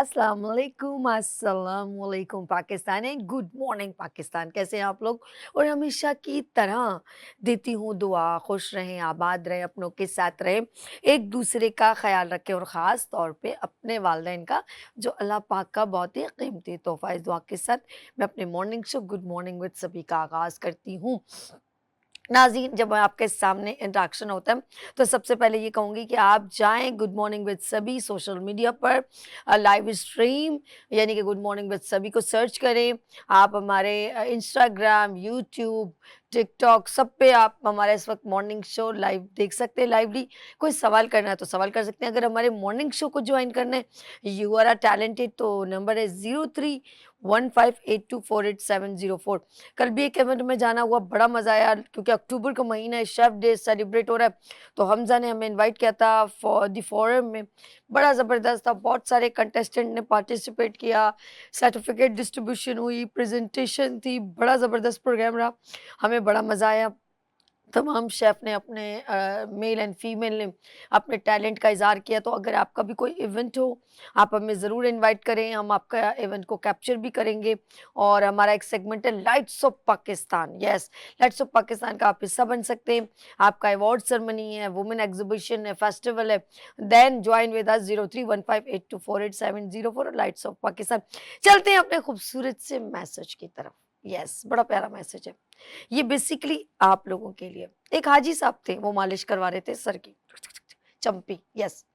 अस्सलाम वालेकुम, अस्सलाम वालेकुम Pakistan and good morning Pakistan. कैसे हैं आप लोग? और हमेशा की तरह देती हूँ दुआ, खुश रहें, आबाद रहें, अपनों के साथ रहें, एक दूसरे का ख्याल रखें और ख़ास तौर पे अपने वालिदैन का, जो अल्लाह पाक का बहुत ही कीमती तोहफ़ा है। इस दुआ के साथ मैं अपने morning show good morning with सभी का आगाज़ करती हूँ। नाज़रीन, जब आपके सामने इंटरेक्शन होता है तो सबसे पहले ये कहूँगी कि आप जाएँ गुड मॉर्निंग विद सभी सोशल मीडिया पर, लाइव स्ट्रीम यानी कि गुड मॉर्निंग विद सभी को सर्च करें। आप हमारे इंस्टाग्राम, यूट्यूब, टिकटॉक सब पे आप हमारा इस वक्त मॉर्निंग शो लाइव देख सकते हैं लाइवली। कोई सवाल करना है तो सवाल कर सकते हैं। अगर हमारे मॉर्निंग शो को ज्वाइन करना है, यू आर टैलेंटेड, तो नंबर है 0315824870 कल भी एक इवेंट में जाना हुआ, बड़ा मज़ा आया क्योंकि अक्टूबर का महीना है, शेफ़ डे सेलिब्रेट हो रहा है। तो हमज़ा ने हमें इनवाइट किया था फॉर द फोरम में, बड़ा ज़बरदस्त था, बहुत सारे कंटेस्टेंट ने पार्टिसिपेट किया, सर्टिफिकेट डिस्ट्रीब्यूशन हुई, प्रेज़ेंटेशन थी, बड़ा ज़बरदस्त प्रोग्राम रहा, हमें बड़ा मज़ा आया। तमाम शेफ़ ने अपने मेल एंड फीमेल ने अपने टैलेंट का इज़हार किया। तो अगर आपका भी कोई इवेंट हो, आप हमें ज़रूर इनवाइट करें, हम आपका इवेंट को कैप्चर भी करेंगे। और हमारा एक सेगमेंट है lights of Pakistan, yes, lights of Pakistan का आप हिस्सा बन सकते हैं। आपका अवार्ड सेरेमनी है, वुमेन एग्जीबिशन है, फेस्टिवल है, then join with us 0315824870 lights of Pakistan. चलते हैं अपने खूबसूरत से मैसेज की तरफ। यस, बड़ा प्यारा मैसेज है। ये बेसिकली आप लोगों के लिए। एक हाजी साहब थे, वो मालिश करवा रहे थे सर की, चंपी, यस।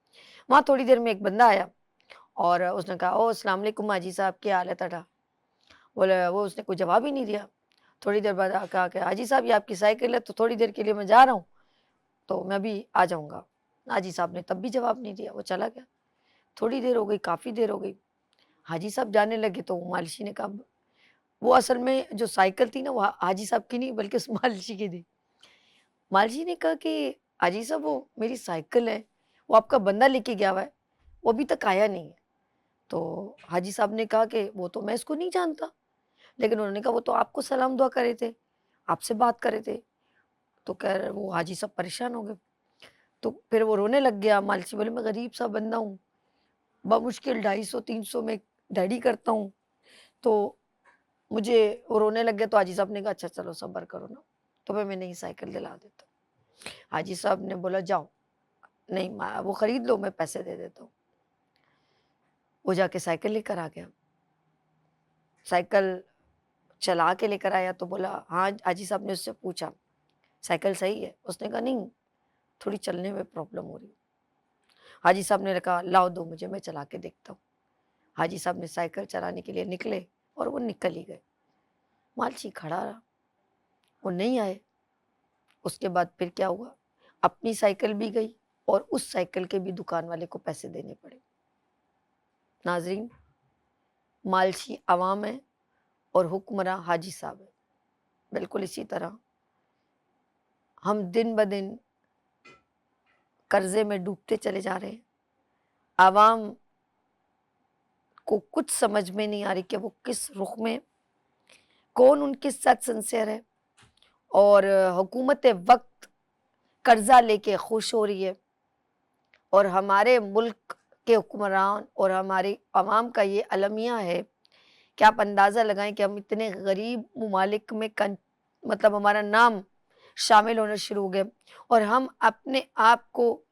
वहाँ थोड़ी देर में एक बंदा आया और उसने कहा, "ओ अस्सलाम वालेकुम हाजी साहब, क्या हाल है ਤੁਹਾਡਾ?" बोले, वो उसने कोई जवाब ही नहीं दिया। थोड़ी देर बाद कहा कि हाजी साहब ये आपकी साइकिल है, तो थोड़ी देर के लिए मैं जा रहा हूँ, तो मैं अभी आ जाऊँगा। हाजी साहब ने तब भी जवाब नहीं दिया, वो चला गया। थोड़ी देर हो गई, काफ़ी देर हो गई। हाजी साहब जाने लगे तो मालिशी ने कहा, वो असल में जो साइकिल थी ना, वो हाजी साहब की नहीं बल्कि उस मालिशी की थी। मालजी ने कहा कि हाजी साहब वो मेरी साइकिल है, वो आपका बंदा लेके गया हुआ है, वो अभी तक आया नहीं है। तो हाजी साहब ने कहा कि वो तो मैं इसको नहीं जानता, लेकिन उन्होंने कहा वो तो आपको सलाम दुआ करे थे, आपसे बात करे थे। तो कह रहे वो हाजी साहब परेशान हो गए, तो फिर वो रोने लग गया। मालची बोले मैं गरीब सा बंदा हूँ, बमुश्किल 250-300 में दिहाड़ी करता हूँ, तो मुझे वो रोने लग गया। तो हाजी साहब ने कहा अच्छा चलो सब्र करो ना, तुम्हें मैं नई साइकिल दिला देता हूँ। हाजी साहब ने बोला जाओ, नहीं वो खरीद लो, मैं पैसे दे देता हूँ। वो जाके साइकिल लेकर आ गया। साइकिल चला के लेकर आया तो बोला हाँ, हाजी साहब ने उससे पूछा, साइकिल सही है? उसने कहा नहीं, थोड़ी चलने में प्रॉब्लम हो रही है। हाजी साहब ने कहा लाओ दो मुझे, मैं चला के देखता हूँ। हाजी साहब ने साइकिल चलाने के लिए निकले और वो निकल ही गए। मालची खड़ा रहा, वो नहीं आए। उसके बाद फिर क्या हुआ, अपनी साइकिल भी गई और उस साइकिल के भी दुकान वाले को पैसे देने पड़े। नाज़रीन, मालची अवाम है और हुक्मरां हाजी साहब है। बिल्कुल इसी तरह हम दिन ब दिन कर्जे में डूबते चले जा रहे हैं। आवाम को कुछ समझ में नहीं आ रही कि वो किस रुख में, कौन उनके साथ सिंसियर है। और हुकूमत वक्त कर्जा लेके खुश हो रही है और हमारे मुल्क के हुक्मरान और हमारी आवाम का ये अलमिया है कि आप अंदाज़ा लगाएं कि हम इतने गरीब ममालिक में मतलब हमारा नाम शामिल होना शुरू हो गए और हम अपने आप को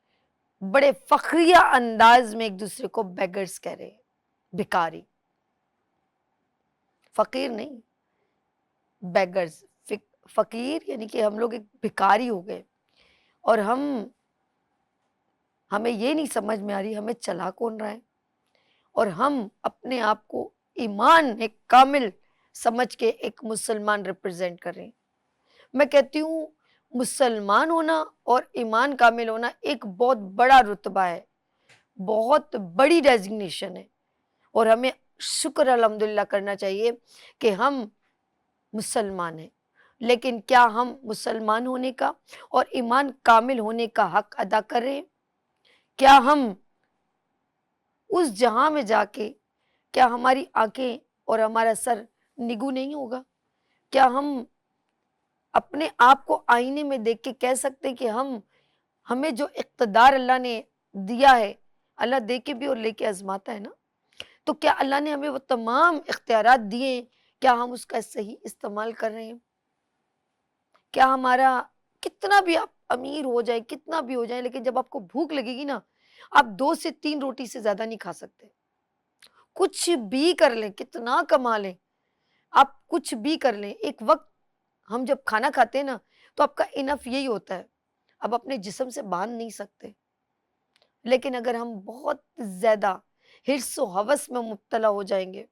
बड़े फ़ख्रिया अंदाज में एक दूसरे को बेगर्स कह रहे हैं, भिखारी, फ़कीर नहीं, बेगर्स। फ़कीर यानी कि हम लोग एक भिखारी हो गए और हमें ये नहीं समझ में आ रही हमें चला कौन रहा है। और हम अपने आप को ईमान एक कामिल समझ के एक मुसलमान रिप्रेजेंट कर रहे हैं। मैं कहती हूँ मुसलमान होना और ईमान कामिल होना एक बहुत बड़ा रुतबा है, बहुत बड़ी डेजिग्नेशन है और हमें शुक्र अल्हम्दुलिल्लाह करना चाहिए कि हम मुसलमान हैं। लेकिन क्या हम मुसलमान होने का और ईमान कामिल होने का हक अदा कर रहे हैं? क्या हम उस जहां में जाके, क्या हमारी आंखें और हमारा सर निगू नहीं होगा? क्या हम अपने आप को आईने में देख के कह सकते हैं कि हमें जो इक़्तिदार अल्लाह ने दिया है, अल्लाह दे के भी और लेके आज़माता है ना। तो क्या अल्लाह ने हमें वो तमाम इख्तियारात दिए हैं, क्या हम उसका सही इस्तेमाल कर रहे हैं? क्या हमारा कितना भी आप अमीर हो जाए, कितना भी हो जाए, लेकिन जब आपको भूख लगेगी ना, आप 2 से 3 रोटी से ज़्यादा नहीं खा सकते। कुछ भी कर लें, कितना कमा लें, आप कुछ भी कर लें, एक वक़्त हम जब खाना खाते हैं ना, तो आपका इनफ यही होता है, आप अपने जिस्म से बाँध नहीं सकते। लेकिन अगर हम बहुत ज़्यादा हिर्स व हवस में मुब्तला हो जाएँगे,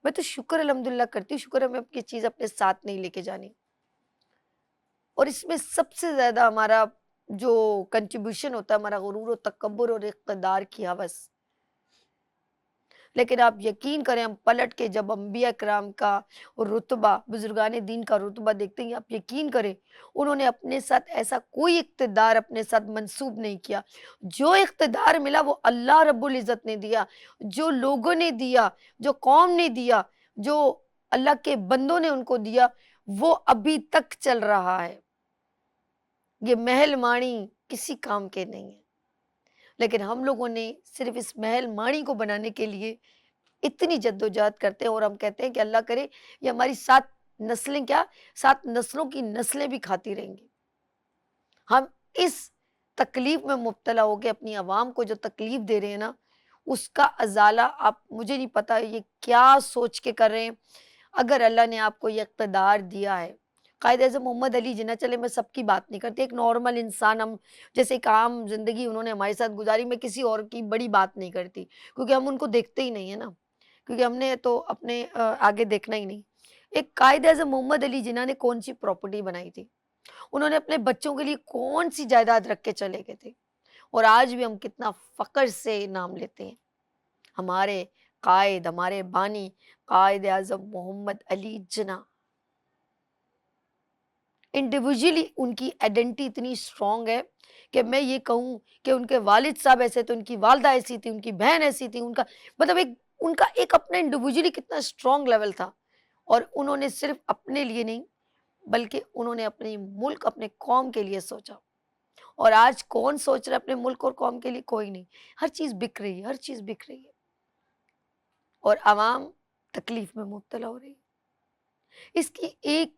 मैं तो शुक्र अल्हम्दुलिल्लाह करती हूँ, शुक्र है मैं ये चीज़ अपने साथ नहीं लेके जानी। और इसमें सबसे ज़्यादा हमारा जो कंट्रीब्यूशन होता है, हमारा गुरूर और तकब्बुर और इक़्तिदार की हवस। लेकिन आप यकीन करें, हम पलट के जब अंबिया किराम का रुतबा, बुजुर्गान दीन का रुतबा देखते हैं, आप यकीन करें, उन्होंने अपने साथ ऐसा कोई इक़्तिदार अपने साथ मंसूब नहीं किया। जो इक़्तिदार मिला वो अल्लाह रब्बुल इज़्ज़त ने दिया, जो लोगों ने दिया, जो कौम ने दिया, जो अल्लाह के बंदों ने उनको दिया, वो अभी तक चल रहा है। ये महल माणी किसी काम के नहीं है। लेकिन हम लोगों ने सिर्फ़ इस महल माणी को बनाने के लिए इतनी जद्दोजहद करते हैं, और हम कहते हैं कि अल्लाह करे ये हमारी 7 नस्लें, क्या 7 नस्लों की नस्लें भी खाती रहेंगी। हम इस तकलीफ़ में मुब्तला हो के अपनी आवाम को जो तकलीफ़ दे रहे हैं ना, उसका अज़ाला आप, मुझे नहीं पता ये क्या सोच के कर रहे हैं। अगर अल्लाह ने आपको ये इक़्तिदार दिया है, कायदे-ए-आज़म मोहम्मद अली जिन्ना, चले मैं सबकी बात नहीं करती, एक नॉर्मल इंसान, हम जैसे एक आम ज़िंदगी उन्होंने हमारे साथ गुज़ारी, मैं किसी और की बड़ी बात नहीं करती, क्योंकि हम उनको देखते ही नहीं है ना, क्योंकि हमने तो अपने आगे देखना ही नहीं। एक कायदे-ए-आज़म मोहम्मद अली जिन्ना ने कौन-सी प्रॉपर्टी बनाई थी? उन्होंने अपने बच्चों के लिए कौन-सी जायदाद रख के चले गए थे? और आज भी हम कितना फ़ख्र से नाम लेते हैं। हमारे कायद, हमारे बानी कायद-ए-आज़म मोहम्मद अली जिन्ना। इंडिविजुअली उनकी आइडेंटिटी इतनी स्ट्रॉन्ग है कि मैं ये कहूँ कि उनके वालिद साहब ऐसे थे, उनकी वालदा ऐसी थी, उनकी बहन ऐसी थी, उनका मतलब एक, उनका एक अपना इंडिविजुअली कितना स्ट्रॉन्ग लेवल था। और उन्होंने सिर्फ अपने लिए नहीं, बल्कि उन्होंने अपने मुल्क, अपने कौम के लिए सोचा। और आज कौन सोच रहा है अपने मुल्क और कौम के लिए? कोई नहीं। हर चीज़ बिक रही है, हर चीज़ बिक रही है, और आवाम तकलीफ में मुब्तला हो रही है। इसकी एक,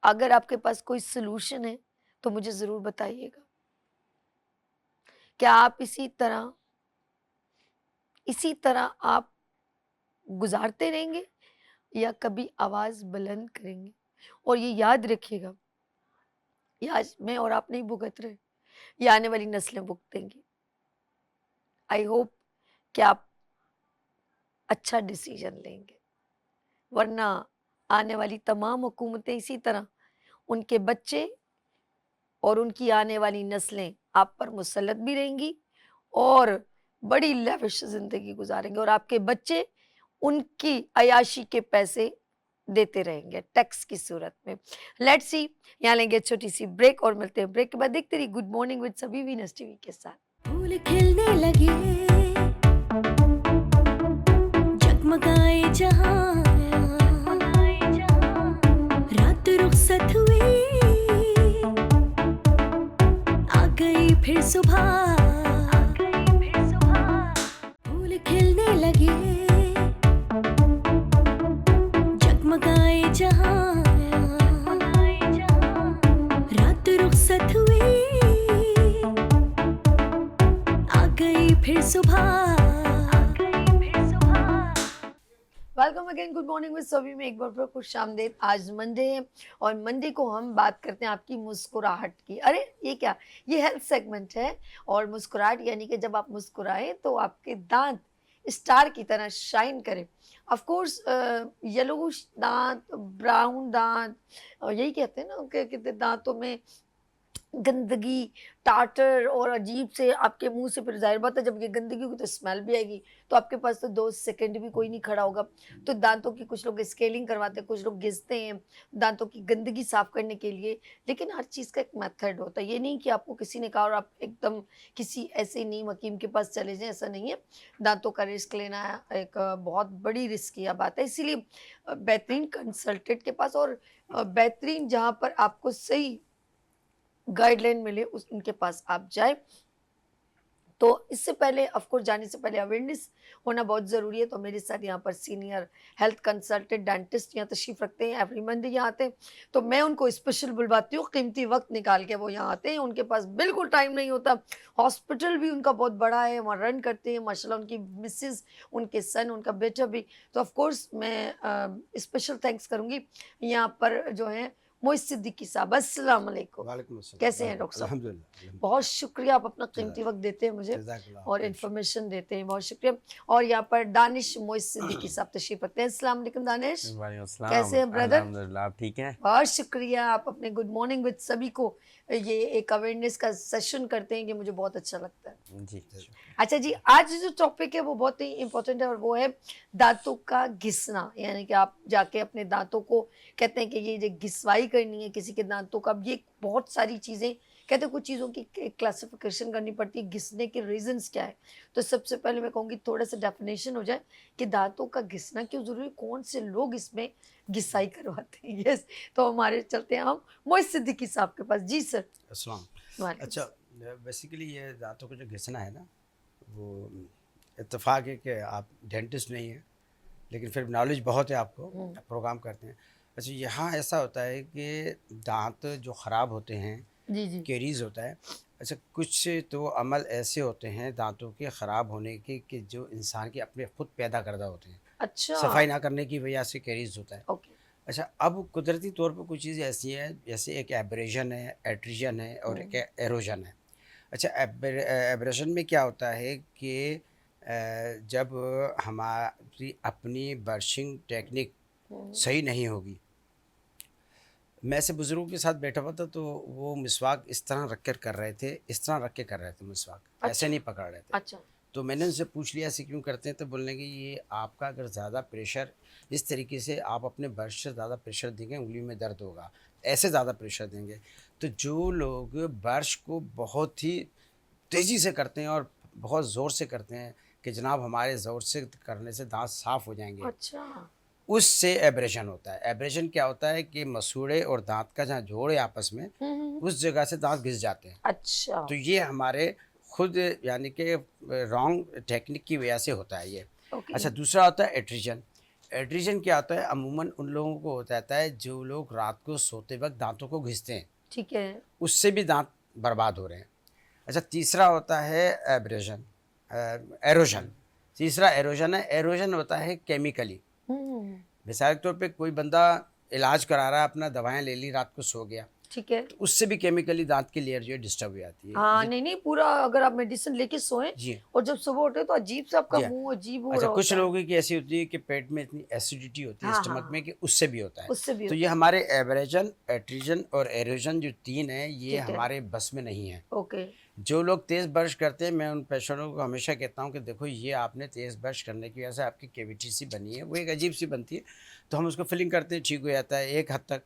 अगर आपके पास कोई सलूशन है तो मुझे ज़रूर बताइएगा। क्या आप इसी तरह आप गुज़ारते रहेंगे, या कभी आवाज़ बुलंद करेंगे? और ये याद रखिएगा, ये आज मैं और आप नहीं भुगत रहे, ये आने वाली नस्लें भुगतेंगी। आई होप कि आप अच्छा डिसीज़न लेंगे, वरना आने वाली तमाम हुकूमतें इसी तरह, उनके बच्चे और उनकी आने वाली नस्लें आप पर मुसल्लत भी रहेंगी, और बड़ी लविश ज़िंदगी गुज़ारेंगे, और आपके बच्चे उनकी अय्याशी के पैसे देते रहेंगे टैक्स की सूरत में। लेट्स सी, यहाँ लेंगे छोटी-सी ब्रेक और मिलते हैं ब्रेक के बाद। देखते रहिए गुड मॉर्निंग विद सभी वीनस टीवी के साथ। फूल खिलने लगे, जगमगाए जहां, रात रुखसत हुई, आ गई फिर सुबह, फूल खिलने लगे, जगमगाए जहां, रात रुखसत हुई, आ गई फिर सुबह। Welcome again, good morning with सभी में एक बार फिर खुशामदीद। आज मंडे है, और मंडे को हम बात करते हैं आपकी मुस्कुराहट की। अरे ये क्या, ये हेल्थ सेगमेंट है, और मुस्कुराहट यानी कि जब आप मुस्कुराएं तो आपके दांत स्टार की तरह शाइन करें। ऑफ कोर्स येलोइश दांत, ब्राउन दांत, और यही कहते हैं ना कि दांतों में गंदगी, टाटर और अजीब से आपके मुँह से, फिर ज़ाहिर बात है जब ये गंदगी होगी तो स्मेल भी आएगी, तो आपके पास तो 2 सेकंड भी कोई नहीं खड़ा होगा। तो दाँतों की कुछ लोग स्केलिंग करवाते हैं, कुछ लोग घिसते हैं दाँतों की गंदगी साफ़ करने के लिए, लेकिन हर चीज़ का एक मेथड होता है। ये नहीं कि आपको किसी ने कहा और आप एकदम किसी ऐसे नीम हकीम के पास चले जाएँ, ऐसा नहीं है। दाँतों का रिस्क लेना एक बहुत बड़ी रिस्किया बात है, इसीलिए बेहतरीन कंसल्टेंट के पास, और बेहतरीन जहाँ पर आपको सही गाइडलाइन मिले उस उनके पास आप जाएँ। तो इससे पहले ऑफ कोर्स जाने से पहले अवेयरनेस होना बहुत ज़रूरी है। तो मेरे साथ यहाँ पर सीनियर हेल्थ कंसल्टेंट डेंटिस्ट यहाँ तशरीफ़ रखते हैं, एवरी मंडे यहाँ आते हैं। तो मैं उनको स्पेशल बुलवाती हूँ, कीमती वक्त निकाल के वो यहाँ आते हैं। उनके पास बिल्कुल टाइम नहीं होता। हॉस्पिटल भी उनका बहुत बड़ा है, वहाँ रन करते हैं माशाल्लाह, उनकी मिसेज, उनके सन, उनका बेटा भी। तो ऑफ कोर्स मैं स्पेशल थैंक्स करूँगी यहाँ पर जो है मोइज सिद्दीकी साहब। अस्सलाम वालेकुम। वालेकुम अस्सलाम। कैसे हैं डॉक्टर साहब? अल्हम्दुलिल्लाह, अल्हम्दुलिल्लाह। बहुत शुक्रिया, आप अपना कीमती वक्त देते हैं मुझे जज़ाकल्लाह और खैर। इन्फॉर्मेशन देते हैं, बहुत शुक्रिया। और यहाँ पर दानिश मोइज सिद्दीकी साहब तशरीफ रखते हैं। अस्सलाम वालेकुम दानिश, वालेकुम अस्सलाम। कैसे हैं ब्रदर? अल्हम्दुलिल्लाह, आप ठीक हैं? बहुत शुक्रिया, आप अपने गुड मॉर्निंग विद सभी को ये एक अवेयरनेस का सेशन करते हैं, कि मुझे बहुत अच्छा लगता है। जी। अच्छा जी, आज जो टॉपिक है वो बहुत ही इम्पोर्टेंट है और वो है दांतों का घिसना। यानी कि आप जाके अपने दांतों को कहते हैं कि ये जो घिसवाई करनी है किसी के दांतों का, अब ये बहुत सारी चीज़ें कहते हैं, कुछ चीज़ों की क्लासिफिकेशन करनी पड़ती है, घिसने के रीजंस क्या है। तो सबसे पहले मैं कहूँगी थोड़ा सा डेफिनेशन हो जाए कि दांतों का घिसना क्यों ज़रूरी, कौन से लोग इसमें घिसाई करवाते हैं। यस, तो हमारे चलते हैं हम मोइज सिद्दीकी साहब के पास। जी सर। अस्सलाम। वालेकुम अच्छा, बेसिकली ये दांतों को जो घिसना है ना, वो इत्तेफाक है कि आप डेंटिस्ट नहीं हैं, लेकिन फिर नॉलेज बहुत है आपको, प्रोग्राम करते हैं। अच्छा, यहाँ ऐसा होता है कि दांत जो ख़राब होते हैं, जी जी। कैरीज होता है। अच्छा, कुछ तो अमल ऐसे होते हैं दांतों के ख़राब होने के कि जो इंसान के अपने खुद पैदा करदा होते हैं, अच्छा, सफाई ना करने की वजह से कैरीज होता है। ओके। अच्छा, अब कुदरती तौर पर कुछ चीज़ ऐसी है, जैसे एक एब्रेशन है, एट्रीजन है और एक एरोजन है। अच्छा, एब्रेशन में क्या होता है कि जब हमारी अपनी ब्रशिंग टेक्निक सही नहीं होगी। मैं ऐसे बुज़ुर्गों के साथ बैठा हुआ था, तो वो मिसवाक इस तरह रख कर रहे थे, इस तरह रख के कर रहे थे मिसवाक, ऐसे अच्छा। नहीं पकड़ रहे थे। अच्छा, तो मैंने उनसे पूछ लिया ऐसे क्यों करते हैं, तो बोलने कि ये आपका अगर ज़्यादा प्रेशर, इस तरीके से आप अपने ब्रश से ज़्यादा प्रेशर देंगे, उंगली में दर्द होगा, ऐसे ज़्यादा प्रेशर देंगे। तो जो लोग ब्रश को बहुत ही तेज़ी से करते हैं और बहुत ज़ोर से करते हैं कि जनाब हमारे ज़ोर से करने से दांत साफ़ हो जाएंगे, अच्छा, उससे एब्रेशन होता है। एब्रेशन क्या होता है कि मसूड़े और दांत का जहाँ जोड़ है आपस में, उस जगह से दांत घिस जाते हैं। अच्छा, तो ये हमारे खुद यानी कि रॉन्ग टेक्निक की वजह से होता है ये। ओके। अच्छा, दूसरा होता है एट्रीजन। एट्रीजन क्या होता है, अमूमन उन लोगों को होता है जो लोग रात को सोते वक्त दांतों को घिसते हैं, ठीक है। उससे भी दांत बर्बाद हो रहे हैं। अच्छा, तीसरा होता है एब्रेशन, एरोजन। तीसरा एरोजन है। एरोजन होता है केमिकली। हम्म, मिसाल के तौर पे कोई बंदा इलाज करा रहा है, अपना दवाएं ले ली, रात को सो गया, ठीक है। तो उससे भी केमिकली दांत की लेयर जो है डिस्टर्ब हो जाती है। हाँ, नहीं नहीं, पूरा अगर आप मेडिसिन लेके सोएं जी और जब सुबह उठे तो अजीब सा आपका जी। मुंह अजीब हो अच्छा, रहा कुछ होता है। लोगों की ऐसी होती है कि पेट में इतनी एसिडिटी होती है हाँ, स्टमक हाँ, में, कि उससे भी होता है। उससे भी तो ये होता हमारे एब्रेजन, एट्रीजन और एरोजन जो तीन है, ये ठीक है। हमारे बस में नहीं है। है। ओके। जो लोग तेज़ ब्रश करते हैं, मैं उन पेशेंटों को हमेशा कहता हूँ कि देखो, ये आपने तेज़ ब्रश करने की वजह से आपकी कैविटी सी बनी है, वो एक अजीब सी बनती है, तो हम उसको फिलिंग करते हैं, ठीक हो जाता है एक हद तक।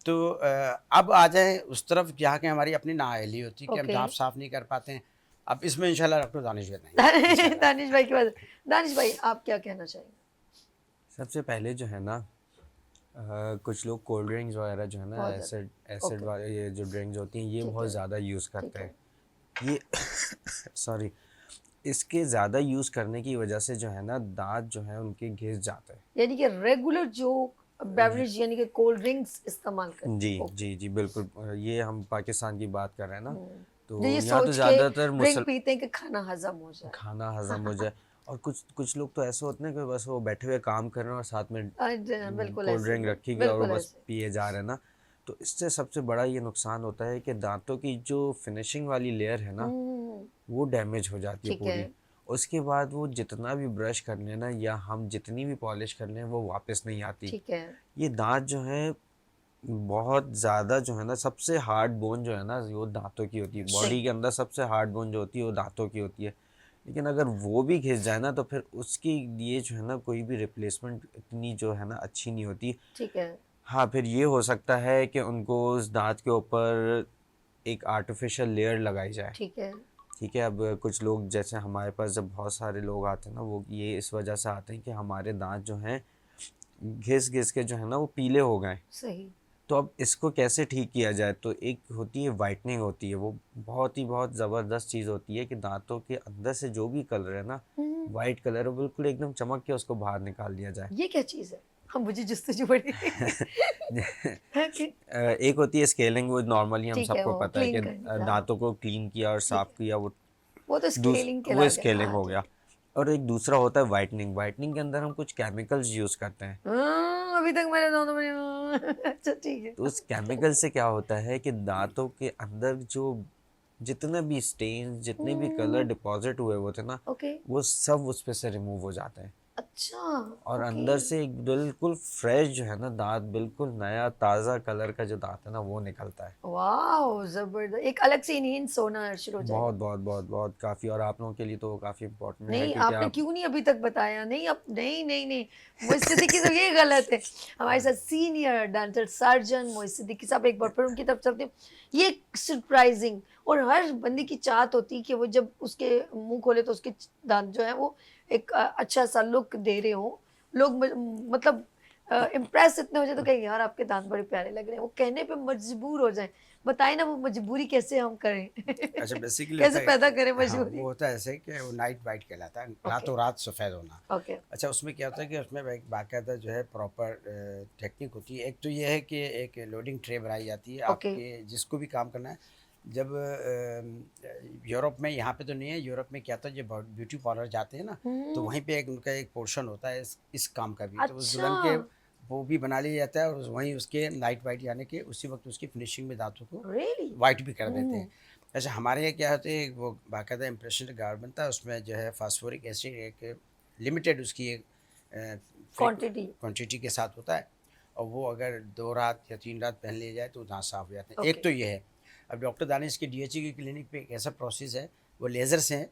तो अब आ जाए उस तरफ जहाँ के हमारी अपनी नाअहली होती है कि हम ओके। दांत साफ़ नहीं कर पाते हैं। अब इसमें इंशाल्लाह डॉक्टर दानिश बताएंगे। दानिश भाई की बात। दानिश भाई, आप क्या कहना चाहेंगे? सबसे पहले जो है ना, कुछ लोग कोल्ड ड्रिंक्स वगैरह जो है ना, बहुत ज़्यादा। Acid okay. वाले ये जो ड्रिंक्स होती हैं, ये ठीक बहुत है। ज़्यादा यूज़ ठीक करते है। हैं। ये सॉरी, इसके ज़्यादा यूज़ करने की वजह से जो है ना, दांत जो है उनके घिस जाते हैं। यानी कि रेगुलर जो बेवरेज यानी कि कोल्ड ड्रिंक्स इस्तेमाल करें। जी ओके। जी जी, बिल्कुल। ये हम पाकिस्तान की बात कर रहे हैं ना, तो जो ये यहाँ तो सोच के ज़्यादातर ड्रिंक पीते हैं कि खाना हजम हो जाए। खाना हजम हो जाए। और कुछ कुछ लोग तो ऐसे होते हैं कि बस वो बैठे हुए काम कर रहे हैं और साथ में बिल्कुल कोल्ड ऐसे, ड्रिंक रखी गई और वो बिल्कुल बस ऐसे। पिए जा रहे हैं ना। तो इससे सबसे बड़ा ये नुकसान होता है कि दांतों की जो फिनिशिंग वाली लेयर है ना, वो डैमेज हो जाती है ठीक है। पूरी। उसके बाद वो जितना भी ब्रश कर लें ना, या हम जितनी भी पॉलिश कर लें, वो वापस नहीं आती। ठीक है। ये दांत जो है बहुत ज़्यादा जो है ना, सबसे हार्ड बोन जो है ना, वो दांतों की होती है। बॉडी के अंदर सबसे हार्ड बोन जो होती है वो दांतों की होती है। लेकिन अगर वो भी घिस जाए ना, तो फिर उसकी लिए जो है ना, कोई भी रिप्लेसमेंट इतनी जो है ना अच्छी नहीं होती। ठीक है। हाँ, फिर ये हो सकता है कि उनको उस दांत के ऊपर एक आर्टिफिशियल लेयर लगाई जाए। ठीक है। ठीक है। अब कुछ लोग, जैसे हमारे पास जब बहुत सारे लोग आते हैं ना, वो ये इस वजह से आते हैं कि हमारे दांत जो हैं घिस घिस के जो है ना, वो पीले हो गए। सही। तो अब इसको कैसे ठीक किया जाए? तो एक होती है वाइटनिंग होती है, वो बहुत ज़बरदस्त चीज़ होती है कि दांतों के अंदर से जो भी कलर है ना, हम्म, वाइट कलर है, बिल्कुल एकदम चमक के उसको बाहर निकाल दिया जाए। ये क्या चीज है? हम मुझे जस्तजू पड़ी। ओके, एक होती है स्केलिंग, वो नॉर्मली हम ठीक है, सबको वो पता है कि क्लीन करना, हाँ, दांतों को क्लीन किया और ठीक साफ है, किया, वो तो स्केलिंग वो कहला गया, स्केलिंग हाँ हो ठीक गया। है। और एक दूसरा होता है वाइटनिंग। वाइटनिंग के अंदर हम कुछ केमिकल्स यूज़ करते हैं। अभी तक मेरे दांतों में अच्छा ठीक तो है। उस केमिकल से क्या होता है कि दांतों के अंदर जो जितने भी स्टेन, जितने भी कलर डिपॉजिट हुए हुए थे ना, ओके, वो सब उस पे से रिमूव हो जाते हैं। अच्छा, और ओके, अंदर से एक बिल्कुल फ्रेश जो है ना दांत, बिल्कुल नया ताज़ा कलर का जो दांत है ना, वो निकलता है। वाह जबरदस्त, एक अलग से इनहेंस होना शुरू हो जाएगा। बहुत काफ़ी। और आप लोगों के लिए तो वो काफ़ी इम्पोर्टेंट है नहीं, क्योंकि आपने आप क्यों नहीं अभी तक बताया? नहीं, अब नहीं, नहीं, नहीं, मोहित सिद्दीकी साहब ये गलत है। हमारे साथ सीनियर डेंटल सर्जन मोहित सिद्दीकी साहब, एक बार फिर उनकी तरफ चलते हैं। ये सरप्राइजिंग, और हर बंदे की चाहत होती है कि वो जब उसके मुंह खोले तो उसके दांत जो है वो एक अच्छा सा लुक दे रहे हो। लोग मतलब इम्प्रेस इतने हो जाए तो कहें यार आपके दांत बड़े प्यारे लग रहे हैं, वो कहने पे मजबूर हो जाए। बताइए ना वो मजबूरी कैसे हम करें? अच्छा बेसिकली कैसे होता पैदा करें है, हाँ मजबूरी? वो होता है ऐसे कि वो नाइट वाइट कहलाता है, ओके, रातों रात सफ़ेद होना। ओके, अच्छा उसमें क्या होता है कि उसमें एक बाकायदा जो है प्रॉपर टेक्निक होती है। एक तो ये है कि एक लोडिंग ट्रे बनाई जाती है ओके, आपके जिसको भी काम करना है। जब यूरोप में, यहाँ पे तो नहीं है, यूरोप में क्या था जब ब्यूटी पार्लर जाते हैं ना, तो वहीं पे एक उनका एक पोर्शन होता है इस काम का भी, तो उस अच्छा, दुल्हन के वो भी बना लिया जाता है और वहीं उसके नाइट वाइट यानी कि उसी वक्त उसकी फिनिशिंग में दांतों को रियली? वाइट भी कर देते हैं। अच्छा हमारे यहाँ क्या होता है, वो बाकायदा इम्प्रेशन कार्ड बनता है, उसमें जो है फास्फोरिक एसिड एक लिमिटेड उसकी एक क्वांटिटी, क्वांटिटी के साथ होता है, और वो अगर 2 रात या 3 रात पहन लिया जाए तो दांत साफ हो जाते हैं। ओके, एक तो ये है। अब डॉक्टर दानिश के डीएचई की क्लिनिक पे एक ऐसा प्रोसेस है, वो लेज़र से है,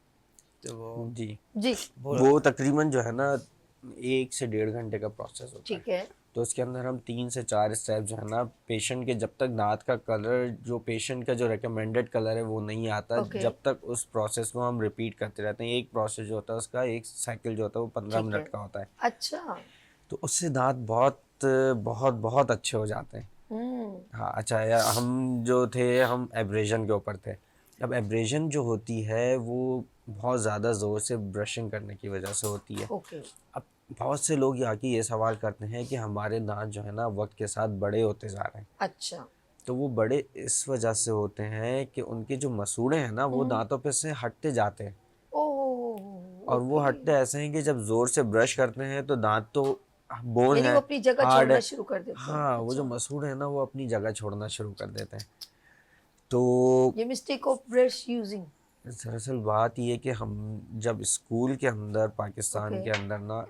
तो जी, जी, वो तकरीबन जो है ना 1 से 1.5 घंटे का प्रोसेस होता है। ठीक है, तो उसके अंदर हम 3 से 4 स्टेप जो है ना, पेशेंट के जब तक दांत का कलर, जो पेशेंट का जो रिकमेंडेड कलर है वो नहीं आता, ओके, जब तक उस प्रोसेस को हम रिपीट करते रहते हैं। एक प्रोसेस जो होता है उसका, एक साइकिल जो होता है वो 15 ठीक है, मिनट का होता है। अच्छा, तो उससे दांत बहुत अच्छे हो जाते हैं। हाँ, अच्छा यार, हम जो थे हम एब्रेजन के ऊपर थे। अब एब्रेजन जो होती है वो बहुत ज़्यादा ज़ोर से ब्रशिंग करने की वजह से होती है। ओके, अब बहुत से लोग आके ये सवाल करते हैं कि हमारे दांत जो है ना वक्त के साथ बड़े होते जा रहे हैं। अच्छा, तो वो बड़े इस वजह से होते हैं कि उनके जो मसूड़े हैं ना वो दांतों पे से हटते जाते हैं। ओह, और वो ओके, हटते ऐसे हैं कि जब ज़ोर से ब्रश करते हैं तो दांत तो बोन यानी है, वो अपनी जगह हार्ड छोड़ना है। शुरू कर देते हैं, हाँ, वो जो अच्छा, मसूड़े हैं ना वो अपनी जगह छोड़ना शुरू कर देते हैं। तो ये मिस्टेक ऑफ ब्रश यूजिंग, दरअसल बात ये है कि हम जब स्कूल के अंदर, पाकिस्तान ओके, के अंदर ना,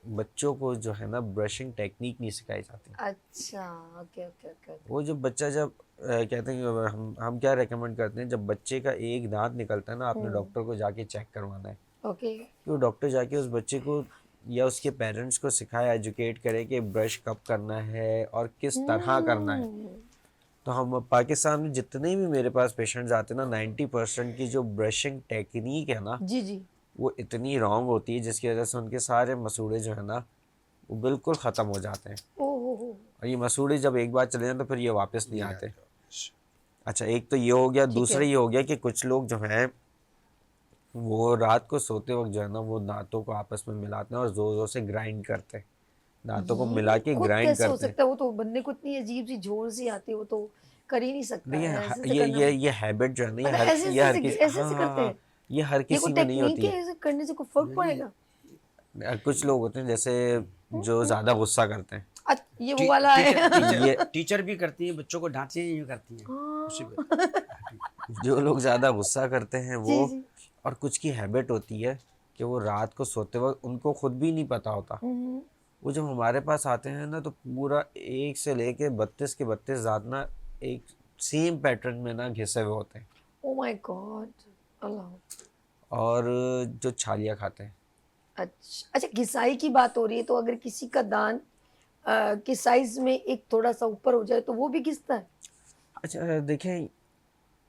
बच्चों को जो है ना ब्रशिंग टेक्निक नहीं सिखाई जाती। अच्छा, ओके, ओके, ओके, वो जब बच्चा जब कहते हैं कि हम क्या रेकमेंड करते हैं, जब बच्चे का एक दांत निकलता है ना, आपने डॉक्टर को जाके चेक करवाना है। ओके, कि वो डॉक्टर जाके उस बच्चे को या उसके पेरेंट्स को सिखाए, एजुकेट करे कि ब्रश कब करना है और किस तरह करना है। तो हम पाकिस्तान में जितने भी मेरे पास पेशेंट्स आते हैं ना, 90% की जो ब्रशिंग टेक्निक है ना जी, जी, वो इतनी रॉन्ग होती है जिसकी वजह से उनके सारे मसूड़े जो है ना वो बिल्कुल ख़त्म हो जाते हैं। ओह, और ये मसूड़े जब एक बार चले जाएं तो फिर ये वापस नहीं नहीं आते। आते। अच्छा, एक तो ये हो गया। ठीक दूसरा है, ये हो गया कि कुछ लोग जो हैं वो रात को सोते वक्त जो है ना वो दांतों को आपस में मिलाते हैं और ज़ोर ज़ोर से ग्राइंड करते हैं, दांतों को मिला ये के खुद ग्राइंड कैसे हो करते हैं। सकता है? वो तो बंदे को इतनी अजीब सी झोल सी आती है, वो तो कर ही नहीं सकता नहीं, है, ऐसे ऐसे करना, ये हैबिट जो है ना, मतलब ऐसे ये हर ऐसे किसी, ऐसे हाँ ऐसे हाँ करते हाँ, हैं? ये हर ये कोई किसी में नहीं टेक्निक होती है, है। ऐसे करने से कोई फर्क पड़ेगा? कुछ लोग होते हैं जैसे जो ज़्यादा गुस्सा करते हैं, ये वो वाला है। ये टीचर भी करती हैं, बच्चों को डांटती हैं, यूँ करती हैं उसी हाँ, पे। जो लोग ज़्यादा गुस्सा करते हैं वो, जी, जी, और कुछ की हैबिट होती है कि वो रात को सोते वक्त उनको खुद भी नहीं पता होता, वो जब हमारे पास आते हैं ना तो पूरा 1 से लेके 32 के 32 दांत ना एक सेम पैटर्न में ना घिसे हुए होते हैं, ओ माय गॉड, अल्लाह, और जो छालियाँ खाते हैं। अच्छा, अच्छा, घिसाई की बात हो रही है, तो अगर किसी का दांत के साइज में एक थोड़ा सा ऊपर हो जाए तो वो भी घिसता है? अच्छा देखें,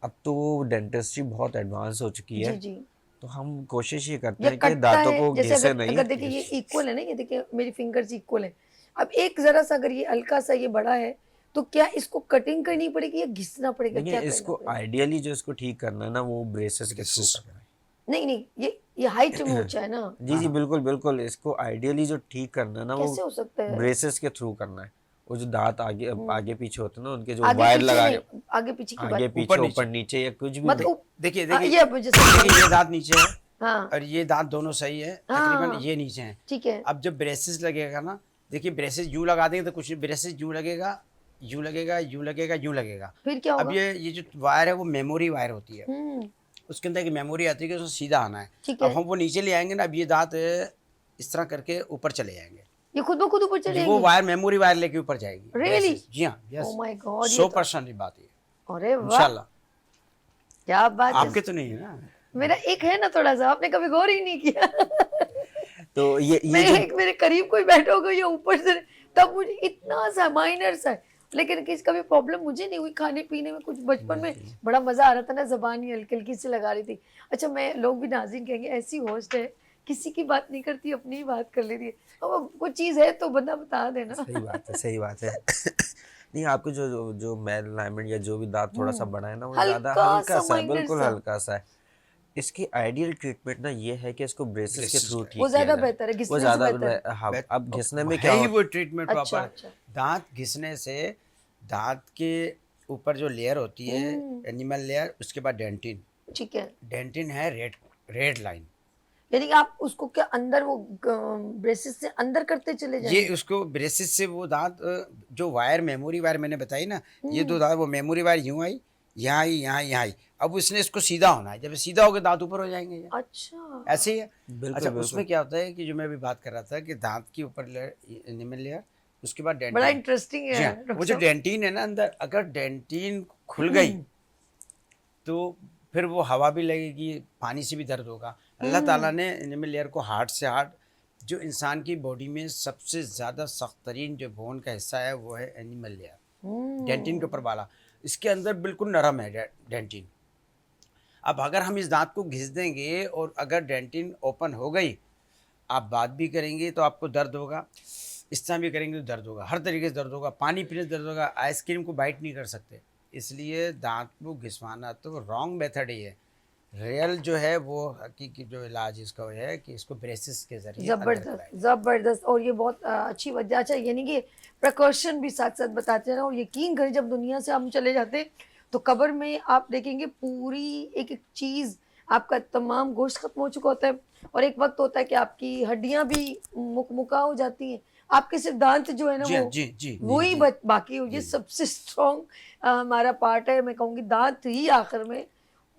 अब तो डेंटिस्ट्री बहुत एडवांस हो चुकी जी, है, जी, तो हम कोशिश ये करते या हैं कि कटता दांतों है, को जैसे घिसे अगर नहीं। अगर देखिए ये इक्वल है ना, ये देखिए मेरी फिंगर्स इक्वल है, अब एक जरा सा अगर ये हल्का सा ये बड़ा है तो क्या इसको कटिंग करनी पड़ेगी या घिसना पड़ेगा, देखिए क्या करना इसको पड़ेगा? आइडियली जो इसको ठीक करना है ना वो ब्रेसेस के थ्रू Braces करना है। नहीं नहीं, ये हाइट में ऊंचा है ना, जी जी बिल्कुल बिल्कुल, इसको आइडियली जो ठीक करना है ना वो कैसे हो सकता है? ब्रेसेस के थ्रू करना है। वो जो दांत आगे आगे पीछे होते हैं ना उनके जो आगे वायर पीछे लगा नहीं, के आगे पीछे की आगे बात, पीछे ऊपर ऊपर नीचे। नीचे या कुछ भी मतलब देखिए हाँ, देखिए ये मुझे देखिए, ये दांत नीचे है हाँ और ये दांत दोनों सही है, तकरीबन हाँ ये नीचे हैं। ठीक है, अब जब ब्रेसेस लगेगा ना, देखिए ब्रेसेस यूं लगा देंगे तो कुछ नहीं, ब्रेसेस यूं लगेगा, यूं लगेगा, यूं लगेगा, यूं लगेगा। फिर क्या अब होगा? ये जो वायर है वो मेमोरी वायर होती है, हम्म, उसके अंदर एक मेमोरी आती है कि उसको सीधा आना है। ठीक अब है, हम वो नीचे ले आएंगे ना, अब ये दांत इस तरह करके ऊपर चले जाएंगे, ये खुद ब खुद ऊपर जी चले वो वायर मेमोरी वायर लेके ऊपर जाएगी। Really? braces, जी हाँ, यस, ओ माय गॉड, ये 100% ये बात है अरे वाह, इंशाल्लाह। क्या बात है। आपके तो नहीं है ना? मेरा एक है ना थोड़ा सा, आपने कभी गौर ही नहीं किया। तो ये मैं जो एक मेरे करीब कोई बैठा होगा ये ऊपर से, तब मुझे इतना सा माइनर सा, लेकिन किसी का भी प्रॉब्लम मुझे नहीं हुई खाने पीने में, कुछ बचपन में बड़ा मजा आ रहा था ना, जबान ही हल्की हल्की से लगा रही थी। अच्छा, मैं लोग भी नाज़रीन कहेंगे ऐसी होस्ट है, किसी की बात नहीं करती, अपनी ही बात कर लेती है। अब कुछ चीज़ है तो बंदा बता देना। सही बात है सही बात है। नहीं आपको जो मेल अलाइनमेंट या जो भी दांत थोड़ा सा बड़ा है ना वो ज्यादा हल्का हल्का सा सा है, minor बिल्कुल सा। हल्का सा है। इसकी आइडियल ट्रीटमेंट ना ये है कि इसको ब्रेसेस के Braces थ्रू का। ठीक वो किया ज्यादा जाए। बेहतर है, घिसने वो से ज्यादा बेहतर है। हाँ, अब घिसने में है क्या ही होता वो ट्रीटमेंट अच्छा प्रॉपर। अच्छा, दांत घिसने से दांत के ऊपर जो लेयर होती है एनिमल लेयर, उसके बाद डेंटिन, ठीक है, डेंटिन है रेड रेड लाइन, यानी कि आप उसको क्या अंदर वो ब्रेसेस से अंदर करते चले ये जाएंगे? उसको ब्रेसिस से वो दांत जो वायर मेमोरी वायर मैंने बताई ना, ये दो दांत वो मेमोरी वायर यूं आई, यहाँ आई, यहाँ यहाँ आई। अब उसने इसको सीधा होना है, जब ये सीधा हो गया दांत ऊपर हो जाएंगे ये। अच्छा, ऐसे ही है। बिल्कुल अच्छा, बिल्कुल उसमें क्या होता है कि जो मैं अभी बात कर रहा था कि दांत के ऊपर लेयर एनिमल लेयर, उसके बाद बड़ा डेंटिन। इंटरेस्टिंग जी है हाँ, डॉक्टर वो जो साहब। डेंटिन है ना अंदर, अगर डेंटिन खुल गई तो फिर वो हवा भी लगेगी, पानी से भी दर्द होगा। अल्लाह ताला ने एनिमल लेयर को हार्ट से हार्ट, जो इंसान की बॉडी में सबसे ज़्यादा सख्त तरीन जो बोन का हिस्सा है वो है एनिमल लेयर, डेंटिन के ऊपर वाला। इसके अंदर बिल्कुल नरम है डेंटिन। अब अगर हम इस दांत को घिस देंगे और अगर डेंटिन ओपन हो गई, आप बात भी करेंगे तो आपको दर्द होगा, इस तरह भी करेंगे तो दर्द होगा, हर तरीके से दर्द होगा, पानी पीने से दर्द होगा, आइसक्रीम को बाइट नहीं कर सकते। इसलिए दांत को घिसवाना तो रॉन्ग मेथड ही है। रियल जो है वो हकीकी जो इलाज इसका वो है कि इसको ब्रेसिस के जरिए अंदर जबरदस्त कराएं। जबरदस्त, और ये बहुत अच्छी वजह। अच्छा, यानी कि प्रिकॉशन भी साथ साथ बताते हैं, और यकीन करें जब दुनिया से हम चले जाते हैं तो कब्र में आप देखेंगे पूरी एक एक चीज़, आपका तमाम गोश्त खत्म हो चुका होता है, और एक वक्त होता है कि आपकी हड्डियां भी मुकमुका हो जाती हैं, आपके सिर्फ दांत जो है ना जी हाँ, वो जी जी वही जी। बाकी हो। ये सबसे स्ट्रॉन्ग हमारा पार्ट है, मैं कहूँगी दांत ही आखिर में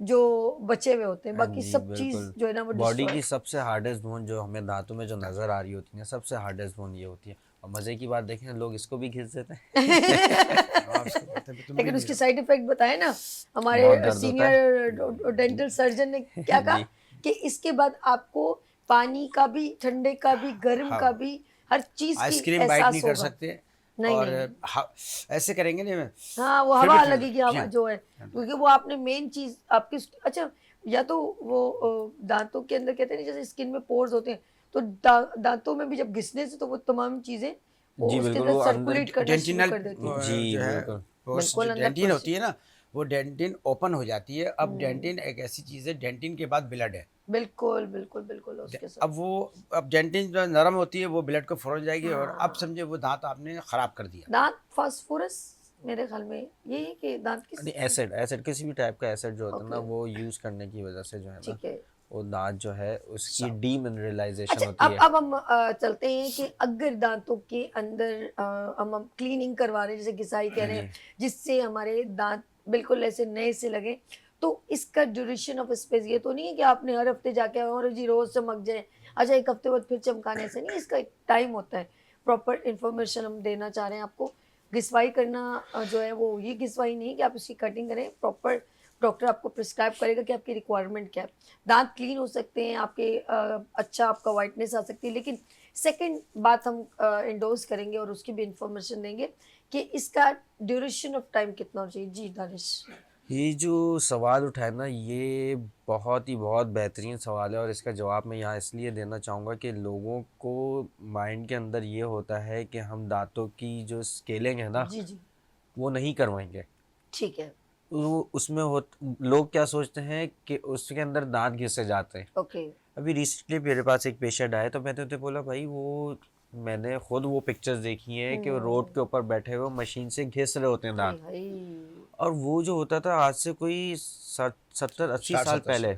जो बचे हुए होते हैं, हाँ बाकी जी सब चीज़ बिल्कुल। जो है ना वो बॉडी destroy। की सबसे हार्डेस्ट बोन जो हमें दांतों में जो नजर आ रही होती है सबसे हार्डेस्ट बोन ये होती है। और मजे की बात देखें लोग इसको भी घिस देते हैं। हाँ, उसको कहते हैं, तुम भी लेकिन उसके नहीं साइड इफेक्ट बताए ना बहुत हमारे दर्द होता है। सीनियर डेंटल सर्जन ने क्या कहा जी। कि इसके बाद आपको पानी का भी, ठंडे का भी, गर्म हाँ। का भी, हर चीज की आइसक्रीम बाइट एहसास नहीं कर होगा। सकते। नहीं, और नहीं। ऐसे करेंगे नहीं, हाँ, वो फिर हवा भी ठंडा लगेगी, जी हवा हाँ। जो है, क्योंकि वो आपने मेन चीज आपकी। अच्छा, या तो वो दांतों के अंदर कहते हैं ना जैसे स्किन में पोर्स होते हैं, तो दांतों में भी जब घिसने से तो वो तमाम चीजें वो जी उसके बिल्कुल अंदर वो अंदर सर्कुलेट करना शुरू डेंटिनल कर देती है। जी जो है बिल्कुल। पोर्स, बिल्कुल जो अंदर डेंटिन कुछ होती है ना, वो डेंटिन ओपन हो जाती है। अब डेंटिन एक ऐसी चीज़ है, डेंटिन के बाद ब्लड है। बिल्कुल बिल्कुल बिल्कुल उसके साथ। अब वो, अब डेंटिन जो नरम होती है वो ब्लड को फरोल जाएगी, और अब समझे वो दांत आपने ख़राब कर दिया। दांत फास्फोरस मेरे ख्याल में यही है कि दांत किस। नहीं एसिड एसिड किसी भी टाइप का एसिड जो होता है ना ओके, वो यूज करने की वजह से जो है ना ठीक है। वो दांत जो है उसकी डीमिनरलाइजेशन अच्छा, होती है। अब हम चलते हैं कि अगर दांतों के अंदर हम क्लीनिंग करवा रहे हैं, जैसे घिसाई कह रहे हैं, जिससे हमारे दांत बिल्कुल ऐसे नए से लगे, तो इसका ड्यूरेशन ऑफ स्पेस ये तो नहीं है कि आपने हर हफ्ते जाके और जी रोज चमक जाए, अच्छा एक हफ्ते बाद फिर चमकाने से नहीं, इसका एक टाइम होता है। प्रॉपर इंफॉर्मेशन हम देना चाह रहे हैं आपको। घिसवाई करना जो है वो ये घिसवाई नहीं कि आप उसकी कटिंग करें, प्रॉपर डॉक्टर आपको प्रिस्क्राइब करेगा कि आपकी रिक्वायरमेंट क्या है। दांत क्लीन हो सकते हैं आपके, अच्छा आपका वाइटनेस आ सकती है, लेकिन सेकंड बात हम इंडोर्स करेंगे और उसकी भी इंफॉर्मेशन देंगे कि इसका ड्यूरेशन ऑफ टाइम कितना होना चाहिए। जी दानिश। ये जो सवाल उठाए ना ये बहुत बेहतरीन सवाल है और इसका जवाब मैं यहाँ इसलिए देना चाहूँगा कि लोगों को माइंड के अंदर ये होता है कि हम दांतों की जो स्केलिंग है ना जी जी, वो नहीं करवाएंगे। ठीक है। वो उसमें हो लोग क्या सोचते हैं कि उसके अंदर दांत घिसे जाते हैं। ओके। अभी रिसेंटली मेरे पास एक पेशेंट आया तो मैंने उन्हें बोला भाई वो मैंने खुद वो पिक्चर्स देखी हैं कि वो रोड के ऊपर बैठे हुए मशीन से घिस रहे होते हैं हाय दांत। हाय। और वो जो होता था आज से कोई 70-80 60 साल 70 पहले।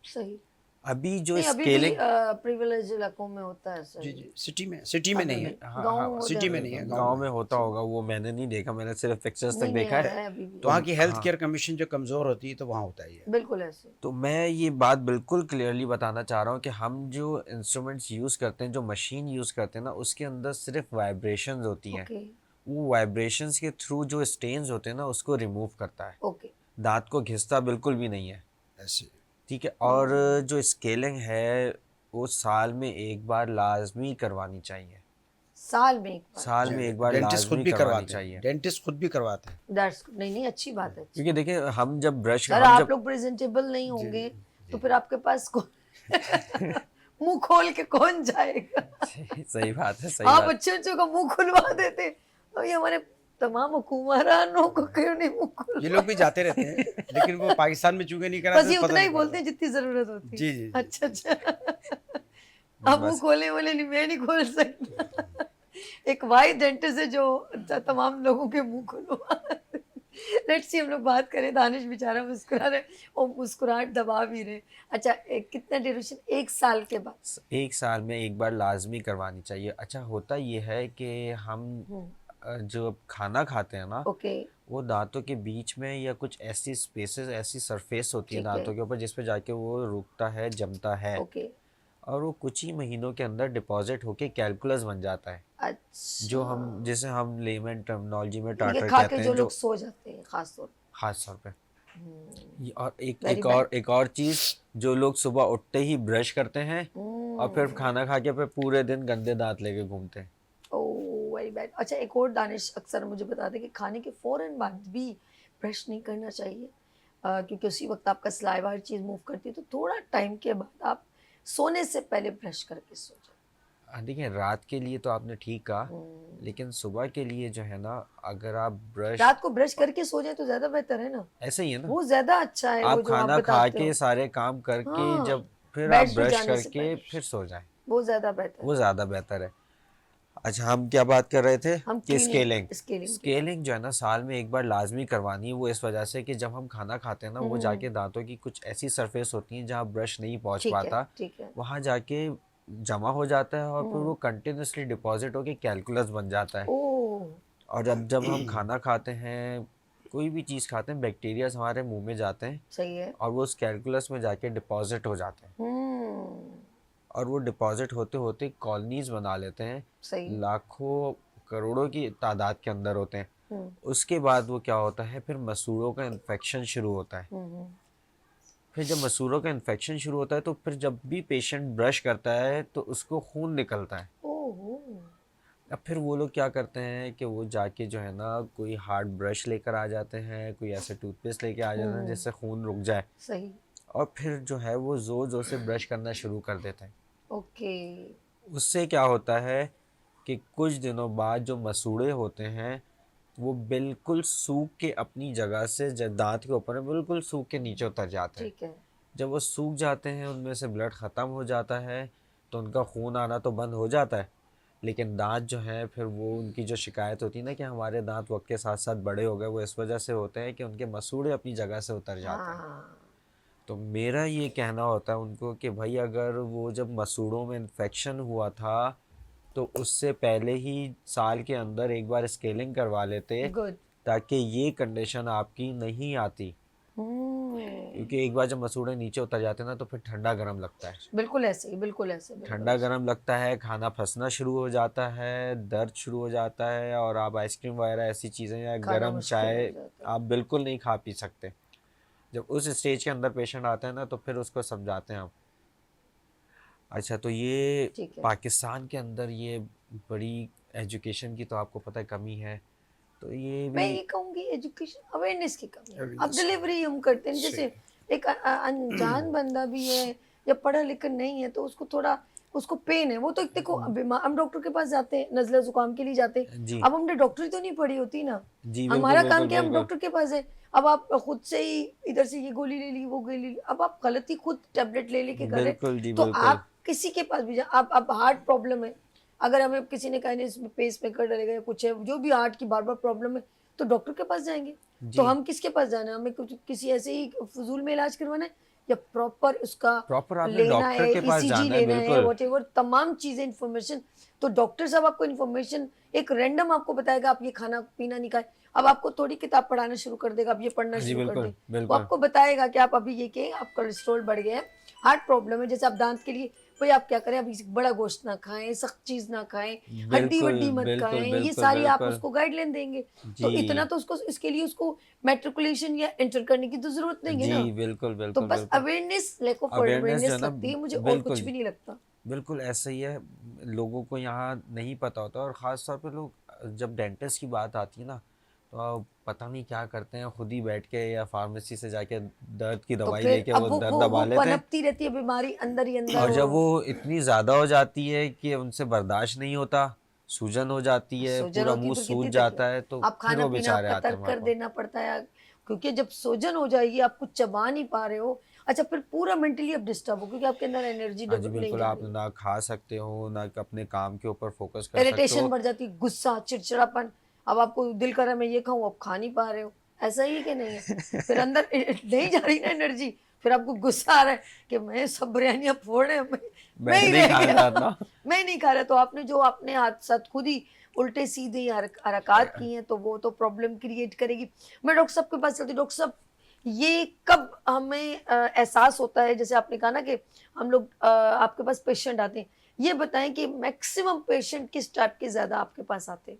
सही। अभी जो नहीं, अभी भी स्केलिंग प्रिविलेज इलाकों में होता है सर। जी जी, सिटी में अभी नहीं भी। है। हाँ गाँव हाँ हो सिटी में जाता नहीं है, गांव में होता होगा, वो मैंने नहीं देखा, मैंने सिर्फ पिक्चर्स तक नहीं नहीं, देखा है। है अभी भी। तो वहाँ की हेल्थ हाँ। केयर कमीशन जो कमज़ोर होती है तो वहाँ होता ही है। बिल्कुल ऐसे। तो मैं ये बात बिल्कुल क्लियरली बताना चाह रहा हूँ कि हम जो इंस्ट्रूमेंट्स यूज़ करते हैं, जो मशीन यूज़ करते हैं ना, उसके अंदर सिर्फ वाइब्रेशंस होती हैं। ओके। वो वाइब्रेशंस के थ्रू जो स्टेन्स होते हैं ना उसको रिमूव करता है। ओके। दांत को घिसता बिल्कुल भी नहीं है। ऐसे ठीक है। और जो स्केलिंग है वो साल में एक बार लाजमी करवानी चाहिए। साल में एक बार। साल में एक बार डेंटिस्ट खुद लाजमी भी करवानी करवाते हैं, चाहिए। डेंटिस्ट खुद भी करवाते हैं। दैट्स नहीं नहीं, अच्छी बात है। क्योंकि देखिए हम जब ब्रश सर हम आप जब लोग प्रेजेंटेबल नहीं होंगे तो फिर आपके पास कौन मुंह खोल के कौन जाएगा? सही बात है, सही आप बात। अच्छे अच्छे का मुंह खुलवा देते, तो ये हमारे तमाम हुक्मरानों को क्यों नहीं मुंह खुलवा? ये लोग भी जाते रहते हैं, लेकिन वो पाकिस्तान में चूंकि नहीं कराते बस ये तो पता उतना ही नहीं बोलते हैं पड़ता। जितनी जरूरत होती है। जी, जी, जी। अच्छा अच्छा। आप मुंह बस खोले बोले नहीं, मैं नहीं खोल सकता। एक वाई डेंटिस्ट है जो तमाम लोगों के मुंह खुलवा। लेट्स सी, हम लोग बात करें, दानिश बेचारा मुस्कुरा रहे और मुस्कुराहट दबा भी रहे। अच्छा, कितना ड्यूरेशन? एक साल के बाद? एक साल में एक बार लाजमी करवानी चाहिए। अच्छा होता ये है कि हम जो खाना खाते हैं ना, ओके। वो दांतों के बीच में या कुछ ऐसी स्पेसेस, ऐसी सरफेस होती है ठीक है। दांतों के ऊपर जिस पे जाके वो रुकता है, जमता है। ओके। और वो कुछ ही महीनों के अंदर डिपॉजिट होके कैलकुलस बन जाता है, अच्छा, जो हम जिसे हम लेमन टर्मिनोलॉजी में ये टार्टर खा कहते के हैं, जो जो लोग सो जाते हैं खास तौर खास तौर पे। पे। और Very एक और चीज, जो लोग सुबह उठते ही ब्रश करते हैं और फिर खाना खा के फिर पूरे दिन गंदे दांत लेके घूमते हैं। Oh very bad. अच्छा, एक और दानिश अक्सर मुझे बताते हैं कि खाने के फौरन बाद भी ब्रश नहीं करना चाहिए, क्योंकि उसी वक्त आपका सलाइवा हर चीज़ मूव करती है, तो थोड़ा टाइम के बाद आप सोने से पहले ब्रश करके सो जाए। देखिए रात के लिए तो आपने ठीक कहा, लेकिन सुबह के लिए जो है ना, अगर आप ब्रश रात को ब्रश करके सो जाए तो ज़्यादा बेहतर है ना, ऐसे ही है ना, वो ज़्यादा अच्छा है। वो आप जो आप खाना खा बताते के हो, सारे काम करके हाँ, जब फिर आप बेड पे ब्रश जाने से करके पहले फिर सो जाएं, वो ज़्यादा बेहतर वो है। ज़्यादा बेहतर है। अच्छा हम क्या बात कर रहे थे हम कि स्केलिंग स्केलिंग जो है ना साल में एक बार लाजमी करवानी है। वो इस वजह से कि जब हम खाना खाते हैं ना, वो जाके दांतों की कुछ ऐसी सरफेस होती हैं जहाँ ब्रश नहीं पहुँच ठीक है, पाता, ठीक है। वहाँ जाके जमा हो जाता है और फिर वो कंटिन्यूसली डिपॉजिट होके कैलकुलस बन जाता है। ओह, और जब हम खाना खाते हैं, कोई भी चीज़ खाते हैं, बैक्टीरियाज हमारे मुंह में जाते हैं सही है। और वो उस कैलकुलस में जाके डिपॉजिट हो जाते हैं। और वो डिपॉजिट होते होते कॉलोनीज बना लेते हैं, सही। लाखों करोड़ों की तादाद के अंदर होते हैं। उसके बाद वो क्या होता है, फिर मसूड़ों का इन्फेक्शन शुरू होता है। फिर जब मसूड़ों का इन्फेक्शन शुरू होता है तो फिर जब भी पेशेंट ब्रश करता है तो उसको खून निकलता है। ओह, अब फिर वो लोग क्या करते हैं कि वो जाके जो है ना, कोई हार्ड ब्रश लेकर आ जाते हैं, कोई ऐसे टूथपेस्ट लेके आ जाते हैं जिससे खून रुक जाए, सही। और फिर जो है वो ज़ोर ज़ोर से ब्रश करना शुरू कर देते हैं। ओके। उससे क्या होता है कि कुछ दिनों बाद जो मसूड़े होते हैं वो बिल्कुल सूख के अपनी जगह से, जब दांत के ऊपर है, बिल्कुल सूख के नीचे उतर जाते हैं। ठीक है। जब वो सूख जाते हैं, उनमें से ब्लड ख़त्म हो जाता है, तो उनका खून आना तो बंद हो जाता है, लेकिन दांत जो है फिर वो, उनकी जो शिकायत होती है ना कि हमारे दांत वक्त के साथ साथ बड़े हो गए, वो इस वजह से होते हैं कि उनके मसूड़े अपनी जगह से उतर जाते हैं। हाँ, तो मेरा ये कहना होता है उनको कि भाई अगर वो जब मसूड़ों में इन्फेक्शन हुआ था तो उससे पहले ही साल के अंदर एक बार स्केलिंग करवा लेते, गुड। ताकि ये कंडीशन आपकी नहीं आती। क्योंकि एक बार जब मसूड़े नीचे उतर जाते हैं ना, तो फिर ठंडा गर्म लगता है, बिल्कुल ऐसे ही, बिल्कुल ऐसे, बिल्कुल ठंडा ऐसे। गर्म लगता है, खाना फंसना शुरू हो जाता है, दर्द शुरू हो जाता है, और आप आइसक्रीम वगैरह ऐसी चीज़ें या खाना गर्म मुश्किल हो चाय जाता है। आप बिल्कुल नहीं खा पी सकते। जब उस स्टेज के अंदर पेशेंट आता है ना, तो फिर उसको समझाते हैं आप। अच्छा तो ये ठीक है। पाकिस्तान के अंदर ये बड़ी एजुकेशन की तो आपको पता है कमी है, तो ये मैं भी ये कहूँगी एजुकेशन अवेयरनेस की कमी है। अब Awareness की। डिलीवरी हम करते हैं, जैसे एक अनजान बंदा भी है या पढ़ा लिखा नहीं है, तो उसको थोड़ा उसको पेन है, वो तो एक देखो बीमार, हम डॉक्टर के पास जाते हैं नज़ला जुकाम के लिए जाते हैं, जी अब हमने डॉक्टरी तो नहीं पढ़ी होती ना, जी बिल्कुल हमारा काम बिल्कुल क्या है, हम बिल्कुल डॉक्टर के पास है। अब आप खुद से ही इधर से ये गोली ले ली, वो गोली ले ली, अब आप गलती खुद टैबलेट ले लेके कर रहे हैं, बिल्कुल जी तो बिल्कुल आप किसी के पास भी आप अब हार्ट प्रॉब्लम है, अगर हमें किसी ने कहा नहीं इसमें पेस मेकर डलेगा या कुछ है, जो भी हार्ट की बार बार प्रॉब्लम है, तो डॉक्टर के पास जाएंगे। तो जी हम किसके पास जाना है, हमें कुछ किसी ऐसे ही फजूल में इलाज करवाना है, या प्रॉपर उसका प्रॉपर आपने लेना डॉक्टर है, के पास ईसीजी जाना है लेना है, बिल्कुल व्हाटएवर तमाम चीजें इन्फॉर्मेशन। तो डॉक्टर साहब आपको इन्फॉर्मेशन एक रैंडम आपको बताएगा, आप ये खाना पीना नहीं खाए, अब आपको थोड़ी किताब पढ़ाना शुरू कर देगा, अब ये पढ़ना हाँ जी शुरू कर बिल्कुल दे, वो बिल्कुल आपको बताएगा कि आप अभी ये के आप कोलेस्ट्रॉल बढ़ गए हैं, हार्ट प्रॉब्लम है, जैसे आप दांत के लिए भाई आप क्या करें, अभी बड़ा गोश्त ना खाएं, सख्त चीज ना खाएं, हड्डी बिल्कुल वड्डी मत बिल्कुल खाएं, ये बिल्कुल सारी आप बिल्कुल उसको गाइडलाइन देंगे। तो जी इतना तो उसको इसके लिए उसको मेट्रिकुलेशन या इंटर करने की तो जरूरत नहीं है जी ना। बिल्कुल तो बिल्कुल बस बिल्कुल अवेयरनेस, लैक ऑफ अवेयरनेस जो है अवेयरनेस ना लगती है मुझे, और कुछ बिल्कुल भी नहीं लगता। बिल्कुल ऐसा ही है। लोगों को यहाँ नहीं पता होता, और ख़ास तौर पे लोग जब डेंटिस्ट की बात आती है ना, तो पता नहीं क्या करते हैं, खुद ही बैठ के या फार्मेसी से जाके दर्द की तो दवाई फिर लेके अब वो वो दर्द वो दबा वो लेते हैं। पनपती रहती है बीमारी अंदर ही अंदर, और जब वो इतनी ज़्यादा हो जाती है कि उनसे बर्दाश्त नहीं होता, सूजन हो जाती है, सोजन पूरा होती है मुंह फिर सूज कितनी जाता तकलीफ, है, तो आप फिर खाना वो पीना बेचारे आपका आते हैं तर्क हमारे कर पास। देना पड़ता है, क्योंकि जब सोजन हो जाएगी, आप कुछ चबा नहीं पा रहे हो, अच्छा फिर पूरा मेंटली आप डिस्टर्ब हो, क्योंकि आपके अंदर एनर्जी हाँ जी नहीं बिल्कुल, जा आप रही, ना खा सकते हो, ना अपने काम के ऊपर फोकस कर सकते इरिटेशन हो। बढ़ जाती है, गुस्सा, चिड़चिड़ापन, अब आपको दिल कर रहा है मैं ये खाऊं, अब खा नहीं पा रहे हो, ऐसा ही है कि नहीं है, फिर अंदर नहीं जा रही ना एनर्जी, फिर आपको गुस्सा आ रहा है कि मैं सब बिरयानियां फोड़ रहे हैं, मैं मैं ही नहीं रह खाना गया, चाहता। मैं नहीं खा रहा, तो आपने जो अपने हाथ साथ खुद ही उल्टे सीधे हरकत की हैं, तो वो तो प्रॉब्लम क्रिएट करेगी। मैं डॉक्टर साहब के पास चलती, डॉक्टर साहब ये कब हमें एहसास होता है, जैसे आपने कहा ना कि हम लोग आपके पास पेशेंट आते हैं, ये बताएं कि मैक्सिमम पेशेंट किस टाइप के ज्यादा आपके पास आते हैं,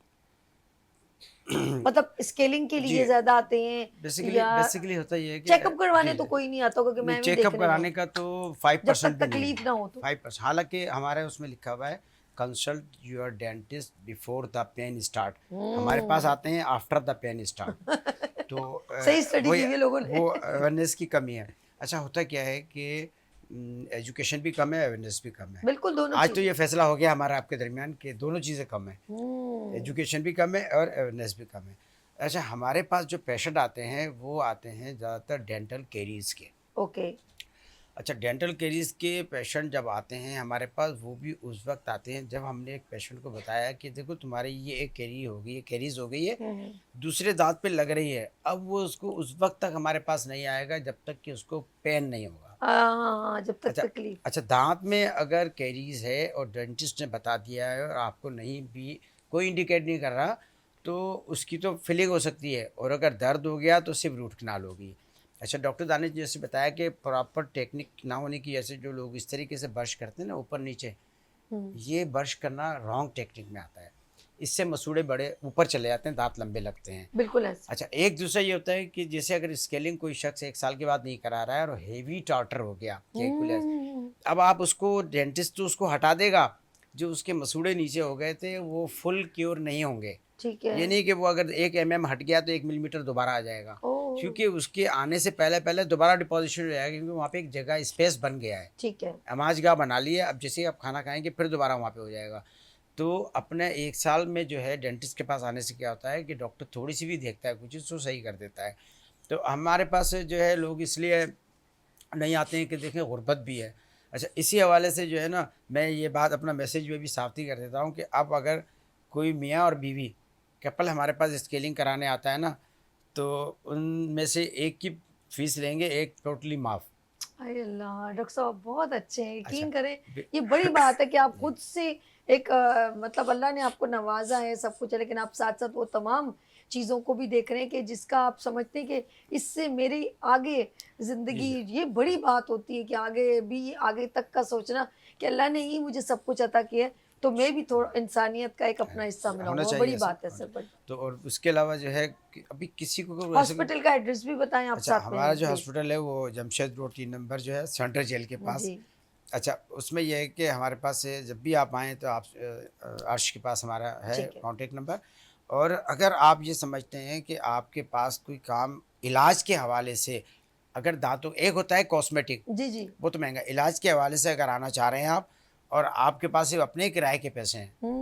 मतलब स्केलिंग के जी लिए ज्यादा आते हैं, बेसिकली या बेसिकली होता ये है कि चेकअप करवाने जी तो कोई नहीं आता होगा कि नहीं, मैं भी चेकअप देखने कराने जाऊं, का तो जब 5% तक भी नहीं तकलीफ है। ना हो तो। 5%, हालांकि हमारे उसमें लिखा हुआ है consult your dentist before the pain start, हमारे पास आते हैं आफ्टर द पेन स्टार्ट। तो सही स्टडी की हुई है लोगों ने। वो अवेयरनेस की कमी है। अच्छा होता क्या है कि एजुकेशन भी कम है, अवेयरनेस भी कम है। बिल्कुल दोनों आज तो चीजें। ये फैसला हो गया हमारा आपके दरमियान कि दोनों चीज़ें कम है, हम्म, एजुकेशन भी कम है और अवेयरनेस भी कम है। अच्छा हमारे पास जो पेशेंट आते हैं वो आते हैं ज़्यादातर डेंटल केरीज के। ओके, अच्छा डेंटल केरीज के पेशेंट जब आते हैं हमारे पास, वो भी उस वक्त आते हैं जब हमने एक पेशेंट को बताया कि देखो तुम्हारी ये एक कैरी हो गई है, कैरीज हो गई है, दूसरे दांत पे लग रही है। अब वो उसको उस वक्त तक हमारे पास नहीं आएगा जब तक कि उसको पेन नहीं होगा। हाँ, जब तक अच्छा तकलीफ। अच्छा दांत में अगर कैरीज है और डेंटिस्ट ने बता दिया है और आपको नहीं भी कोई इंडिकेट नहीं कर रहा, तो उसकी तो फिलिंग हो सकती है, और अगर दर्द हो गया तो सिर्फ रूट कनाल होगी। अच्छा डॉक्टर दानिश जैसे बताया कि प्रॉपर टेक्निक ना होने की वजह से जो लोग इस तरीके से ब्रश करते हैं ना ऊपर नीचे, ये ब्रश करना रॉन्ग टेक्निक में आता है, इससे मसूड़े बड़े ऊपर चले जाते हैं, दांत लंबे लगते हैं। बिल्कुल ऐसा। अच्छा एक दूसरा ये होता है कि जैसे अगर स्केलिंग कोई शख्स 1 साल के बाद नहीं करा रहा है और हेवी टार्टर हो गया कैलकुलस, अब आप उसको डेंटिस्ट तो उसको हटा देगा, जो उसके मसूड़े नीचे हो गए थे वो फुल क्योर नहीं होंगे। ठीक है। ये नहीं कि वो अगर 1 mm हट गया तो 1 मिलीमीटर दोबारा आ जाएगा, ओह, क्योंकि उसके आने से पहले पहले दोबारा डिपोजिशन हो जाएगा, क्योंकि वहाँ पे एक जगह स्पेस बन गया है, ठीक है। अमाजगाह बना ली है। अब जैसे ही आप खाना खाएंगे फिर दोबारा वहाँ पे हो जाएगा। तो अपने 1 साल में जो है डेंटिस्ट के पास आने से क्या होता है कि डॉक्टर थोड़ी सी भी देखता है कुछ उसको सही कर देता है। तो हमारे पास जो है लोग इसलिए नहीं आते हैं कि देखें गुर्बत भी है। अच्छा इसी हवाले से जो है ना, मैं ये बात अपना मैसेज में भी साफ़ी कर देता हूँ कि अब अगर कोई मियाँ और बीवी कपल हमारे पास स्केलिंग कराने आता है ना, तो उनमें से एक की फ़ीस लेंगे, एक टोटली माफ़। अरे अल्लाह, डॉक्टर साहब बहुत अच्छे हैं, अच्छा यकीन करें बे- ये बड़ी बात है कि आप खुद से एक मतलब अल्लाह ने आपको नवाजा है सब कुछ है, लेकिन आप साथ साथ वो तमाम चीज़ों को भी देख रहे हैं कि जिसका आप समझते हैं कि इससे मेरी आगे ज़िंदगी, ये बड़ी बात होती है कि आगे भी आगे तक का सोचना कि अल्लाह ने ही मुझे सब कुछ अता किया है, तो मैं भी थोड़ा इंसानियत का एक अपना हिस्सा होना बनाऊंगा, चाहिए बड़ी ऐसा, बात है होना सर, बड़ी। तो और उसके अलावा जो है कि अभी किसी को वैसे हॉस्पिटल का एड्रेस भी बताएं आप अच्छा साथ में हमारा जो प्लीज। हॉस्पिटल है वो जमशेद रोड 3 नंबर जो है सेंट्रल जेल के पास। जी, अच्छा उसमें यह है कि हमारे पास से जब भी आप आएँ तो आप अर्श के पास हमारा है ठीक है। Contact number. और अगर आप ये समझते हैं कि आपके पास कोई काम इलाज के हवाले से, अगर दांतों एक होता है कॉस्मेटिक, जी जी। वो तो महंगा, इलाज के हवाले से अगर आना चाह रहे हैं आप, और आपके पास सिर्फ अपने किराए के पैसे हैं, हम्म।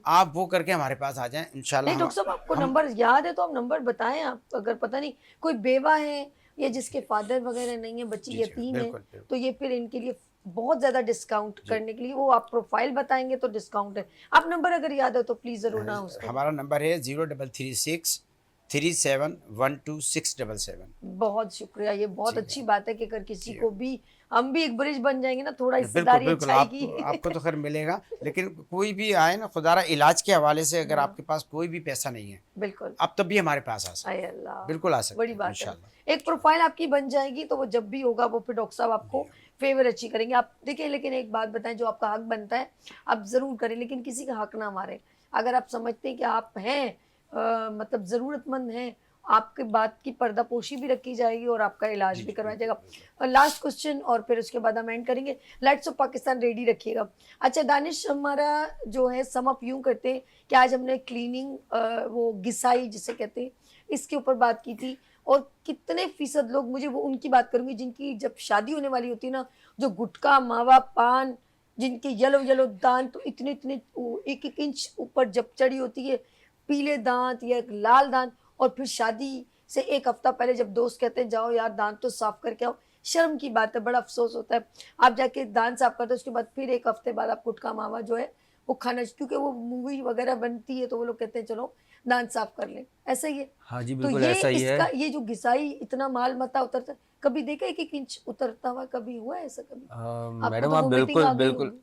आप वो करके हमारे पास आ जाएं इंशाल्लाह। नहीं डॉक्टर साहब, आपको हम नंबर याद है तो आप नंबर बताएं। आप अगर पता नहीं कोई बेवा है या जिसके फादर वगैरह नहीं है, बच्ची जी जी यतीम है, बिल्कुल बिल्कुल तो ये फिर इनके लिए बहुत ज्यादा डिस्काउंट करने के लिए वो आप प्रोफाइल बताएंगे तो डिस्काउंट है। आप नंबर अगर याद है तो प्लीज जरूर ना उसको। हमारा नंबर है 0336371267। बहुत शुक्रिया, ये बहुत जी अच्छी बात है कि अगर किसी जी को भी, हम भी एक ब्रिज बन जाएंगे ना, थोड़ा बिल्कुल हिस्सेदारी बिल्कुल, अच्छाई आप की। आपको तो खैर मिलेगा, लेकिन कोई भी आए ना खुदारा इलाज के हवाले से, अगर आपके पास कोई भी पैसा नहीं है बिल्कुल। आप तब भी हमारे पास आ सकते आय हैं, अल्लाह, बिल्कुल आ सकते बड़ी हैं बात है। इंशाल्लाह। एक प्रोफाइल आपकी बन जाएगी तो वो जब भी होगा वो फिर डॉक्टर साहब आपको फेवर अच्छी करेंगे। आप देखिए, लेकिन एक बात बताएं, जो आपका हक बनता है आप जरूर करें, लेकिन किसी का हक ना मारें। अगर आप समझते हैं कि आप हैं मतलब ज़रूरतमंद हैं, आपके बात की पर्दापोशी भी रखी जाएगी और आपका इलाज जी भी जी करवाया बिल्कुल जाएगा। बिल्कुल। और लास्ट क्वेश्चन और फिर उसके बाद हम एंड करेंगे। लाइट्स ऑफ पाकिस्तान रेडी रखिएगा। अच्छा दानिश, हमारा जो है सम अप यूं करते हैं कि आज हमने क्लीनिंग, वो घिसाई जिसे कहते हैं, इसके ऊपर बात की थी। और कितने फीसद लोग, मुझे वो उनकी बात करूंगी जिनकी जब शादी होने वाली होती है ना, जो गुटखा मावा पान, जिनके येलो येलो दांत तो इतने इतने एक एक इंच ऊपर जब चढ़ी होती है, पीले दांत या एक लाल दांत, और फिर शादी से एक हफ्ता पहले जब दोस्त कहते हैं जाओ यार दांत तो साफ करके आओ, शर्म की बात है, बड़ा अफसोस होता है। आप जाके दांत साफ करते हो, उसके बाद फिर एक हफ्ते बाद आप गुटखा मावा जो है वो खाना, क्योंकि वो मूवी वगैरह बनती है तो वो लोग कहते हैं चलो दांत साफ कर लें, ऐसा ही है। हाँ जी, तो बिल्कुल ये ऐसा ही है। इसका, ये जो घिसाई इतना माल मता उतरता है, कभी देखा एक एक इंच उतरता हुआ, कभी हुआ है ऐसा कभी? आपको मैडम तो आप वोमिटिंग बिल्कुल आ गई बिल्कुल, होगी।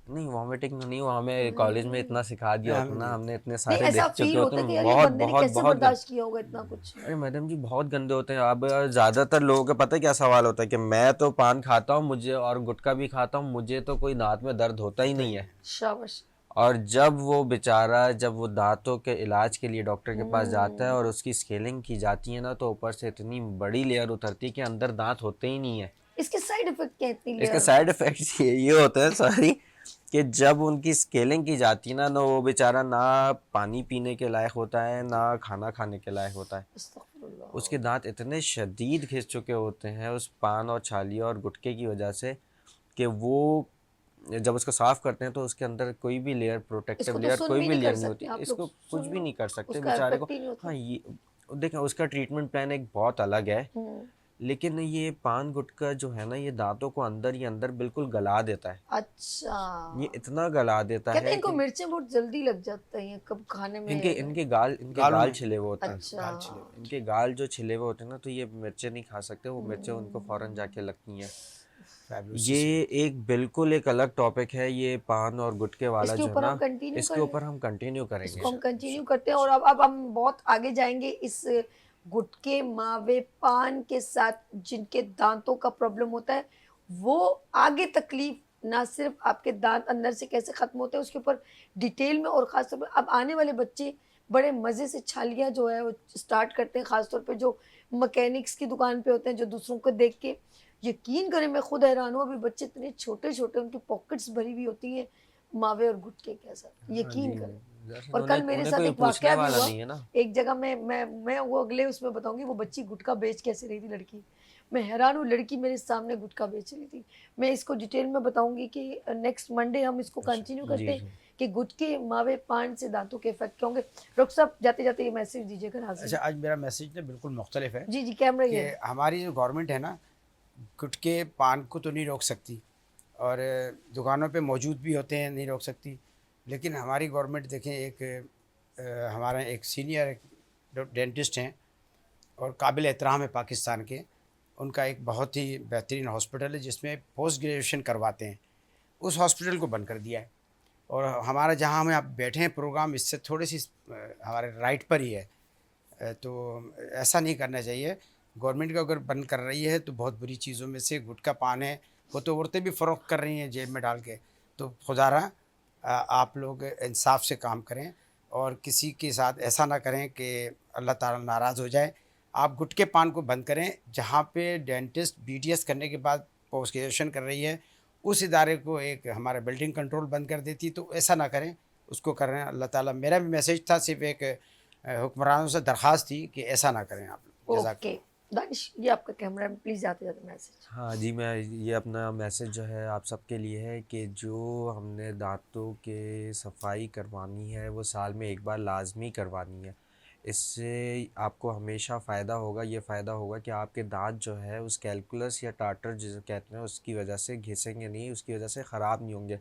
नहीं वॉमिटिंग तो नहीं, वो हमें कॉलेज में इतना सिखा दिया होता ना, जी हमने इतने नहीं, सारे ऐसा देख चुके फील होते होता है कि हैं, यार ये बहुत बंदे ने बहुत कैसे बहुत गंदे। बर्दाश्त किया होगा इतना कुछ। अरे मैडम जी बहुत गंदे होते हैं। अब ज़्यादातर लोगों का पता है क्या सवाल होता है कि मैं तो पान खाता हूँ, मुझे और गुटखा भी खाता हूँ, मुझे तो कोई दांत में दर्द होता ही नहीं है। शाबाश। और जब वो बेचारा, जब वो दांतों के इलाज के लिए डॉक्टर के पास जाता है और उसकी स्केलिंग की जाती है ना, तो ऊपर से इतनी बड़ी लेयर उतरती है कि अंदर दांत होते ही नहीं है। इसके साइड इफेक्ट क्या है इतनी इसके लेयर? साइड इफेक्ट्स ये होते हैं सारी, कि जब उनकी स्केलिंग की जाती है ना वो बेचारा ना पानी पीने के लायक होता है ना खाना खाने के लायक होता है। अस्तगफुरुल्लाह। उसके दांत इतने शदीद घिस चुके होते हैं उस पान और छालिया और गुटखे की वजह से, कि वो जब उसको साफ करते हैं तो उसके अंदर कोई भी लेयर, प्रोटेक्टिव इसको तो लेयर, सुन कोई भी भी नहीं लेयर कर नहीं होती, सकते आप लोग, इसको कुछ सुन भी लो नहीं कर सकते उसका बेचारे को। इफेक्ट ही नहीं होता। हाँ ये देखें, उसका ट्रीटमेंट प्लान एक बहुत अलग है, लेकिन ये पान गुटखा जो है ना, ये दांतों को अंदर ही अंदर बिल्कुल गला देता है। अच्छा, ये इतना गला देता कहते हैं है इनको कि मिर्चें बहुत जल्दी लग जाती हैं कब खाने में। इनके इनके गालों गाल में छिले हुए होते हैं। अच्छा, गाल छिले हुए। इनके गाल जो छिले हुए होते हैं ना, तो ये मिर्चें नहीं खा सकते, वो मिर्चें उनको फौरन जाके लगती हैं। Fabulous ये system। एक बिल्कुल एक अलग टॉपिक है ये पान और गुटखे वाला इसके जो है ऊपर ना, हम कंटिन्यू इसके करें, ऊपर हम कंटिन्यू करेंगे। इसको हम कंटिन्यू करते हैं। और अब हम बहुत आगे जाएंगे इस गुटके मावे पान के साथ। जिनके दांतों का प्रॉब्लम होता है, वो आगे तकलीफ ना सिर्फ आपके दांत अंदर से कैसे खत्म होते हैं उसके ऊपर डिटेल में, और खासतौर पर अब आने वाले बच्चे बड़े मज़े से छालियाँ जो है वो स्टार्ट करते हैं, खासतौर पे जो मैकेनिक्स की दुकान पे होते हैं, जो दूसरों को देख के, यकीन करें मैं खुद हैरान हूँ, अभी बच्चे इतने छोटे छोटे, उनकी पॉकेट्स भरी हुई होती हैं मावे और गुटके के साथ, यकीन करें। और कल मेरे उन्हें साथ कोई एक पूछने वाकया भी वाला हुआ। नहीं है ना। एक जगह मैं वो अगले उसमें बताऊंगी, वो बच्ची गुटखा बेच कैसे रही थी, लड़की। मैं हैरान हूँ, लड़की मेरे सामने गुटखा बेच रही थी। मैं इसको डिटेल में बताऊंगी कि नेक्स्ट मंडे हम इसको कंटिन्यू करते जी हैं जी। कि गुटके मावे पान से दांतों के इफेक्ट क्या होंगे। डॉक्टर साहब जाते जाते ये मैसेज दीजिएगा नाज़रीन। अच्छा, आज मेरा मैसेज ना बिल्कुल मुख्तलिफ है जी जी, कैमरा कि ये है। हमारी जो गवर्नमेंट है ना, गुटखे पान को तो नहीं रोक सकती, और दुकानों पे मौजूद भी होते हैं, नहीं रोक सकती, लेकिन हमारी गवर्नमेंट देखें, एक हमारा एक सीनियर डेंटिस्ट हैं और काबिल एहतराम है पाकिस्तान के, उनका एक बहुत ही बेहतरीन हॉस्पिटल है जिसमें पोस्ट ग्रेजुएशन करवाते हैं, उस हॉस्पिटल को बंद कर दिया है। और हमारा जहाँ हम आप बैठे हैं प्रोग्राम, इससे थोड़ी सी हमारे राइट पर ही है, तो ऐसा नहीं करना चाहिए। गवर्नमेंट को अगर बंद कर रही है तो बहुत बुरी चीज़ों में से गुटखा पान है, वो तो औरतें भी फ़रोख्त कर रही हैं जेब में डाल के। तो खुदारा आप लोग इंसाफ से काम करें और किसी के साथ ऐसा ना करें कि अल्लाह ताला नाराज़ हो जाए। आप गुटखे पान को बंद करें। जहाँ पे डेंटिस्ट BDS करने के बाद पोस्ट ग्रेजुएशन कर रही है, उस इदारे को एक हमारा बिल्डिंग कंट्रोल बंद कर देती, तो ऐसा ना करें, उसको कर रहे हैं। अल्लाह ताला, मेरा भी मैसेज था, सिर्फ एक हुक्मरानों से दरख्वास्त थी कि ऐसा ना करें आप लोग। जज़ाक ओके, दानिश ये आपका कैमरा है, प्लीज जाते जाते मैसेज। हाँ जी, मैं ये अपना मैसेज जो है आप सबके लिए है कि जो हमने दांतों के सफाई करवानी है वो साल में एक बार लाजमी करवानी है। इससे आपको हमेशा फ़ायदा होगा। ये फ़ायदा होगा कि आपके दांत जो है उस कैलकुलस या टार्टर जिसे कहते हैं उसकी वजह से घिसेंगे नहीं, उसकी वजह से ख़राब नहीं होंगे।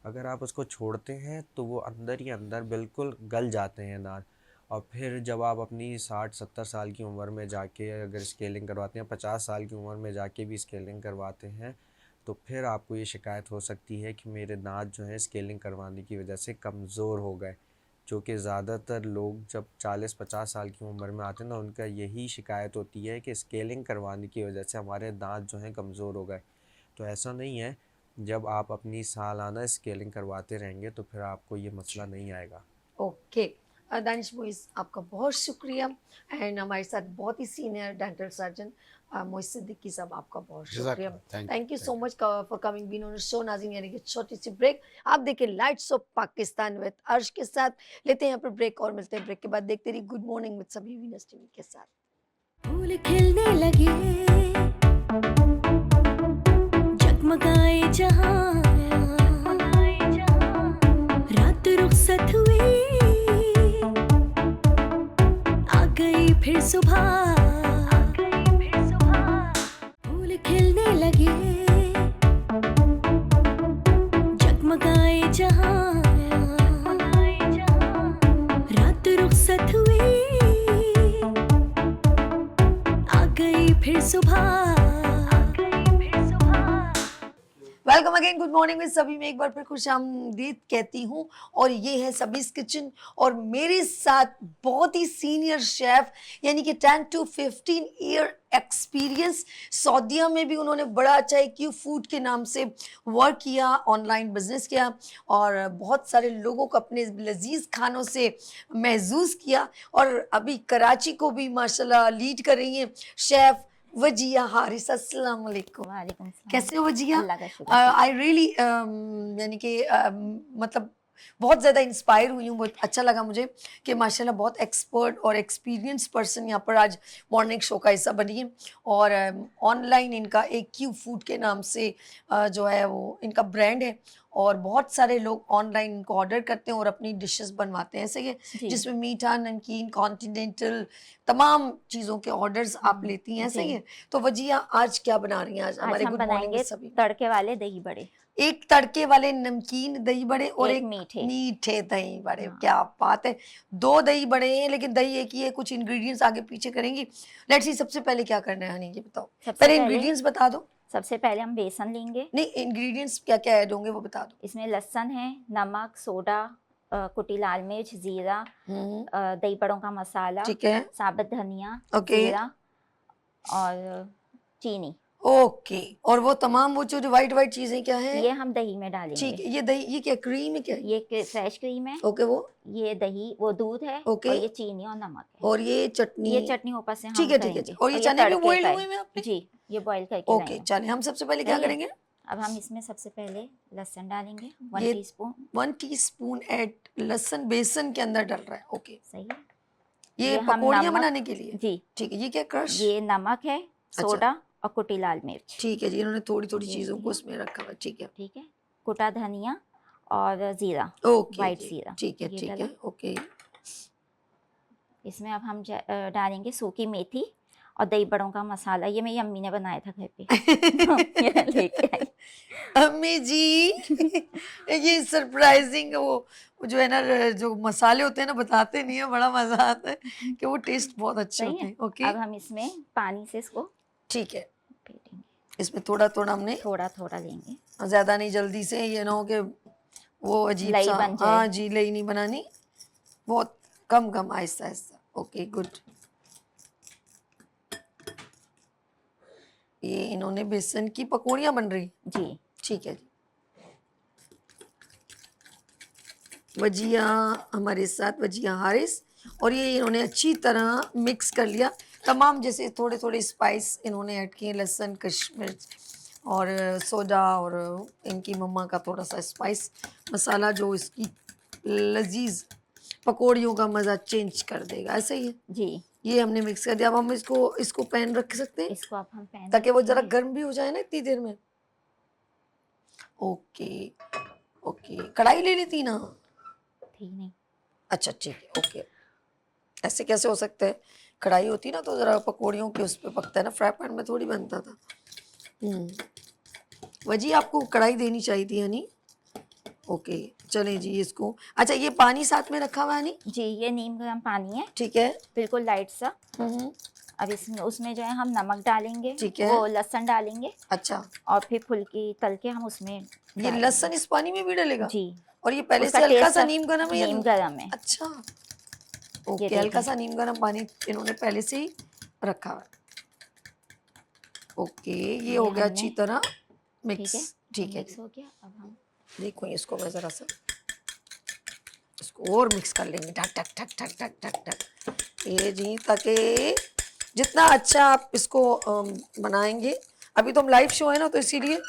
अगर आप उसको छोड़ते हैं तो वो अंदर ही अंदर बिल्कुल गल जाते हैं दांत। और फिर जब आप अपनी 60-70 साल की उम्र में जाके अगर स्केलिंग करवाते हैं, 50 साल की उम्र में जाके भी स्केलिंग करवाते हैं, तो फिर आपको ये शिकायत हो सकती है कि मेरे दांत जो हैं स्केलिंग करवाने की वजह से कमज़ोर हो गए। जो कि ज़्यादातर लोग जब 40-50 साल की उम्र में आते हैं ना, उनका यही शिकायत होती है कि स्केलिंग करवाने की वजह से हमारे दांत जो हैं कमज़ोर हो गए। तो ऐसा नहीं है, जब आप अपनी सालाना स्केलिंग करवाते रहेंगे तो फिर आपको ये मसला नहीं आएगा। ओके दानिश मोइस आपका बहुत शुक्रिया एंड हमारे साथ बहुत ही senior dental surgeon Moiz Siddiqui साहब आपका बहुत शुक्रिया। Thank you so much for coming being on show. नाज़रीन यानी कि छोटी सी ब्रेक, आप देखिए लाइट्स ऑफ पाकिस्तान विद अर्श के साथ। लेते हैं यहाँ पर ब्रेक और मिलते हैं ब्रेक के बाद। देखते रहिए गुड मॉर्निंग विद सभी वीनस टीवी के साथ। फूल खिलने लगे, जगमगाए जहां, रात रुखसत हुई, आ गई फिर सुबह, फूल खिलने लगे, जगमगाए जहां, रात रुखसत हुई, आ गई फिर सुबह। वेलकम अगेन, गुड मॉर्निंग में सभी में एक बार फिर खुशामदीद कहती हूँ। और ये है सबीज किचन और मेरे साथ बहुत ही सीनियर शेफ यानी कि 10 to 15 ईयर एक्सपीरियंस। सऊदीया में भी उन्होंने बड़ा अच्छा क्यू फूड के नाम से वर्क किया, ऑनलाइन बिजनेस किया और बहुत सारे लोगों को अपने लजीज खानों से महजूज किया। और अभी कराची को भी माशाल्लाह लीड कर रही हैं शेफ वजिया हारिस। अस्सलाम वालेकुम। वालेकुम सलाम। कैसे हो वजिया? अल्लाह का शुक्र। आई रियली यानी कि मतलब बहुत ज़्यादा इंस्पायर हुई हूँ। बहुत अच्छा लगा मुझे कि माशाल्लाह बहुत एक्सपर्ट और एक्सपीरियंस पर्सन यहाँ पर आज मॉर्निंग शो का हिस्सा बनी है। और ऑनलाइन इनका एक क्यू फूड के नाम से जो है वो इनका ब्रांड है और बहुत सारे लोग ऑनलाइन इनको ऑर्डर करते हैं और अपनी डिशेस बनवाते हैं। ऐसे ही जी। जिसमें मीठा, नमकीन, कॉन्टिनेंटल तमाम चीज़ों के ऑर्डर्स आप लेती हैं। ऐसे ही जी। है। तो वजिया आज क्या बना रही हैं? आज आज हमारे हम गुड मॉर्निंग बनाएंगे में सभी तड़के वाले दही बड़े, एक तड़के वाले नमकीन दही बड़े और एक एक मीठे। मीठे दही बड़े। हाँ। क्या बात है, दो दही बड़े हैं लेकिन दही एक ही है, कुछ इंग्रेडिएंट्स आगे पीछे करेंगी। लेट्स सी सबसे पहले क्या करना है हनी, ये बताओ। सबसे पहले पहले इंग्रेडिएंट्स बता दो। सबसे पहले हम बेसन लेंगे। नहीं, इंग्रेडिएंट्स क्या क्या ऐड होंगे वो बता दो। इसमें लहसुन है, नमक, सोडा, कुटी लाल मिर्च, जीरा, दही बड़ों का मसाला, ठीक है, साबुत धनिया, ओके। जीरा और चीनी। ओके। और वो तमाम वो जो वाइट वाइट चीजें क्या है? ये हम दही में ठीक डालेंगे। है, ये दही, ये क्या क्रीम है क्या? ये फ्रेश क्रीम है, ओके, वो ये दही, वो दूध है ओके। और ये चीनी और नमक है। और ये चटनी। ये चटनी ऊपर से हम ठीक है, ठीक है। करेंगे। और ये चने भी तड़के बॉइल्ड का हुए है। में आपने? जी, ये बॉईल करके ओके, लाए हैं। चलिए हम सबसे पहले क्या सही है। करेंगे? अब हम इसमें सबसे पहले लहसुन डालेंगे 1 ये टीस्पून। 1 टीस्पून ऐड लहसुन बेसन के अंदर डल रहा है। ओके, सही है। ये हम पकौड़ियाँ नमक- बनाने के लिए? जी, ठीक है। ये क्या क्रश? ये नमक है, सोडा और कुटी लाल मिर्च। ठीक है जी, इन्होंने थोड़ी थोड़ी ये चीज़ों को है। इसमें रखा हुआ। ठीक है, ठीक है, कुटा धनिया और जीरा, ओके वाइट जी, जीरा। ठीक है, ये ठीक डाला। है, ओके। इसमें अब हम डालेंगे सूखी मेथी और दही बड़ों का मसाला। ये मेरी अम्मी ने बनाया था घर पे। ये लेके आई। अम्मी जी ये सरप्राइजिंग वो जो है ना, जो मसाले होते हैं ना बताते नहीं है, बड़ा मजा आता है कि वो टेस्ट बहुत अच्छे सही होते है। हैं। ओके, अब हम इसमें पानी से इसको ठीक है। फेंटेंगे, इसमें थोड़ा थोड़ा हमने, थोड़ा थोड़ा लेंगे। ज्यादा नहीं, जल्दी से ये ना हो कि वो अजीब लई सा। बन जाए। हाँ जी, लई नहीं बनानी, बहुत कम कम, आहिस्ता आहिस्ता। Okay, good. ये इन्होंने बेसन की पकौड़ियाँ बन रही। जी, ठीक है जी। वजिया हमारे साथ, वजिया हारिस। और ये इन्होंने अच्छी तरह मिक्स कर लिया। तमाम जैसे थोड़े थोड़े स्पाइस इन्होंने ऐड किए, लहसुन, कश्मीर और सोडा और इनकी मम्मा का थोड़ा सा स्पाइस मसाला जो इसकी लजीज पकौड़ियों का मज़ा चेंज कर देगा। ऐसे ही है। जी। ये हमने मिक्स कर दिया। अब हम इसको इसको पैन रख सकते हैं इसको अब हम पैन ताकि वो जरा रखेंगे। गर्म भी हो जाए ना इतनी देर में। ओके ओके, कढ़ाई ले लेती ना। ठीक नहीं, अच्छा ठीक है, ओके। ऐसे कैसे हो सकता है, कढ़ाई होती ना तो जरा पकौड़ियों के उस पे पकता है ना, फ्राई पैन में थोड़ी बनता था। वजी आपको कढ़ाई देनी चाहिए थी हनी। ओके चले जी इसको। अच्छा ये पानी साथ में रखा हुआ है हनी? जी ये नीम गर्म पानी है, ठीक है। बिल्कुल लाइट सा। हम्म, अब इसमें उसमें जो है हम नमक डालेंगे, ठीक है। वो लहसुन डालेंगे अच्छा और फिर फुल्की तल के हम उसमें ये डालेंगे। लहसुन इस पानी में भी डलेगा? जी, और ये पहले उसका से हल्का टेस्ट सा अब नीम गरम है नीम गरम है। अच्छा ये ओके, देखें। हल्का सा नीम गरम पानी इन्होंने पहले से ही रखा है। ओके ये हो गया हमने- अच्छी तरह ठीक है, मिक्स। ठीक है मिक्स हो गया। अब हम देखो इसको मैं जरा सा इसको और मिक्स कर लेंगे, ठक ठक ठक ठक ठक ठक ठक ये जी, ताकि जितना अच्छा आप इसको बनाएंगे। अभी तो हम लाइव शो है ना तो इसीलिए।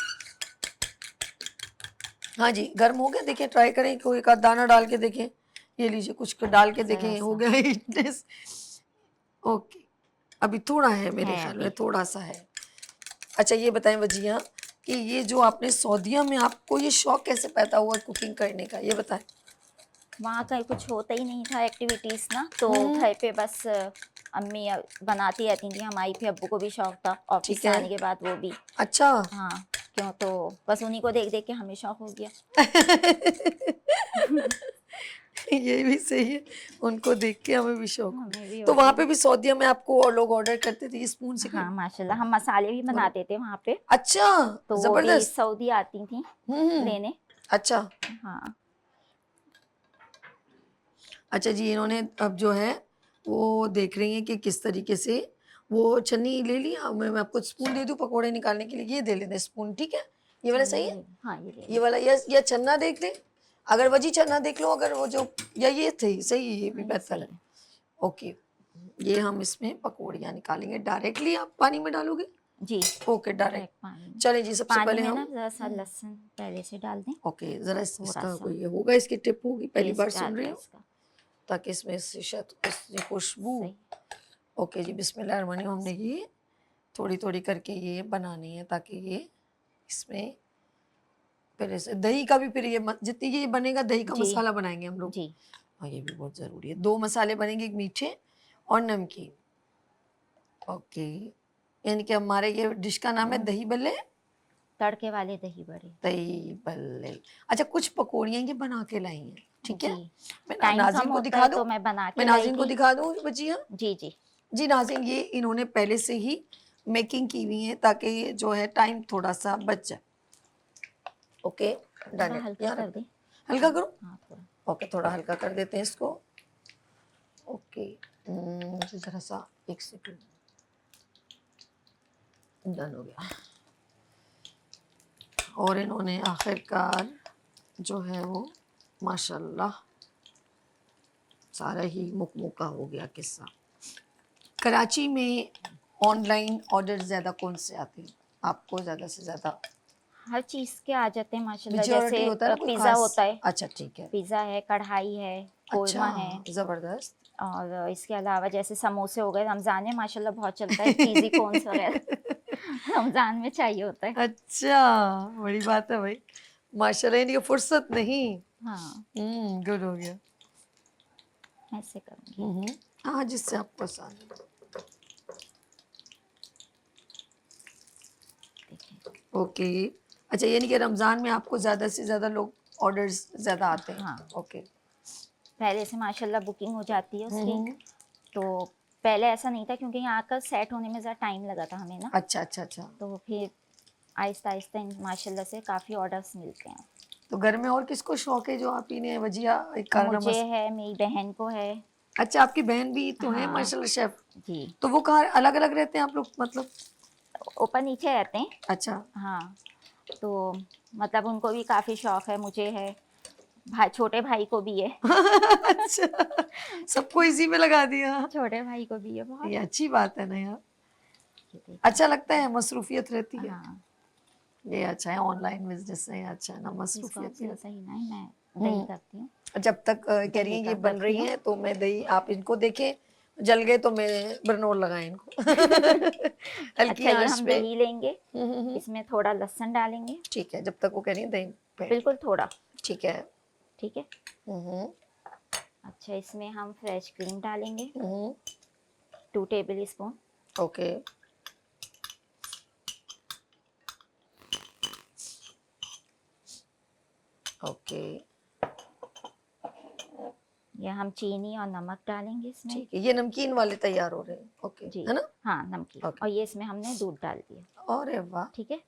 हाँ जी गर्म हो गया, देखें ट्राई करें, कोई एक आध दाना डाल के देखें। ये लीजिए कुछ डाल के देखें, जरा हो सा। गया हीटनेस। ओके अभी थोड़ा है मेरे है ख्याल में, अभी। थोड़ा सा है। अच्छा ये बताएं वजिया कि ये जो आपने सऊदीया में आपको ये शौक कैसे पैदा हुआ कुकिंग करने का, ये बताएं। वहाँ कहीं कुछ होता ही नहीं था एक्टिविटीज ना, तो हम्म। घर पे बस अम्मी बनाती रहती थी। हमारी फिर अब्बू को भी शौक था, ऑफिस ठीक से है। आने के बाद वो भी। अच्छा हाँ क्यों, तो बस उन्हीं को देख देख के हमें शौक हो गया। ये भी सही है, उनको देख के हमें भी शौक हो। हमें भी तो हो वहाँ गया। पे भी सऊदीया में आपको और लोग ऑर्डर करते थे स्पून से? हाँ माशाल्लाह, हम मसाले भी बनाते थे वहाँ पे, अच्छा तो वो भी जबरदस्त। सऊदी आती थी लेने। अच्छा हाँ अच्छा जी, इन्होंने अब जो है वो देख रही हैं कि किस तरीके से वो छन्नी ले लिया। मैं आपको स्पून दे दूं पकोड़े निकालने के लिए, ये दे लेते स्पून, ठीक है? ये वाला सही है? हाँ ये ले ये वाला या छन्ना देख ले, अगर वजी छन्ना देख लो, अगर वो जो या ये सही सही है, ये भी हाँ, ये बेहतर सही है। है। ओके ये हम इसमें पकौड़ियाँ निकालेंगे। डायरेक्टली आप पानी में डालोगे? जी ओके डायरेक्ट। डायरेक्ट पानी में। चलें जी सबसे पानी पहले में ना हम जरा सा लहसुन पहले से डाल दें, ओके जरा थोड़ा इसका सा। कोई होगा, इसकी टिप होगी, पहली बार टेस्ट सुन आता रही है हूँ, इसका। ताकि इसमें से शायद इसकी खुशबू। सही। ओके जी बिस्मिल्लाहिर्रहमानिर्रहीम। हमने ये थोड़ी थोड़ी करके ये बनानी है ताकि ये इसमें फिर ऐसे दही का भी, फिर ये जितनी ये बनेगा दही का जी। मसाला बनाएंगे हम लोग। जी और ये भी बहुत ज़रूरी है, 2 मसाले बनेंगे, एक मीठे और नमकीन। ओके यानी कि हमारे ये डिश का नाम है दही बल्ले। तड़के वाले दही बड़े। दही बल्ले। अच्छा कुछ पकौड़ियाँ ये बना के लाई हैं, ठीक है? जी, मैं टाइम नाज़रीन कम को होता दिखा है दूँ? तो मैं बना के मैं लाई नाज़रीन को थी। दिखा दूँ बच्चियाँ? जी जी जी नाज़रीन ये इन्होंने पहले से ही मेकिंग की हुई है ताकि ये जो है टाइम थोड़ा सा बच जाए। ओके थोड़ा डन है। हल्का यहाँ कर रख दें। दो। हल्का करो? हाँ थोड़ा। ओके थोड़ा हल्का कर देते हैं इसको। ओके मुझे ज़रा सा एक सेकंड। डन हो गया। और इन्होंने आखिरकार जो है वो माशाल्लाह सारा ही मुकमुका हो गया किस्सा। कराची में ऑनलाइन ऑर्डर ज़्यादा कौन से आते हैं आपको, ज़्यादा से ज़्यादा? हर चीज के आ जाते हैं माशाल्लाह, मेजॉरिटी जैसे होता है ना कोई पिज़्ज़ा खास? होता है, अच्छा ठीक है। पिज़्ज़ा है, कढ़ाई है, अच्छा कोरमा है, ज़बरदस्त। और इसके अलावा जैसे समोसे हो गए, रमज़ान में माशाल्लाह बहुत चलता है, चीज़ी कोन्स वगैरह रमज़ान में चाहिए होता है। अच्छा बड़ी बात है भाई, माशाल्लाह इनकी फुर्सत नहीं। हाँ गुड हो गया। ऐसे करूँगी। हाँ जिससे आपको आसान है। ओके अच्छा यानी कि रमज़ान में आपको ज़्यादा से ज़्यादा लोग ऑर्डर्स ज़्यादा आते हैं? हाँ। ओके पहले से माशाल्लाह बुकिंग हो जाती है उसकी। तो पहले ऐसा नहीं था, क्योंकि यहाँ का सेट होने में ज़रा टाइम लगा था हमें ना, अच्छा अच्छा अच्छा। तो फिर आहिस्ता आहिस्ता माशाल्लाह से काफ़ी ऑर्डर्स मिलते हैं। तो घर में और किसको शौक है जो आप ही ने वजिया एक कारण मुझे है, मेरी बहन को है। अच्छा आपकी बहन भी तो है हाँ। माशाल्लाह शेफ। जी तो वो कहाँ अलग अलग रहते हैं आप लोग मतलब? ऊपर नीचे रहते हैं। अच्छा हाँ तो मतलब उनको भी काफ़ी शौक है, मुझे है, भाई छोटे भाई को भी है। अच्छा सबको इसी में लगा दिया। छोटे भाई को भी है बहुत। ये अच्छी बात है ना यार, ये देखिए। अच्छा लगता है, मसरूफियत रहती है। हाँ ये अच्छा है, ऑनलाइन बिजनेस है, अच्छा है ना, इसको मसरूफियत भी है। सही ना है, मैं दही करती हूँ। जब तक कह रही हैं ये दही बन रही करती है तो मैं दही आप इनको देखें, जल गए तो मैं बरनोल लगाए इनको। हल्की अच्छा, ये आंच हम पे। दही लेंगे, हम्म। इसमें थोड़ा लहसुन डालेंगे, ठीक है, जब तक वो कह रही है दही पे। बिल्कुल थोड़ा, ठीक है। ठीक है। हम्म। अच्छा, इसमें हम फ्रेश क्रीम डालेंगे, हम्म। 2 टेबल स्पून। ओके। ओके, या हम चीनी और नमक डालेंगे इसमें। ठीक है, ये नमकीन वाले तैयार हो रहे हैं। ओके, जी है ना? हाँ, नमकीन। ओके। और ये इसमें हमने दूध डाल दिया, अरे वाह। ठीक है।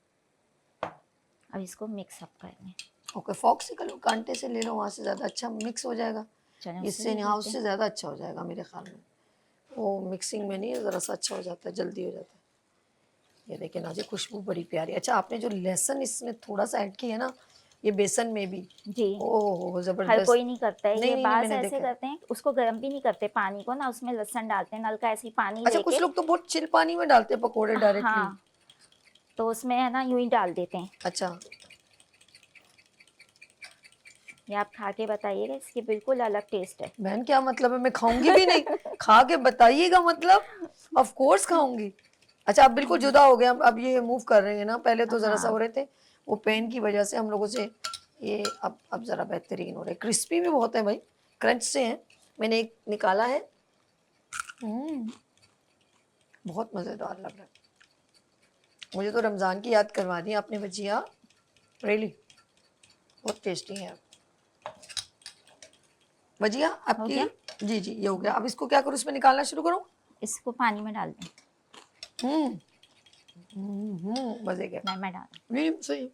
अब इसको मिक्स अप कर लें। ओके, फॉक्स से कर लो, कांटे से ले लो, वहाँ से ज़्यादा अच्छा मिक्स हो जाएगा। चलें उससे इससे ले यहाँ लेते उससे हैं। ज़्यादा अच्छा हो जाएगा मेरे ख्याल में। वो मिक्सिंग में नहीं, ज़रा सा अच्छा हो जाता है, जल्दी हो जाता है। ये देखिए नाजी, खुशबू बड़ी प्यारी। अच्छा, आपने जो लहसुन इसमें थोड़ा सा ऐड किया है ना, ये बेसन में भी, जी, ओह हर ज़बरदस्त। कोई नहीं करता है नहीं ये, नहीं नहीं, बास मैंने ऐसे देखा है। करते हैं, उसको गर्म भी नहीं करते पानी को ना, उसमें लहसुन डालते हैं, नल का ऐसे ही पानी अच्छा, लेके। कुछ लोग तो बहुत चिल पानी में डालते हैं पकोड़े डायरेक्टली। हाँ, तो उसमें है ना यूं ही डाल देते हैं। अच्छा, ये आप खा के बताइएगा, इसकी बिल्कुल अलग टेस्ट है। बहन क्या मतलब है, मैं खाऊंगी भी नहीं। खा के बताइएगा, मतलब ऑफ कोर्स खाऊंगी। अच्छा, अब बिल्कुल जुदा हो गया, अब ये मूव कर रहे हैं ना, पहले तो जरा सा हो हाँ, रहे थे, वो पेन की वजह से हम लोगों से ये अब जरा बेहतरीन हो रहे। क्रिस्पी भी बहुत है भाई, क्रंच से हैं। मैंने एक निकाला है, बहुत मज़ेदार लग रहा है। मुझे तो रमज़ान की याद करवा दी आपने भजिया, रियली बहुत टेस्टी है भजिया आपकी। गया? जी जी, ये हो गया। अब इसको क्या करूँ, इसमें निकालना शुरू करूँ? इसको पानी में डाल दें। मज़े के। मैं डाल। नहीं सही।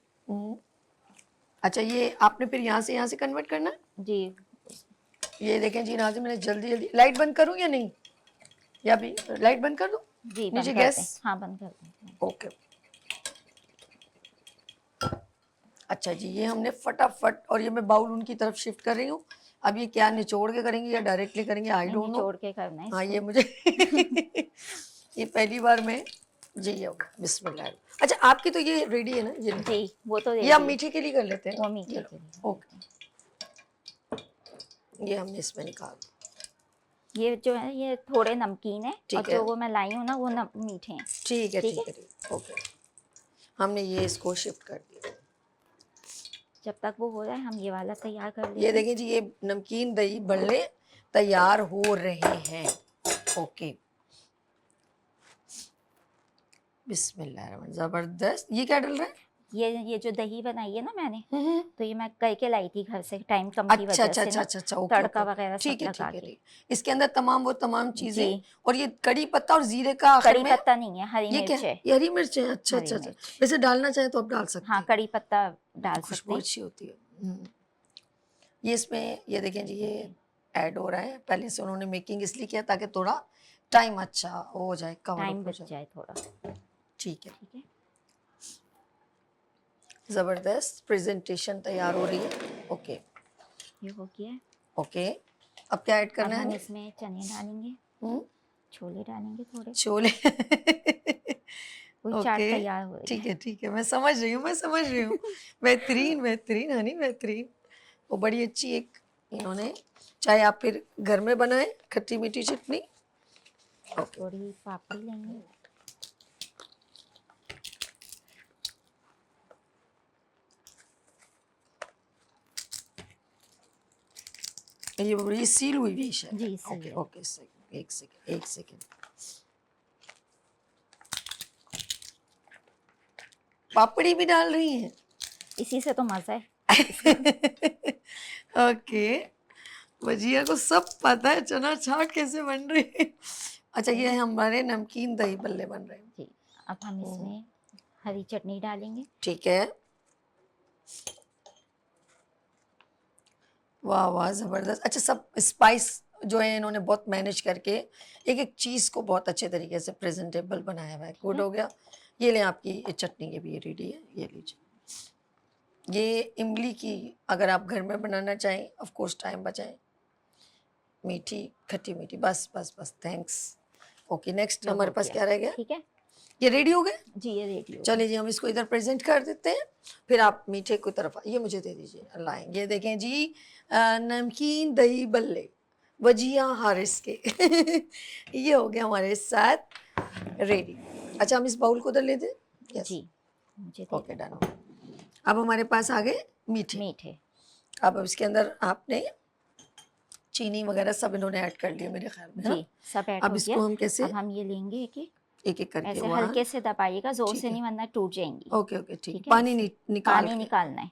अच्छा, ये आपने फिर यहाँ से कन्वर्ट करना है? जी, ये देखें जी नाज़िम, मैंने जल्दी जल्दी, लाइट बंद करूँ या नहीं, या भी लाइट बंद कर दूँ? जी, बंद नीचे कर दें। गैस। हाँ, बंद कर दें। ओके। अच्छा जी, ये हमने फटाफट, और ये मैं बाउल उनकी तरफ शिफ्ट कर रही हूँ। अब ये क्या निचोड़ के करेंगे या डायरेक्टली करेंगे, आई डोंट नो। निचोड़ के करना है हाँ, इसको। ये मुझे ये पहली बार मैं जी, ये होगा बिस्मिल्लाह। अच्छा, आपकी तो ये रेडी है ना, ये जी, वो तो ये हम रेडी है। मीठे के लिए कर लेते हैं। वो मीठे ये के लिए। ओके, ये हमने इसमें निकाल। ये जो है ये थोड़े नमकीन है, और ठीक है। जो वो मैं लाई हूँ ना वो मीठे हैं। ठीक है, ठीक ठीक है, ठीक है, ओके। हमने ये इसको शिफ्ट कर दिया। जब तक वो हो रहा है हम ये वाला तैयार कर लेते ये हैं। देखें जी, ये नमकीन दही बल्ले तैयार हो रहे हैं। ओके, बिस्मिल्लाह, जबरदस्त। ये क्या डल रहा है? ये जो दही बनाई है ना मैंने, हम्म। तो ये मैं करके लाई थी घर से, टाइम कम की अच्छा वजह अच्छा से अच्छा ना, अच्छा अच्छा, ओके तड़का ओके, वगैरह ठीक सब है, लगा ठीक है, के। ठीक। इसके अंदर वो तमाम चीजें, जी, और ये कड़ी पत्ता और जीरे का आखिर कड़ी में। पत्ता नहीं है, हरी ये क्या मिर्च है। ये हरी मिर्च है? अच्छा हरी अच्छा अच्छा, मिर्च। वैसे डालना चाहे तो आप डाल सकते हाँ, हैं, कड़ी पत्ता डाल सकते खुशबू हैं। अच्छी होती है। ये इसमें ये देखें जी, ये ऐड हो रहा है। पहले से उन्होंने मेकिंग इसलिए किया ताकि थोड़ा टाइम अच्छा हो जाए, कवर टाइम अप हो बच जाए। जाए थोड़ा। ठीक है, ठीक है, ज़बरदस्त प्रेजेंटेशन तैयार हो रही है। ओके ये हो गया है। ओके, अब क्या ऐड अब करना हम है? इसमें चने डालेंगे, हम्म, छोले डालेंगे थोड़े। छोले। कोई चाट ओके, तैयार हो रही ठीक है। है, ठीक है, मैं समझ रही हूँ, मैं समझ रही हूँ। बेहतरीन बेहतरीन हनी, बेहतरीन। वो बड़ी अच्छी एक इन्होंने, चाहे आप फिर घर में बनाएं खट्टी मीठी चटनी। ओके, थोड़ी पापड़ी लेंगे। ये सील हुई भी है शायद। जी, सील ओके है। ओके, एक सेकंड, एक सेकंड। पापड़ी भी डाल रही हैं? इसी से तो मजा है। ओके, भजिया को सब पता है चना चाट कैसे बन रही है। अच्छा, ये हमारे नमकीन दही बल्ले बन रहे हैं। जी, अब हम इसमें हरी चटनी डालेंगे। ठीक है, वाह वाह, ज़बरदस्त। अच्छा, सब स्पाइस जो है इन्होंने बहुत मैनेज करके एक एक चीज़ को बहुत अच्छे तरीके से प्रेजेंटेबल बनाया हुआ है। गुड हो गया। ये लें आपकी ये चटनी, ये भी रेडी है, ये लीजिए। ये इमली की, अगर आप घर में बनाना चाहें, ऑफ कोर्स टाइम बचाएं, मीठी खट्टी मीठी, बस बस बस, थैंक्स। ओके, नेक्स्ट ये हमारे हो पास गया। क्या रह गया? ठीक है ये रेडी हो गए? जी, ये रेडी हो चलिए जी, हम इसको इधर प्रेजेंट कर देते हैं, फिर आप मीठे की तरफ ये मुझे दे दीजिए। लाएं, ये देखें जी, नमकीन दही बल्ले वजिया हारिस के ये हो गया हमारे साथ रेडी। अच्छा हम इस बाउल को उधर ले दें? यस, जी मुझे दे ओके डन। अब हमारे पास आ गए मीठे। मीठे। अब इसके अंदर आपने चीनी वगैरह सब इन्होंने ऐड कर लिया मेरे ख्याल में, है जी ना? सब ऐड अब हो इसको गया। हम कैसे अब हम ये लेंगे एक एक एक एक करके ऐसे वहाँ हल्के से दबाइएगा, जोर ठीक से है। नहीं वरना टूट जाएंगी। ओके ओके ठीक है। ठीक है, पानी ऐसे। निकाल पानी के। निकालना है।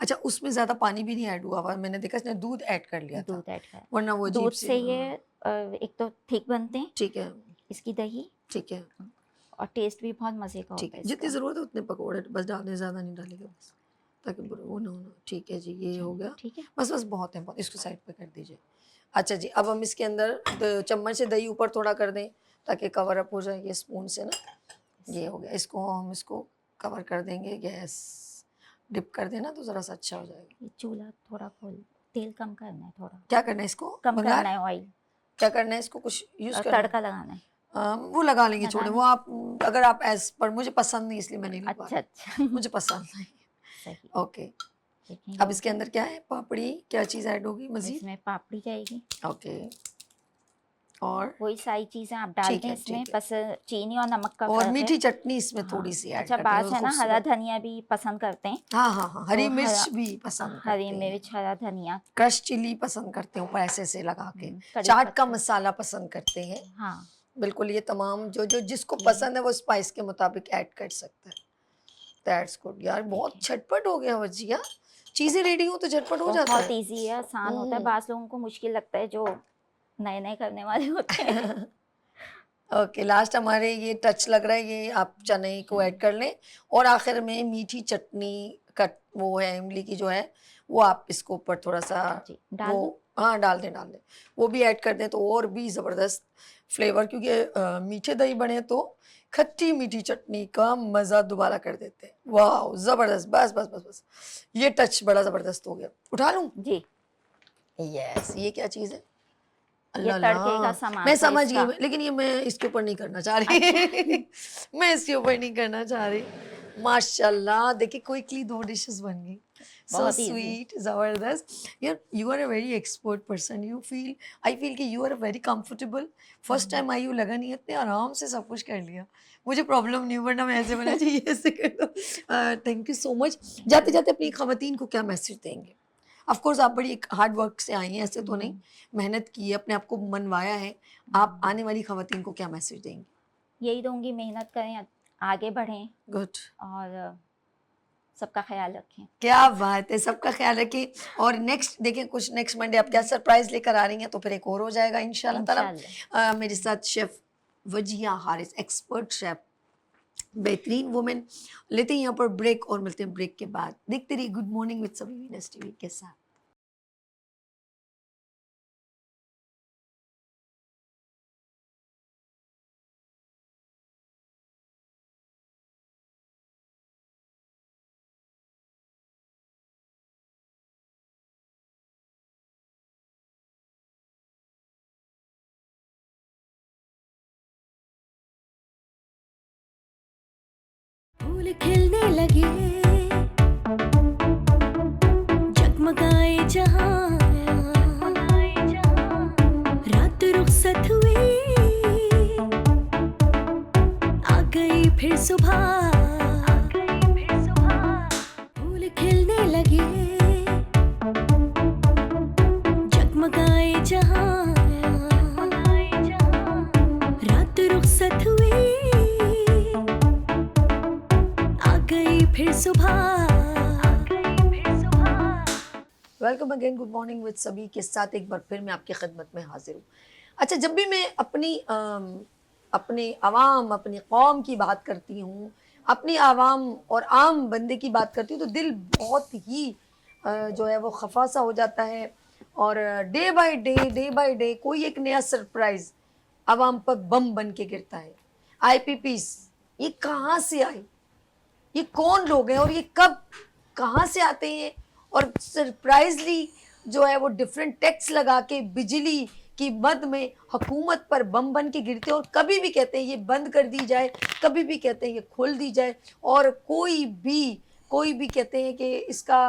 अच्छा उसमें ज्यादा पानी भी नहीं ऐड हुआ हुआ, मैंने देखा इसने दूध ऐड कर लिया था, दूध ऐड कर। वरना वो अजीब दूध सी से ये एक तो थिक बनते हैं, ठीक है इसकी दही, ठीक है और टेस्ट भी बहुत मजे का ठीक होता है। है जितनी इसका। ज़रूरत है उतने पकौड़े बस डालने, ज़्यादा नहीं डालेगा बस, ताकि वो ना हो। ठीक है जी, ये हो गया। ठीक है। बस बस बहुत है, बहुत। इसको साइड पे कर दीजिए। अच्छा जी, अब हम इसके अंदर चम्मच से दही ऊपर थोड़ा कर दें ताकि कवर अप हो जाए ये स्पून से ना। ये हो गया। इसको हम इसको कवर कर देंगे, गैस डिप कर देना तो ज़रा सा अच्छा हो जाएगा। ये चूल्हा थोड़ा खोल, तेल कम करना है, थोड़ा क्या करना है इसको? कम बघार? करना है ऑयल, क्या करना है इसको? कुछ यूज़ करना है? तड़का लगाना है। वो लगा लेंगे, छोड़े लगाना वो आप। अगर आप एज पर, मुझे पसंद नहीं इसलिए मैं नहीं लगा अच्छा रही। अच्छा मुझे पसंद नहीं। सही। ओके देखें अब इसके अंदर क्या है? पापड़ी, क्या चीज़ ऐड होगी मजीद? इसमें पापड़ी जाएगी, ओके और वही सारी चीजें आप डाल ठीक दें है, इसमें, ठीक है। बस चीनी और नमक का और फर्क है। मीठी चटनी इसमें हाँ। थोड़ी सी ऐड अच्छा कर देंगे, बात है ना, हरा खूबसूरत। धनिया भी पसंद करते हैं। हाँ हाँ हाँ, हरी तो मिर्च हरा- भी पसंद हरी करते हैं, मिर्च, हरा धनिया, क्रश चिली पसंद करते हैं ऊपर ऐसे ऐसे लगा के, कड़ी चाट का पत्ता। मसाला पसंद करते हैं। हाँ बिल्कुल, ये तमाम जो जो जिसको पसंद है वो स्पाइस के मुताबिक ऐड कर सकता है। दैट्स गुड यार, बहुत झटपट हो गया वजिया। चीज़ें रेडी हो तो झटपट हो जाता बहुत है। इजी है, आसान होता है। बास लोगों को मुश्किल लगता है जो नए नए करने वाले होते हैं। ओके लास्ट हमारे ये टच लग रहा है, ये आप चने को ऐड कर लें और आखिर में मीठी चटनी का वो है इमली की जो है वो आप इसको ऊपर थोड़ा सा जी डाल वो दो। हाँ डाल दें वो भी ऐड कर दें तो और भी ज़बरदस्त फ्लेवर, क्योंकि मीठे दही बने तो खट्टी मीठी चटनी का मज़ा दोबारा कर देते हैं। वाह ज़बरदस्त, बस बस बस बस ये टच बड़ा ज़बरदस्त हो गया। उठा लूँ? जी यस, ये क्या चीज़ है? ये अल्लाह तड़के का ला, सामान मैं था समझ इसका। गई, लेकिन ये मैं इसके ऊपर नहीं करना चाह रही। मैं इसके ऊपर नहीं करना चाह रही। माशाल्लाह देखिए क्विकली 2 डिशेस बन गई। सो बहुत easy। स्वीट, जबरदस्त यार। You are a very expert person. You feel, I feel कि you are very comfortable. First time I you, लगा नहीं इतने आराम से सब कुछ कर लिया। मुझे प्रॉब्लम नहीं, वरना मैं ऐसे बना चाहिए ऐसे कर दो। Thank you so much. जाते जाते अपनी खवातीन को क्या मैसेज देंगे? ऑफ कोर्स आप बड़ी हार्ड वर्क से आई हैं, ऐसे तो नहीं, मेहनत की है, अपने आप को मनवाया है। आप आने वाली खवातीन को क्या मैसेज देंगी? यही दूंगी, मेहनत करें, आगे बढ़ें गुड, और सबका ख्याल रखें। क्या बात है, सबका ख्याल रखें। और नेक्स्ट देखें, कुछ नेक्स्ट मंडे आप क्या सरप्राइज लेकर आ रही हैं, तो फिर एक और हो जाएगा इंशाल्लाह ताला। मेरे साथ chef Wajiha Haris, expert chef, बेहतरीन वुमेन। लेते हैं यहाँ पर ब्रेक और मिलते हैं ब्रेक के बाद। देखते रहिए गुड मॉर्निंग विद सभी वीनस टीवी के साथ। फूल खिलने लगे, जगमगाए जहां, रात रुखसत हुई, आ गई फिर सुबह, फूल खिलने लगे, जगमगाए जहां, रात रुखसत हुई, आ गई फिर सुबह। Welcome again, good morning with सभी के साथ एक बार फिर मैं आपकी खिदमत में हाजिर हूँ। अच्छा, जब भी मैं अपनी आवाम, अपनी कौम की बात करती हूँ, अपनी आवाम और आम बंदे की बात करती हूँ, तो दिल बहुत ही जो है वो खफा सा हो जाता है। और डे बाय डे कोई एक नया सरप्राइज़ आवाम पर बम बन के गिरता है। IPPs ये कहाँ से आए, ये कौन लोग हैं और ये कब कहाँ से आते हैं, और सरप्राइजली जो है वो डिफरेंट टैक्स लगा के बिजली की मद में हुकूमत पर बम बन के गिरते हैं। और कभी भी कहते हैं ये बंद कर दी जाए, कभी भी कहते हैं ये खोल दी जाए, और कोई भी कहते हैं कि इसका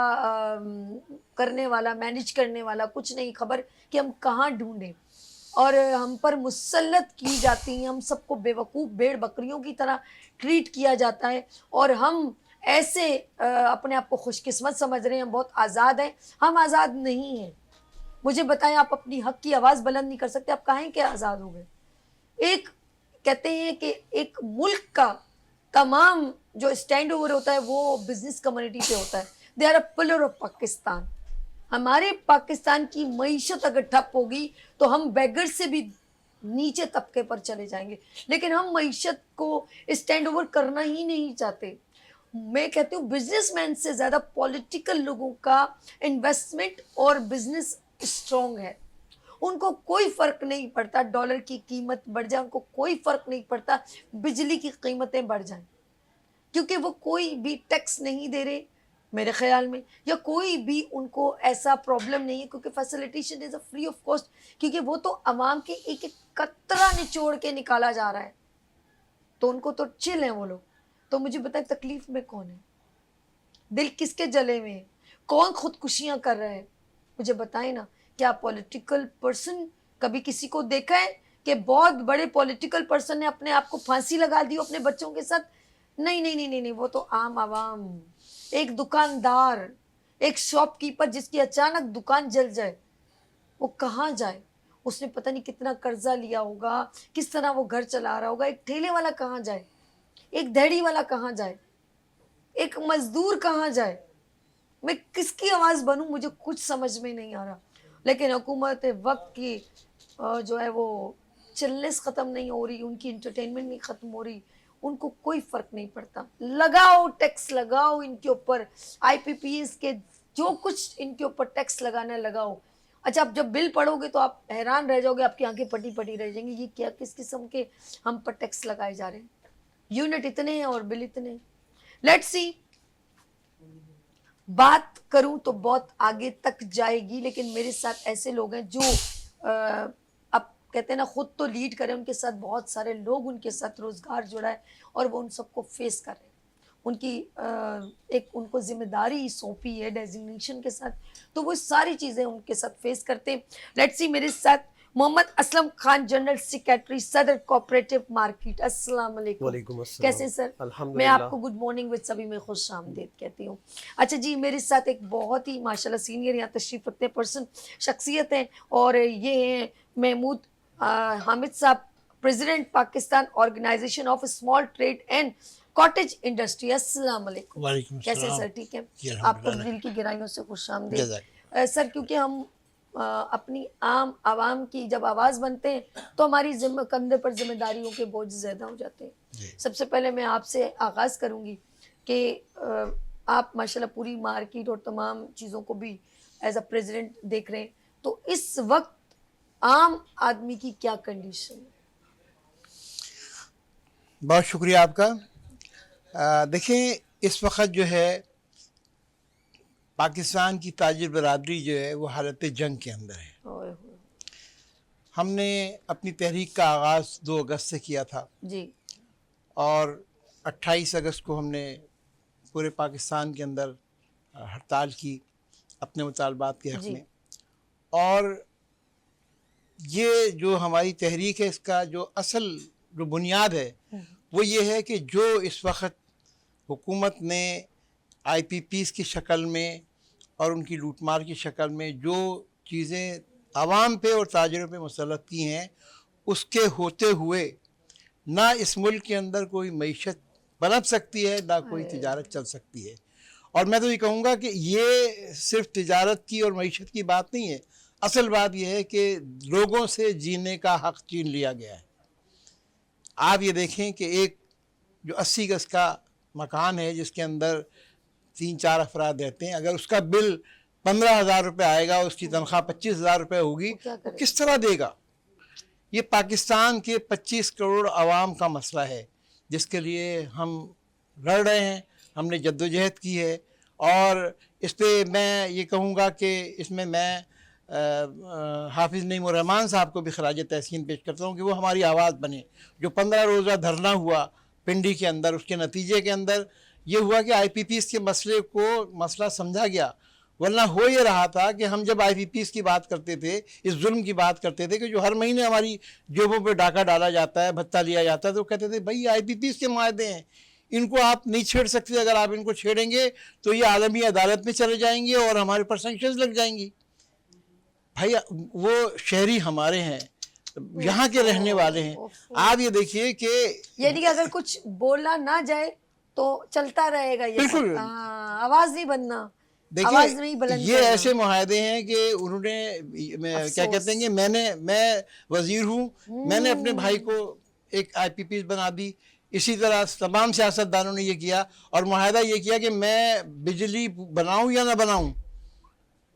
करने वाला, मैनेज करने वाला कुछ नहीं खबर कि हम कहाँ ढूंढें, और हम पर मुसल्लत की जाती हैं, हम सबको बेवकूफ़ भेड़ बकरियों की तरह ट्रीट किया जाता है, और हम ऐसे अपने आप को खुशकिस्मत समझ रहे हैं, हम बहुत आज़ाद हैं। हम आज़ाद नहीं हैं। मुझे बताएं, आप अपनी हक की आवाज़ बुलंद नहीं कर सकते, आप काहे के आज़ाद हो गए? एक कहते हैं कि एक मुल्क का तमाम जो स्टैंड ओवर होता है वो बिजनेस कम्युनिटी पे होता है। They are a pillar of Pakistan. हमारे पाकिस्तान की मईशत अगर ठप होगी तो हम बेगर से भी नीचे तबके पर चले जाएंगे, लेकिन हम मईशत को स्टैंड ओवर करना ही नहीं चाहते। मैं कहती हूँ बिजनेसमैन से ज़्यादा पॉलिटिकल लोगों का इन्वेस्टमेंट और बिजनेस स्ट्रॉन्ग है। उनको कोई फ़र्क नहीं पड़ता डॉलर की कीमत बढ़ जाए, उनको कोई फ़र्क नहीं पड़ता बिजली की कीमतें बढ़ जाएं, क्योंकि वो कोई भी टैक्स नहीं दे रहे मेरे ख्याल में, या कोई भी उनको ऐसा प्रॉब्लम नहीं है, क्योंकि facilitation is a free of cost, क्योंकि वो तो आवाम के एक एक कतरा निचोड़ के निकाला जा रहा है, तो उनको तो चिल हैं वो लोग। तो मुझे बताएं तकलीफ में कौन है, दिल किसके जले में है, कौन खुदकुशियाँ कर रहा है? मुझे बताएं ना, क्या पॉलिटिकल पर्सन कभी किसी को देखा है कि बहुत बड़े पॉलिटिकल पर्सन ने अपने आप को फांसी लगा दी अपने बच्चों के साथ? नहीं नहीं नहीं नहीं नहीं, वो तो आम आवाम, एक दुकानदार, एक शॉपकीपर जिसकी अचानक दुकान जल जाए, वो कहाँ जाए? उसने पता नहीं कितना कर्जा लिया होगा, किस तरह वो घर चला रहा होगा। एक ठेले वाला कहाँ जाए, एक दिहाड़ी वाला कहाँ जाए, एक मजदूर कहाँ जाए? मैं किसकी आवाज़ बनूं, मुझे कुछ समझ में नहीं आ रहा। लेकिन हुकूमत वक्त की जो है वो चिल्लस ख़त्म नहीं हो रही, उनकी इंटरटेनमेंट नहीं ख़त्म हो रही, उनको कोई फ़र्क नहीं पड़ता। लगाओ टैक्स, लगाओ इनके ऊपर, IPPS के जो कुछ इनके ऊपर टैक्स लगाना लगाओ। अच्छा, आप जब बिल पढ़ोगे तो आप हैरान रह जाओगे, आपकी आंखें पटी पटी रह जाएंगी, ये क्या, किस किस्म के हम पर टैक्स लगाए जा रहे हैं। यूनिट इतने हैं और बिल इतने हैं। लेट्स सी, बात करूं तो बहुत आगे तक जाएगी, लेकिन मेरे साथ ऐसे लोग हैं जो अब कहते हैं ना खुद तो लीड करें, उनके साथ बहुत सारे लोग, उनके साथ रोज़गार जुड़ा है और वो उन सबको फेस कर रहे हैं। उनकी एक उनको जिम्मेदारी सौंपी है डेजिग्नेशन के साथ, तो वो सारी चीज़ें उनके साथ फेस करते हैं। लेट्स सी, मेरे साथ मोहम्मद असलम खान, जनरल सेक्रेटरी सदर कोऑपरेटिव मार्केट। अस्सलाम वालेकुम। वालेकुम अस्सलाम। कैसे सर? मैं अल्हम्दुलिल्लाह। आपको गुड मॉर्निंग विद सभी में खुश आमदीद कहती हूँ। अच्छा जी, मेरे साथ एक बहुत ही माशाल्लाह सीनियर यहाँ तशरीफ़ रखते पर्सन शख्सियत हैं, और ये हैं Mahmood Hamid sahab, president Pakistan organization of small trade and cottage industry. अस्सलाम वालेकुम। वालेकुम कैसे सलाम। सर? ठीक है, जी, आपको अल्हम्दुलिल्लाह। दिल की गहराइयों से खुश आमदीद। जज़ाक। सर, क्योंकि हम अपनी आम आवाम की जब आवाज़ बनते हैं तो हमारी कंधे पर जिम्मेदारियों के बोझ ज़्यादा हो जाते हैं। सबसे पहले मैं आपसे आगाज़ करूँगी कि आप माशाल्लाह पूरी मार्केट और तमाम चीज़ों को भी एज अ प्रेसिडेंट देख रहे हैं, तो इस वक्त आम आदमी की क्या कंडीशन है? बहुत शुक्रिया आपका। देखिए, इस वक्त जो है पाकिस्तान की ताजिर बरादरी जो है वो हालत जंग के अंदर है। ओए होए। हमने अपनी तहरीक का आगाज़ 2 अगस्त से किया था जी। और 28 अगस्त को हमने पूरे पाकिस्तान के अंदर हड़ताल की अपने मुतालबात के हक़ जी। में। और ये जो हमारी तहरीक है, इसका जो असल जो बुनियाद है वो ये है कि जो इस वक्त हुकूमत ने IPPs की शक्ल में और उनकी लूटमार की शक्ल में जो चीज़ें आवाम पे और ताजरों पे मुसल्लत की हैं, उसके होते हुए ना इस मुल्क के अंदर कोई मईशत पनप सकती है, ना कोई तिजारत चल सकती है। और मैं तो ये कहूँगा कि ये सिर्फ तिजारत की और मईशत की बात नहीं है, असल बात यह है कि लोगों से जीने का हक़ छीन लिया गया है। आप ये देखें कि एक जो 80 गज का मकान है जिसके अंदर 3-4 अफराद रहते हैं, अगर उसका बिल 15,000 रुपये आएगा, उसकी तनख्वाह 25,000 रुपये होगी, वो क्या तो करें? किस तरह देगा? ये पाकिस्तान के 25 करोड़ आवाम का मसला है जिसके लिए हम लड़ रहे हैं, हमने जद्दोजहद की है। और इस पर मैं ये कहूँगा कि इसमें मैं हाफिज़ नईमुर रहमान साहब को भी खराज तहसीन पेश करता हूँ कि वो हमारी आवाज़ बने। जो 15 रोज़ा धरना हुआ पिंडी के अंदर, उसके नतीजे के अंदर ये हुआ कि IPPs के मसला समझा गया, वरना हो ये रहा था कि हम जब IPPs की बात करते थे, इस जुल्म की बात करते थे कि जो हर महीने हमारी जेबों पे डाका डाला जाता है, भत्ता लिया जाता है, तो कहते थे भाई IPPs के माहदे हैं, इनको आप नहीं छेड़ सकते, अगर आप इनको छेड़ेंगे तो ये आलमी अदालत में चले जाएंगे और हमारे पर सैंक्शंस लग जाएंगी। भाई वो शहरी हमारे हैं, यहाँ के रहने वाले हैं। आप ये देखिए कि यानी कि अगर कुछ बोला ना जाए तो चलता रहेगा ये बिल्कुल। सब। आवाज नहीं बनना, आवाज नहीं देखिए बुलंद ये करना। ऐसे मुआहदे हैं कि उन्होंने क्या कहते हैं कि मैं वजीर हूँ, मैंने अपने भाई को एक IPPs बना दी, इसी तरह तमाम सियासतदानों ने ये किया और मुआहदा ये किया कि मैं बिजली बनाऊं या ना बनाऊं,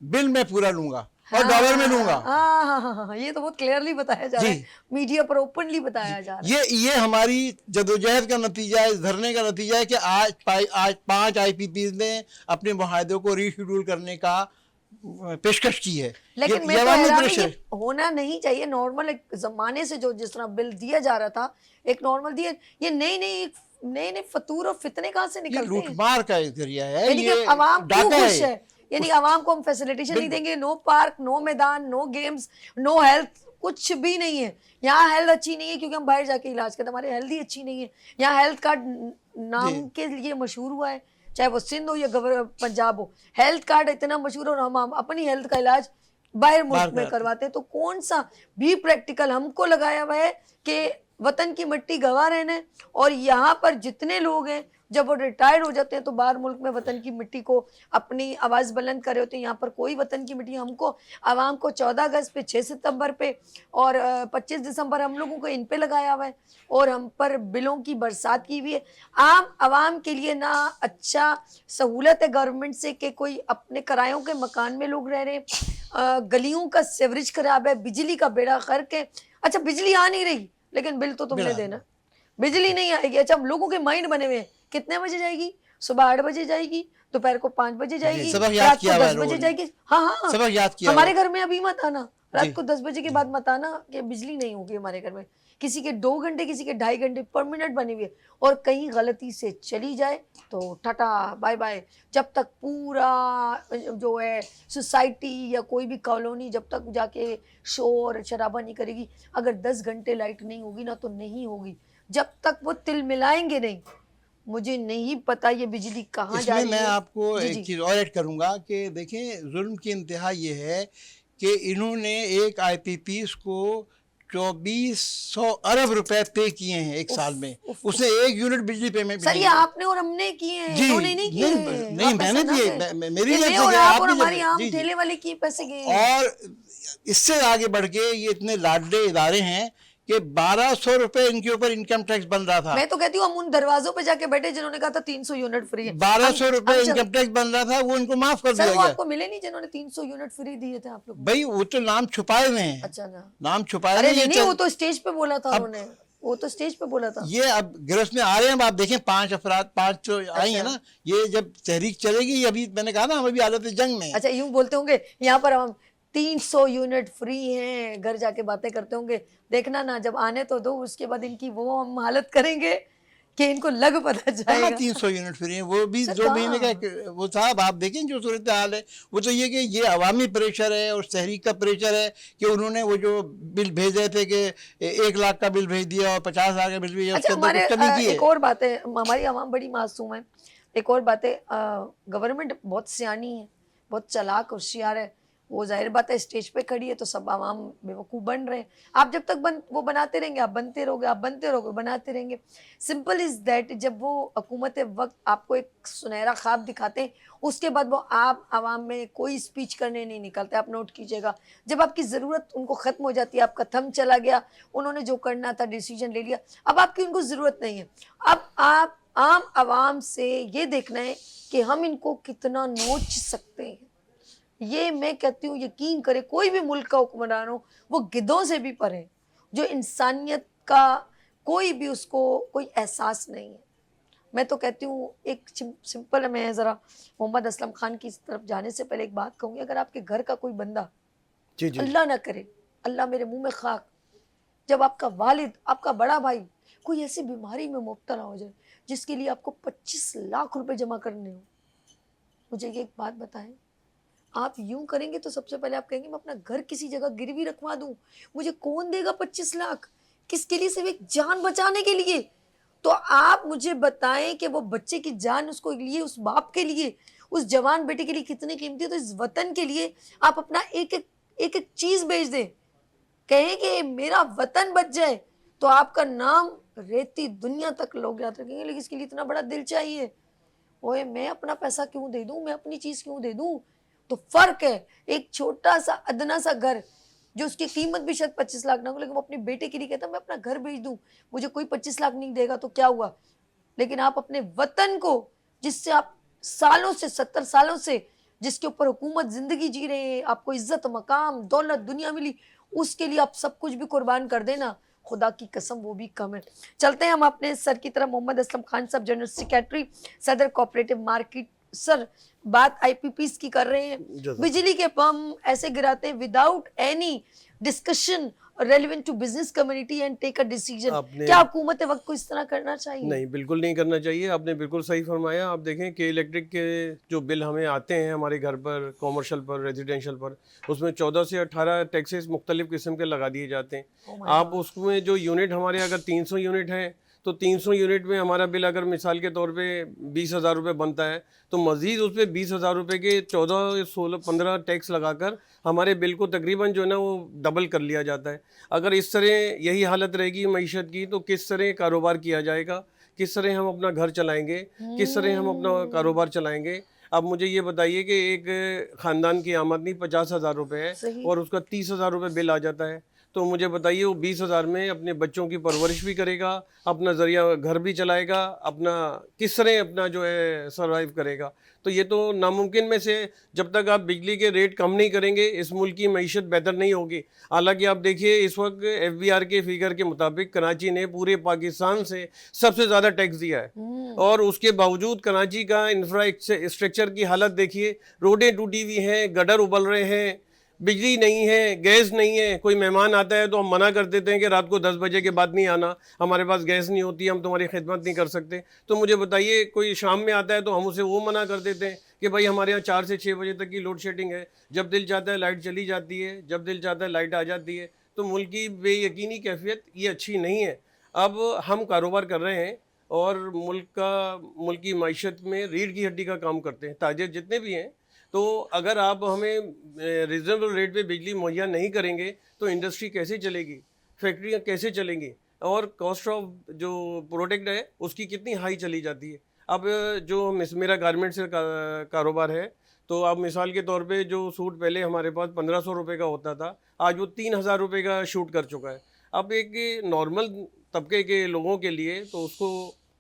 बिल मैं पूरा लूंगा और डॉलर में लूंगा। हाँ, ये तो बहुत क्लियरली बताया जा रहा है, मीडिया पर ओपनली बताया जा रहा है। ये हमारी जदोजहद का नतीजा है, इस धरने का नतीजा है कि आज 5 IPPs ने अपने मुआहदों को रीशेड्यूल करने का पेशकश की है। लेकिन मैं तो हैरान हूं, ये होना नहीं चाहिए। नॉर्मल एक जमाने से जो जिस तरह बिल दिया जा रहा था, एक नॉर्मल दिया, ये नए फतूर और फितने कहाँ से निकलते हैं? लूटमार का एक जरिया है, यानी कि ये अवाम क्यों डाका खुश है? यानी आवाम को हम फैसिलिटेशन नहीं देंगे, नो पार्क, नो मैदान, नो गेम्स, नो हेल्थ, कुछ भी नहीं है। यहाँ हेल्थ अच्छी नहीं है क्योंकि हम बाहर जाके इलाज करते, हमारी हेल्थ ही अच्छी नहीं है। यहाँ हेल्थ कार्ड नाम के लिए मशहूर हुआ है, चाहे वो सिंध हो या पंजाब हो, हेल्थ कार्ड इतना मशहूर, और हम अपनी हेल्थ का इलाज बाहर मुल्क में करवाते हैं। तो कौन सा भी प्रैक्टिकल हमको लगाया हुआ है कि वतन की मिट्टी गवा रहना, और यहाँ पर जितने लोग हैं जब वो रिटायर हो जाते हैं तो बाहर मुल्क में वतन की मिट्टी को अपनी आवाज़ बुलंद कर रहे होते हैं। यहाँ पर कोई वतन की मिट्टी, हमको आवाम को 14 अगस्त पे, 6 सितंबर पे और 25 दिसंबर हम लोगों को इन पे लगाया हुआ है, और हम पर बिलों की बरसात की हुई है। आम आवाम के लिए ना अच्छा सहूलत है गवर्नमेंट से कि कोई अपने किरायों के मकान में लोग रह रहे हैं, गलियों का सीवरेज खराब है, बिजली का बेड़ा गर्क है। अच्छा बिजली आ नहीं रही लेकिन बिल तो तुमने देना, बिजली नहीं आएगी। अच्छा हम लोगों के माइंड बने हुए हैं, कितने बजे जाएगी? सुबह 8 बजे जाएगी, दोपहर को 5 बजे जाएगी, रात को 10 बजे जाएगी। हाँ, सबक याद किया। हमारे घर में अभी मत आना, रात को 10 बजे के बाद मत आना कि बिजली नहीं होगी हमारे घर में। किसी के 2 घंटे, किसी के 2.5 घंटे परमानेंट बनी हुई है, और कहीं गलती से चली जाए तो टाटा बाय बाय। जब तक पूरा जो है सोसाइटी या कोई भी कॉलोनी जब तक जाके शोर शराबा नहीं करेगी, अगर 10 घंटे लाइट नहीं होगी ना तो नहीं होगी, जब तक वो तिल मिलाएंगे नहीं। मुझे नहीं पता ये बिजली कहाँ जा रही है। मैं आपको एक चीज़ और ऐड करूँगा कि देखें जुल्म की इंतहा ये है कि इन्होंने एक IPPs को 2400 अरब रुपए पे किए हैं एक साल में। उसने 1 यूनिट बिजली पेमेंट सर ये आपने और हमने किए हैं, इन्होंने नहीं किए हैं। नहीं मैंने दिए, मेरी ये और आप और हमारी आम ठेले वाले की पैसे गए हैं। और इससे आगे बढ़ के ये इतने लाडले इदारे हैं कि 1200 रुपए इनके ऊपर इनकम टैक्स बन रहा था। मैं तो कहती हूँ हम उन दरवाजों पे जाके बैठे जिन्होंने कहा था 300 यूनिट फ्री है। 1200 रुपए इनकम टैक्स बन रहा था, वो इनको माफ कर दिया सर वो गया। आपको मिले नहीं जिन्होंने 300 यूनिट फ्री दिए थे आप लोग? भाई वो तो नाम छुपाए हुए हैं। अच्छा ना, नाम छुपाए अरे हुए नहीं, वो तो स्टेज पे बोला था उन्होंने, वो तो स्टेज पे बोला था। ये अब गिरफ्त में आ रहे हैं। आप देखें 5 अफराद, 5 जो आई है ना, ये जब तहरीक चलेगी, अभी मैंने कहा ना हम अभी हालत जंग में। अच्छा यूं बोलते होंगे यहाँ पर हम 300 यूनिट फ्री हैं, घर जाके बातें करते होंगे। देखना ना, जब आने तो दो, उसके बाद इनकी वो हम हालत करेंगे कि इनको लग पता जाएगा। 300 यूनिट फ्री है, वो भी 2 महीने का। वो साहब आप देखें जो सूरत हाल है, वो तो ये कि ये अवामी प्रेशर है और तहरीक का प्रेशर है कि उन्होंने वो जो बिल भेज रहे थे कि 1 लाख का बिल भेज दिया और 50,000 का बिल भेज दिया। अच्छा हमारे एक और बात है, हमारी आवाम बड़ी मासूम है। एक और बात है, गवर्नमेंट बहुत सियानी है, बहुत चालाक होशियार है। वो जाहिर बात है स्टेज पे खड़ी है तो सब आवाम बेवकूफ़ बन रहे हैं। आप जब तक वो बनाते रहेंगे, आप बनते रहोगे, आप बनते रहोगे, बनाते रहेंगे। Simple is that. जब वो हुकूमत वक्त आपको एक सुनहरा ख्वाब दिखाते हैं, उसके बाद वो आप आवाम में कोई स्पीच करने नहीं निकलते। आप नोट कीजिएगा, जब आपकी ज़रूरत उनको ख़त्म हो जाती है, आपका थम चला गया, उन्होंने जो करना था डिसीजन ले लिया, अब आपकी उनको ज़रूरत नहीं है। अब आप आम आवाम से ये देखना है कि हम इनको कितना नोच सकते हैं। ये मैं कहती हूँ, यकीन करें, कोई भी मुल्क का हुक्मरान हो, वो गिद्धों से भी परे, जो इंसानियत का कोई भी उसको कोई एहसास नहीं है। मैं तो कहती हूँ एक सिंपल, मैं ज़रा मोहम्मद असलम खान की तरफ जाने से पहले एक बात कहूँगी। अगर आपके घर का कोई बंदा, अल्लाह ना करे, अल्लाह मेरे मुंह में खाक, जब आपका वालिद, आपका बड़ा भाई कोई ऐसी बीमारी में मुब्तला हो जाए जिसके लिए आपको 25 लाख रुपए जमा करने हो। मुझे एक बात बताएं, आप यूं करेंगे तो सबसे पहले आप कहेंगे मैं अपना घर किसी जगह गिरवी रखवा दूं, मुझे कौन देगा 25 लाख, किसके लिए? सिर्फ एक जान बचाने के लिए। तो आप मुझे बताएं कि वो बच्चे की जान उसको लिए, उस बाप के लिए, उस जवान बेटे के लिए कितनी कीमती है। तो इस वतन के लिए आप अपना एक एक चीज बेच दें, कहें कि मेरा वतन बच जाए, तो आपका नाम रेती दुनिया तक लोग याद रखेंगे। लेकिन इसके लिए इतना बड़ा दिल चाहिए। ओए मैं अपना पैसा क्यों दे दूं, मैं अपनी चीज क्यों दे दूं? तो फर्क है, एक छोटा सा अदना सा घर जो उसकी कीमत भी शायद 25 लाख ना हो, लेकिन वो अपने बेटे के लिए कहता मैं अपना घर बेच दूं, मुझे कोई 25 लाख नहीं देगा तो क्या हुआ। लेकिन आप अपने वतन को, जिससे आप सालों से 70 सालों से जिसके ऊपर हुकूमत जिंदगी जी रहे हैं, आपको इज्जत मकाम दौलत दुनिया मिली, उसके लिए आप सब कुछ भी कुर्बान कर देना, खुदा की कसम वो भी कम है। चलते हैं हम अपने सर की तरफ। मोहम्मद असलम खान साहब, जनरल सेक्रेटरी सदर कोऑपरेटिव मार्केट। सर बात आईपीपीस की कर रहे हैं, बिजली के पंप ऐसे गिराते हैं without any discussion relevant to business community and take a decision. क्या हुकूमत वक्त को इस तरह करना चाहिए? नहीं, बिल्कुल नहीं करना चाहिए। आपने बिल्कुल सही फरमाया। आप देखें कि इलेक्ट्रिक के जो बिल हमें आते हैं हमारे घर पर, कॉमर्शियल पर, रेजिडेंशियल पर, उसमें 14 से 18 टैक्सेस मुख्तलिफ किस्म के लगा दिए जाते हैं। आप उसमें जो यूनिट हमारे अगर 300 यूनिट हैं तो 300 यूनिट में हमारा बिल अगर मिसाल के तौर पे 20,000 रुपये बनता है, तो मज़ीद उस पर 20,000 रुपये के 14, 16, 15 टैक्स लगाकर हमारे बिल को तकरीबन जो है ना वो डबल कर लिया जाता है। अगर इस तरह यही हालत रहेगी मईशत की, तो किस तरह कारोबार किया जाएगा, किस तरह हम अपना घर चलाएंगे, किस तरह हम अपना कारोबार चलाएंगे। अब मुझे ये बताइए कि एक ख़ानदान की आमदनी 50,000 रुपये है और उसका 30,000 रुपये बिल आ जाता है, तो मुझे बताइए वो 20,000 में अपने बच्चों की परवरिश भी करेगा, अपना ज़रिया घर भी चलाएगा, अपना किस तरह अपना जो है सर्वाइव करेगा। तो ये तो नामुमकिन में से। जब तक आप बिजली के रेट कम नहीं करेंगे इस मुल्क की मईशत बेहतर नहीं होगी। हालांकि आप देखिए इस वक्त FBR के फिगर के मुताबिक कराची ने पूरे पाकिस्तान से सबसे ज़्यादा टैक्स दिया है, और उसके बावजूद कराची का इंफ्रास्ट्रक्चर की हालत देखिए, रोडें टूटी हुई हैं, गटर उबल रहे हैं, बिजली नहीं है, गैस नहीं है। कोई मेहमान आता है तो हम मना कर देते हैं कि रात को 10 बजे के बाद नहीं आना, हमारे पास गैस नहीं होती, हम तुम्हारी खिदमत नहीं कर सकते। तो मुझे बताइए, कोई शाम में आता है तो हम उसे वो मना कर देते हैं कि भाई हमारे यहाँ 4 से 6 बजे तक की लोड शेडिंग है, जब दिल चाहता है लाइट चली जाती है, जब दिल चाहता है लाइट आ जाती है। तो मुल्क की बेयकीनी कैफियत ये अच्छी नहीं है। अब हम कारोबार कर रहे हैं और मुल्क की मईशत में रीढ़ की हड्डी का काम करते हैं, ताजिर जितने भी हैं। तो अगर आप हमें रिजनेबल रेट पे बिजली मुहैया नहीं करेंगे तो इंडस्ट्री कैसे चलेगी, फैक्ट्रियाँ कैसे चलेंगी, और कॉस्ट ऑफ जो प्रोडक्ट है उसकी कितनी हाई चली जाती है। अब जो मेरा गारमेंट से कारोबार है, तो आप मिसाल के तौर पे जो सूट पहले हमारे पास 1500 रुपये का होता था, आज वो 3,000 रुपये का शूट कर चुका है। अब एक नॉर्मल तबके के लोगों के लिए तो उसको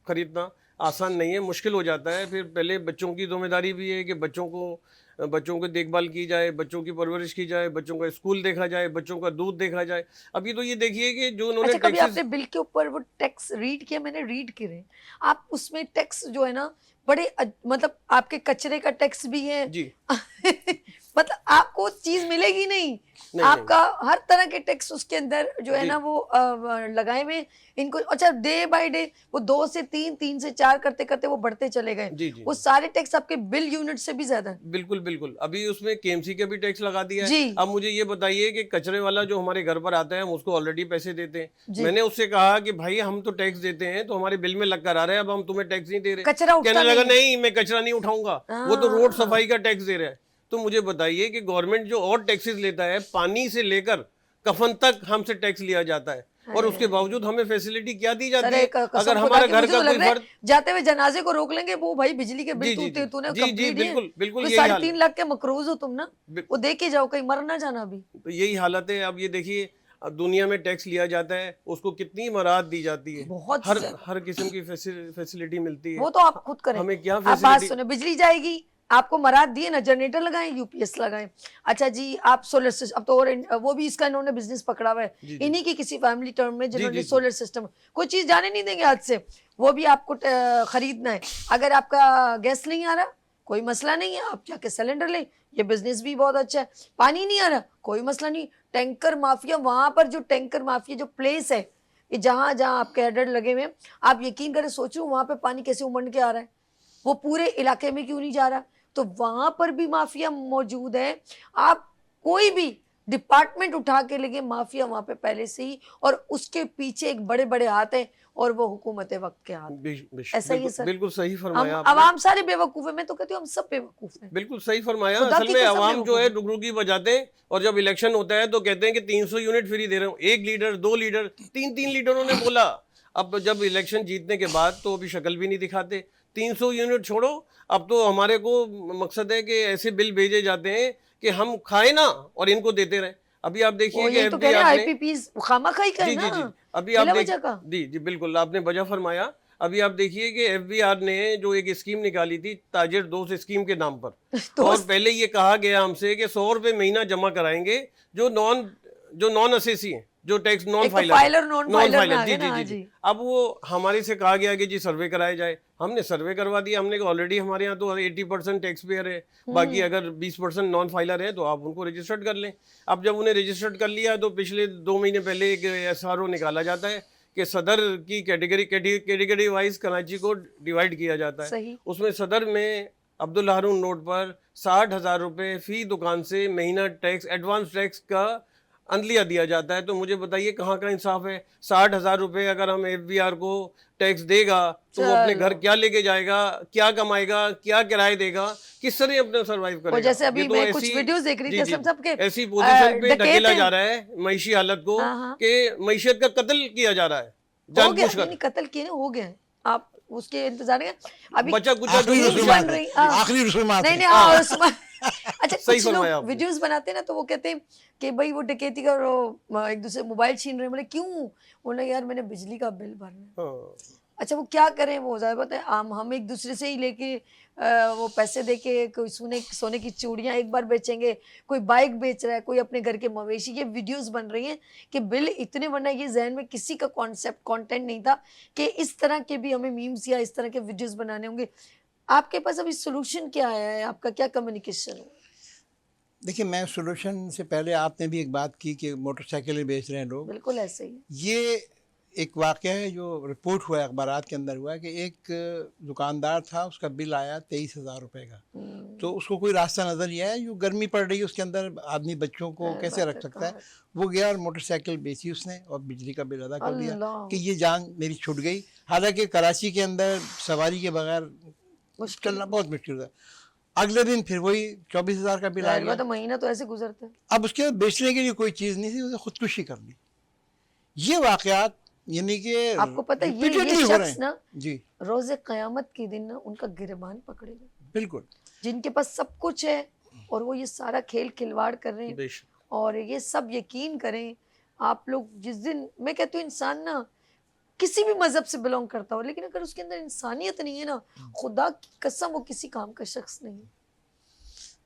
ख़रीदना आसान नहीं है, मुश्किल हो जाता है। फिर पहले बच्चों की जिम्मेदारी भी है कि बच्चों को देखभाल की जाए, बच्चों की परवरिश की जाए, बच्चों का स्कूल देखा जाए, बच्चों का दूध देखा जाए। अभी तो ये देखिए कि जो उन्होंने अच्छा, कभी आपने बिल के ऊपर वो टैक्स रीड किया? मैंने रीड करे, आप उसमें टैक्स जो है ना बड़े मतलब आपके कचरे का टैक्स भी है जी मतलब आपको चीज मिलेगी नहीं, आपका हर तरह के टैक्स उसके अंदर जो है ना वो लगाए हुए इनको। अच्छा, डे बाय डे वो 2 से 3, 3 से 4 करते करते वो बढ़ते चले गए। वो सारे टैक्स आपके बिल यूनिट से भी ज्यादा है। बिल्कुल बिल्कुल। अभी उसमें KMC का भी टैक्स लगा दिया है। अब मुझे ये बताइए कि कचरे वाला जो हमारे घर पर आता है हम उसको ऑलरेडी पैसे देते हैं। मैंने उससे कहा कि भाई हम तो टैक्स देते हैं तो हमारे बिल में लग कर आ रहा है, अब हम तुम्हें टैक्स नहीं दे रहे। कहने लगा नहीं मैं कचरा नहीं उठाऊंगा, वो तो रोड सफाई का टैक्स दे रहा है। तो मुझे बताइए कि गवर्नमेंट जो और टैक्सेस लेता है, पानी से लेकर कफन तक हमसे टैक्स लिया जाता है, और उसके बावजूद हमें फैसिलिटी क्या दी जाती है? अगर हमारा घर का कोई फर्द जाते हुए जनाजे को रोक लेंगे, वो भाई बिजली के बिल तूने बिल्कुल बिल्कुल 3.5 लाख के मकरूज हो तुम ना, वो दे के जाओ, कहीं मर ना जाना भी। तो यही हालत है। अब ये देखिए दुनिया में टैक्स लिया जाता है, उसको कितनी मराहत दी जाती है, बहुत हर किस्म की फैसिलिटी मिलती है। वो तो आप खुद करें, हमें क्या आप बात सुने, बिजली जाएगी, आपको मराहत दिए ना, जनरेटर लगाएं, UPS लगाएं। अच्छा जी, आप सोलर सिस्टम, अब तो और वो भी इसका इन्होंने बिजनेस पकड़ा हुआ है, इन्हीं की किसी फैमिली टर्म में जिन्होंने सोलर सिस्टम, कोई चीज जाने नहीं देंगे हाथ से, वो भी आपको खरीदना है। अगर आपका गैस नहीं आ रहा कोई मसला नहीं है, आप जाके सिलेंडर लें, ये बिजनेस भी बहुत अच्छा है। पानी नहीं आ रहा कोई मसला नहीं, टैंकर माफिया, वहां पर जो टैंकर माफिया जो प्लेस है ये जहाँ जहाँ आपके हेडर लगे हुए हैं, आप यकीन करें, सोचो वहां पे पानी कैसे उमड़ के आ रहा है, वो पूरे इलाके में क्यों नहीं जा रहा? तो वहां पर भी माफिया मौजूद है। आप कोई भी डिपार्टमेंट उठा के लेंगे, माफिया वहां पे पहले से ही, और उसके पीछे एक बड़े बड़े हाथ हैं, और वो हुकूमत वक्त के हाथ। ऐसा ही है सर। बिल्कुल सही हम फरमाया आपने। आवाम सारे बेवकूफ है, मैं तो कहती हूँ हम सब बेवकूफ हैं। बिल्कुल सही फरमाया। खुदा असल की में कसम आवाम जो है बेवकूफ है। डुगडुगी बजाते हैं, और जब इलेक्शन होता है तो कहते हैं कि 300 यूनिट फ्री दे रहे हूँ। एक लीडर, 2 लीडर, 3 लीडरों ने बोला। अब जब इलेक्शन जीतने के बाद तो अभी शक्ल भी नहीं दिखाते। 300 यूनिट छोड़ो, अब तो हमारे को मकसद है कि ऐसे बिल भेजे जाते हैं कि हम खाएं ना और इनको देते रहें। अभी आप देखिए वो कि यही तो कह रहे हैं, FDR ने, आईपीपीस खामखा का है जी जी जी, ना, अभी आप बिला देख, वजह का। जी जी बिल्कुल आपने वजह फरमाया। अभी आप देखिए कि FBR ने जो एक स्कीम निकाली थी, ताजिर दोस्त स्कीम के नाम पर, और दोस्त। पहले ये कहा गया हमसे कि 100 रुपये महीना जमा कराएंगे जो नॉन असेसी हैं, जो टैक्स नॉन एक तो फाइलर फाइलर, नॉन फाइलर में आ जी गए जी ना, जी हाँ जी। जी। अब वो हमारे से कहा गया कि जी सर्वे कराया जाए। हमने सर्वे करवा दिया। हमने कहा ऑलरेडी हमारे यहाँ तो 80% टैक्स पेयर है, बाकी अगर 20% नॉन फाइलर है तो आप उनको रजिस्टर्ड कर लें। अब जब उन्हें रजिस्टर्ड कर लिया तो पिछले 2 महीने पहले एक SRO निकाला जाता है कि सदर की कैटेगरी वाइज कराची को डिवाइड किया जाता है। सही। उसमें सदर में अब्दुल हारून रोड पर 60,000 रुपये फी दुकान से महीना टैक्स, एडवांस टैक्स का अंदलिया दिया जाता है। तो मुझे बताइए कहाँ का इंसाफ है? 60,000 रुपये अगर हम FBR को टैक्स देगा तो वो अपने घर क्या लेके जाएगा, क्या कमाएगा, क्या किराए देगा, किस तरह अपने सर्वाइव करेगा? वो जैसे अभी ये तो मैं कुछ ऐसी- वीडियोस देख रही जी, थी, जी, सब सबके ऐसी पोजीशन पे डकैत ढकेला हैं। जा रहा है मईशी हालत को हाँ, हाँ। कि मईशत का कत्ल किया जा रहा है हो गया, जानबूझकर। नहीं कत्ल किए ना, हो गया है। आप उसके इंतजार में अभी बचा कुचा आखिरी जो वीडियोस रसूमात बन है, रही, हाँ। आखिरी रसूमात नहीं है। नहीं, हाँ, अच्छा सही कुछ फरमाया लोग आपने। वीडियोस बनाते हैं ना, तो वो कहते हैं कि भाई वो डकैती का एक दूसरे मोबाइल छीन रहे हैं। बोले क्यों? बोले यार मैंने बिजली का बिल भरना है। हाँ। अच्छा वो क्या करें, वो ज़्यादा पता है, हम एक दूसरे से ही लेके वो पैसे देके कोई सोने की चूड़ियाँ एक बार बेचेंगे, कोई बाइक बेच रहा है, कोई अपने घर के मवेशी। ये वीडियोस बन रही हैं कि बिल इतने बनना। ये जहन में किसी का कॉन्सेप्ट कंटेंट नहीं था कि इस तरह के भी हमें मीम्स या इस तरह के वीडियोस बनाने होंगे। आपके पास अभी सोल्यूशन क्या आया है? आपका क्या कम्युनिकेशन है? देखिए, मैं सोल्यूशन से पहले आपने भी एक बात की कि मोटरसाइकिलें बेच रहे हैं लोग। बिल्कुल ऐसे ही। ये एक वाक़या है जो रिपोर्ट हुआ है, अखबारात के अंदर हुआ है कि एक दुकानदार था, उसका बिल आया 23,000 रुपये का। तो उसको कोई रास्ता नज़र नहीं आया, जो गर्मी पड़ रही है उसके अंदर आदमी बच्चों को कैसे रख सकता है। वो गया और मोटरसाइकिल बेची उसने और बिजली का बिल अदा कर दिया अल्लाह। कि ये जान मेरी छूट गई। हालांकि कराची के अंदर सवारी के बगैर चलना बहुत मुश्किल है। अगले दिन फिर वही 24,000 का बिल आ गया। तो महीना तो ऐसे गुजरता है। अब उसके बाद बेचने के लिए कोई चीज़ नहीं थी, उसने खुदकुशी कर ली। ये वाक़यात यानी कि आपको पता है repeatedly ये हो रहे शख्स हैं। ना जी रोज़े क़यामत के दिन ना उनका गिरबान पकड़ेगा, बिल्कुल। जिनके पास सब कुछ है और वो ये सारा खेल खिलवाड़ कर रहे हैं। बेशक। और ये सब यकीन करें आप लोग, जिस दिन मैं कहती हूँ इंसान ना किसी भी मजहब से बिलोंग करता हो, लेकिन अगर उसके अंदर इंसानियत नहीं है ना, खुदा की कसम वो किसी काम का शख्स नहीं है।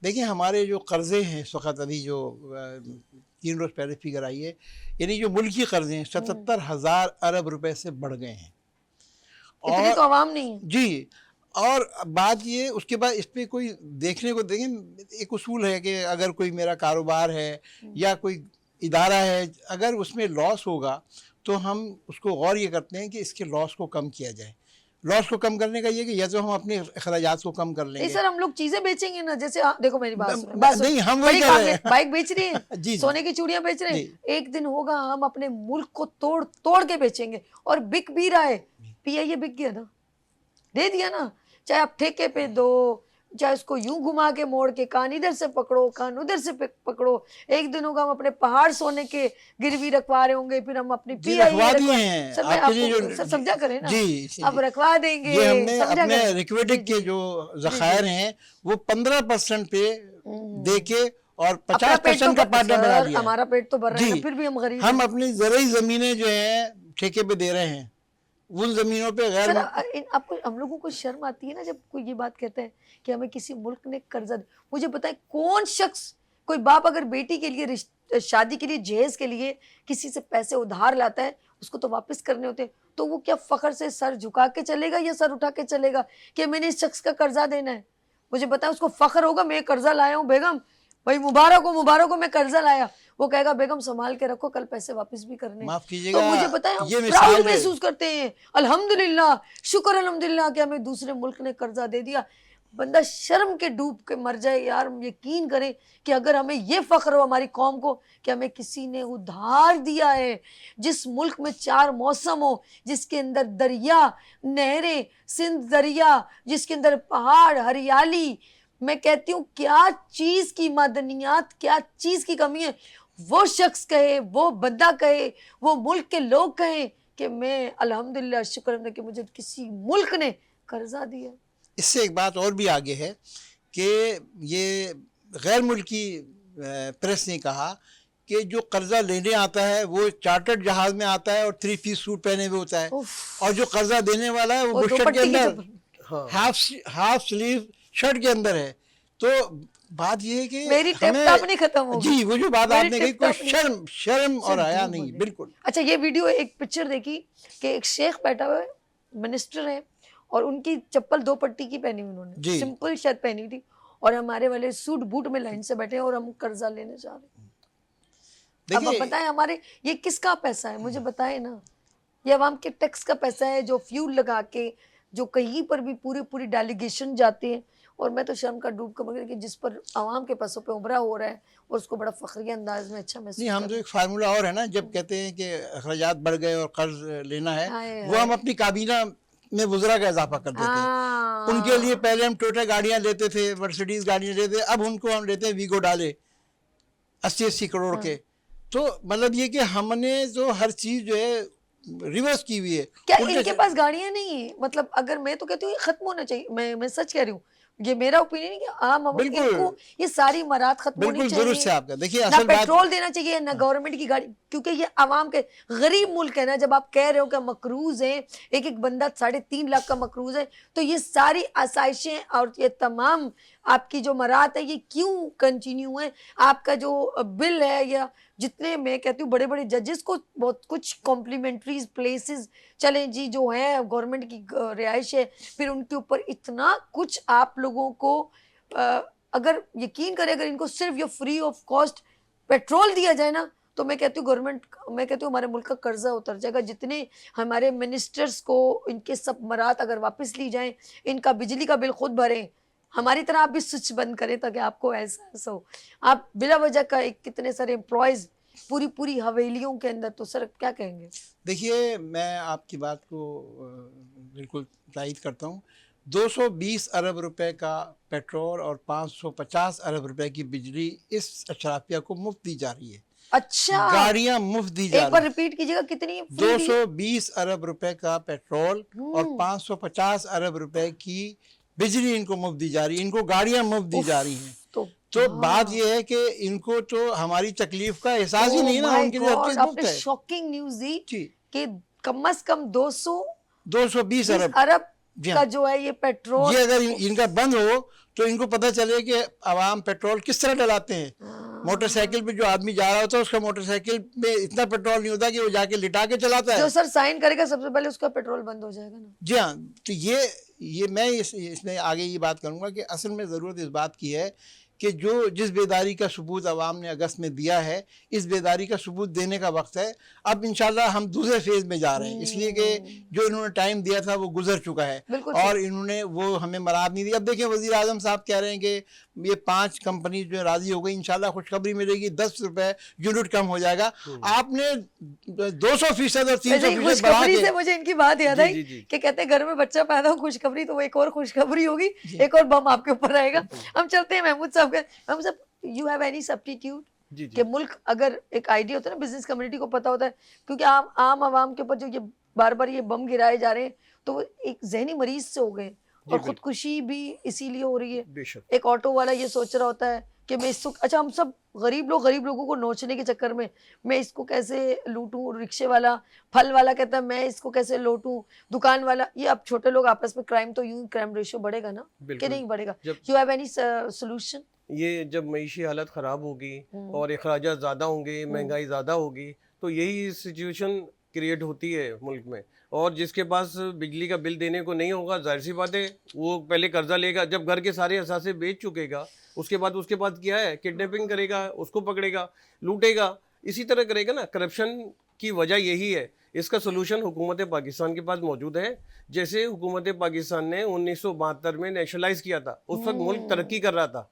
देखिए, हमारे जो कर्ज़े हैं इस वक्त, अभी जो 3 रोज़ पहले फिगर आई है, यानी जो मुल्की कर्ज़े हैं 77,000 अरब रुपए से बढ़ गए हैं। इतनी तो आवाम नहीं है। जी, और बात ये, उसके बाद इस पे कोई देखने को देखें, एक उसूल है कि अगर कोई मेरा कारोबार है या कोई इदारा है, अगर उसमें लॉस होगा तो हम उसको गौर ये करते हैं कि इसके लॉस को कम किया जाए। लॉस को कम करने का ये कि या तो हम अपने अखराजात को कम कर नहीं लेंगे। सर, हम लोग चीजें बेचेंगे ना, जैसे देखो मेरी बात सुनो, नहीं, हम वही बड़ी कर काम रहे है, हैं। बाइक बेच रही है, जी, जी। सोने की चूड़ियां बेच रहे हैं। एक दिन होगा हम अपने मुल्क को तोड़ तोड़ के बेचेंगे, और बिक भी रहा है। PIA बिक गया ना, दे दिया ना, चाहे आप ठेके पे दो, चाहे उसको यूं घुमा के मोड़ के, कान इधर से पकड़ो कान उधर से पकड़ो। एक दिन होगा हम अपने पहाड़ सोने के गिरवी रखवा रहे होंगे, फिर हम अपनी जी, PIA रखवा दिए हैं। सर मैं आपके लिए आपको जो- सर समझा करें ना, जी, अब रखवा देंगे, ये हमने समझा अपने करें। रिक्वेटिक के जो ज़खायर हैं वो 15% पे दे के और अपना 50% का पार्टनर बना सर, दिया है। हमारा पेट तो भर रहा है जी, ना, फिर भी हम गरीब हम हैं। अपनी ज़रूरी ज़मीनें जो हैं ठेके पे दे रहे हैं, उन ज़मीनों पे गैर सर आपको, हम लोगों को शर्म आती है ना जब कोई ये बात कहता है कि हमें किसी मुल्क ने कर्जा मुझे बताए कौन शख्स, कोई बाप अगर बेटी के लिए शादी के लिए जहेज के लिए किसी से पैसे उधार लाता है, उसको तो वापस करने होते हैं, तो वो क्या फखर से सर झुका के चलेगा या सर उठा के चलेगा कि मैंने इस शख्स का कर्जा देना है? मुझे बताए उसको फखर होगा मैं कर्जा लाया हूँ बेगम, भाई मुबारक हो मैं कर्जा लाया। वो कहेगा बेगम संभाल के रखो, कल पैसे वापस भी करने। माफ तो कीजिएगा, मुझे बताएं, हम ये मिसाल प्राउड है। महसूस करते हैं, अल्हम्दुलिल्लाह, शुक्र अल्हम्दुलिल्लाह कि हमें दूसरे मुल्क ने कर्जा दे दिया। बंदा शर्म के डूब के मर जाए यार। यकीन करें कि अगर हमें ये फख्र हो हमारी कौम को कि हमें किसी ने उधार दिया है, जिस मुल्क में 4 मौसम हो, जिसके अंदर दरिया, नहरें, सिंध दरिया, जिसके अंदर पहाड़, हरियाली, मैं कहती हूँ क्या चीज की मादनियात, क्या चीज की कमी है। वो शख्स कहे, वो बंदा कहे, वो मुल्क के लोग कहें कि मैं अल्हम्दुलिल्लाह, शुक्र है कि मुझे किसी मुल्क ने कर्जा दिया। इससे एक बात और भी आगे है कि ये गैर मुल्की प्रेस ने कहा कि जो कर्जा लेने आता है वो चार्टर्ड जहाज में आता है और 3 पीस सूट पहने हुए होता है, उफ, और जो कर्जा देने वाला है वो और बुशर्ट के दोपट्टे की अंदर, चप्पल। हाँ हाफ स्लीव शर्ट के अंदर है। तो बात ये है कि मेरी टेप टाप नहीं खत्म होगी। जी, वो जो बात मेरी आपने कही, टेप कोई टाप नहीं। शर्म और सिर्फ हया झूठ नहीं, बोले। बिल्कुल। अच्छा, ये वीडियो एक पिक्चर देखी कि एक शेख बैठा हुआ है, मिनिस्टर है, और उनकी चप्पल 2 पट्टी की पहनी हुई उन्होंने, जी। सिंपल शर्ट पहनी थी, और हमारे वाले सूट बूट में लाइन से बैठे हैं और हम कर्जा लेने जा रहे हैं। अब आप देखिए, बताएं हमारे ये किसका पैसा है, मुझे बताएं ना। ये अवाम के टैक्स का पैसा है, जो फ्यूल लगा के, जो कहीं पर भी पूरी डेलीगेशन जाते हैं, और मैं तो शर्म का डूब कर मर गई कि जिस पर आवाम के पैसों पे उभरा हो रहा है और उसको बड़ा फखरिया अंदाज में अच्छा महसूस नहीं, हम कर तो रहे एक फार्मूला और है ना, जब कहते हैं कि अखराजात बढ़ गए और कर्ज लेना है, हाय वो हम अपनी काबीना में वुज़रा का इजाफा कर देते हैं। हैं। उनके लिए पहले हम टोयोटा गाड़ियां लेते थे, मर्सिडीज गाड़ियां लेते थे, अब उनको हम लेते हैं वीगो डाले 80-80 करोड़ के। तो मतलब ये कि हमने तो हर चीज जो है रिवर्स की हुई है। क्या उल्टे इनके से- पास गाड़ियां नहीं है? मतलब अगर मैं तो कहती हूँ ये खत्म होना चाहिए, मैं सच कह रही हूँ, ये मेरा ओपिनियन है कि आम आवाम बिल्कुल। इनको ये सारी मरात खत्म होनी बिल्कुल दुरुस्त है चाहिए। आपका। देखिए, ना असल बात पेट्रोल देना चाहिए, ना गवर्नमेंट की गाड़ी, क्योंकि ये आवाम के गरीब मुल्क है ना। जब आप कह रहे हो कि मकरूज है, एक बंदा 3.5 लाख का मकरूज है, तो ये सारी आसाइशें और ये तमाम आपकी जो मरात है ये क्यों कंटिन्यू है? आपका जो बिल है, या जितने मैं कहती हूँ बड़े बड़े जजेस को बहुत कुछ कॉम्प्लीमेंट्री प्लेसेस चलें जी, जो है गवर्नमेंट की रिहाइश है, फिर उनके ऊपर इतना कुछ आप लोगों को अगर यकीन करें, अगर इनको सिर्फ ये फ्री ऑफ कॉस्ट पेट्रोल दिया जाए ना, तो मैं कहती हूँ गवर्नमेंट, मैं कहती हूँ हमारे मुल्क का कर्जा उतर जाएगा। जितने हमारे मिनिस्टर्स को इनके सब मरात अगर वापस ली जाएं, इनका बिजली का बिल खुद भरें, हमारी तरह आप भी स्विच बंद करें ताकि आपको एहसास हो। आप बिला वजह का एक कितने सारे एम्प्लॉयज पूरी हवेलियों के अंदर, तो सर क्या कहेंगे? देखिए, मैं आपकी बात को बिल्कुल तायद करता हूँ। 220 अरब रुपए का पेट्रोल और 550 अरब रुपए की बिजली इस अशराफिया को मुफ्त दी जा रही है। अच्छा, गाड़ियां मुफ्त दी जा एक बार रही रिपीट कीजिएगा, कितनी है। free दी? 220 अरब रुपए का पेट्रोल और 550 अरब रुपए की बिजली इनको मुफ्त दी जा रही है। इनको गाड़ियां मुफ्त दी जा रही हैं। तो बात यह है कि इनको तो हमारी तकलीफ का एहसास ही नहीं ना, उनके लिए हर चीज मुफ्त आपने है। शॉकिंग न्यूज दी जी, कि कम से कम 220 अरब अरब जी का हाँ। जो है ये पेट्रोल। ये अगर इनका बंद हो तो इनको पता चले कि आवाम पेट्रोल किस तरह डलाते हैं। मोटरसाइकिल पे जो आदमी जा रहा होता है, उसका मोटरसाइकिल में इतना पेट्रोल नहीं होता कि वो जाके लिटा के चलाता है। जो सर साइन करेगा सबसे पहले उसका पेट्रोल बंद हो जाएगा ना। जी हाँ। तो ये मैं इसमें आगे ये बात करूँगा कि असल में ज़रूरत इस बात की है कि जिस बेदारी का सबूत अवाम ने अगस्त में दिया है, इस बेदारी का सबूत देने का वक्त है। अब इंशाल्लाह हम दूसरे फेज़ में जा रहे हैं, इसलिए कि जो इन्होंने टाइम दिया था वो गुजर चुका है और इन्होंने वो हमें मराद नहीं दी। अब देखिए, वज़ीर आज़म साहब कह रहे हैं कि ये 5 कंपनी जो राज़ी हो गई, इंशाल्लाह खुशखबरी मिलेगी, 10 रुपए यूनिट कम हो जाएगा। आपने 200% और 300% खुशखबरी से मुझे इनकी बात याद आई जी। कि कहते हैं घर में बच्चा पैदा हो खुशखबरी, तो वो एक और खुशखबरी होगी, एक और बम आपके ऊपर आएगा। हम चलते हैं महमूद साहब के। महमूद साहब, यू हैव एनी सब्स्टिट्यूट कि मुल्क अगर एक आइडिया होता है ना, बिजनेस कम्युनिटी को पता होता है, क्योंकि आम आवाम के ऊपर जो ये बार ये बम गिराए जा रहे हैं, तो वो एक जहनी मरीज से हो गए और खुदकुशी भी इसीलिए हो रही है। बेशक। एक ऑटो वाला ये सोच रहा होता है कि मैं इसको, अच्छा हम सब गरीब लोगों को नोचने के चक्कर में मैं इसको कैसे लूटूं, रिक्शे वाला, फल वाला कहता है मैं इसको कैसे लूटूं, दुकान वाला, ये अब छोटे लोग आपस में क्राइम, तो यूं क्राइम रेशियो बढ़ेगा ना कि नहीं बढ़ेगा? You have any solution? ये जब मईशी हालत ख़राब होगी और अखराजात ज़्यादा होंगे, महंगाई ज़्यादा होगी, तो यही सिचुएशन क्रिएट होती है मुल्क में, और जिसके पास बिजली का बिल देने को नहीं होगा, जाहिर सी बात है वो पहले कर्जा लेगा। जब घर के सारे असासे बेच चुकेगा उसके बाद क्या है, किडनैपिंग करेगा, उसको पकड़ेगा, लूटेगा, इसी तरह करेगा ना। करप्शन की वजह यही है। इसका सोल्यूशन हुकूमत पाकिस्तान के पास मौजूद है। जैसे हुकूमत पाकिस्तान ने 1972 में नेशनलाइज किया था, उस वक्त मुल्क तरक्की कर रहा था,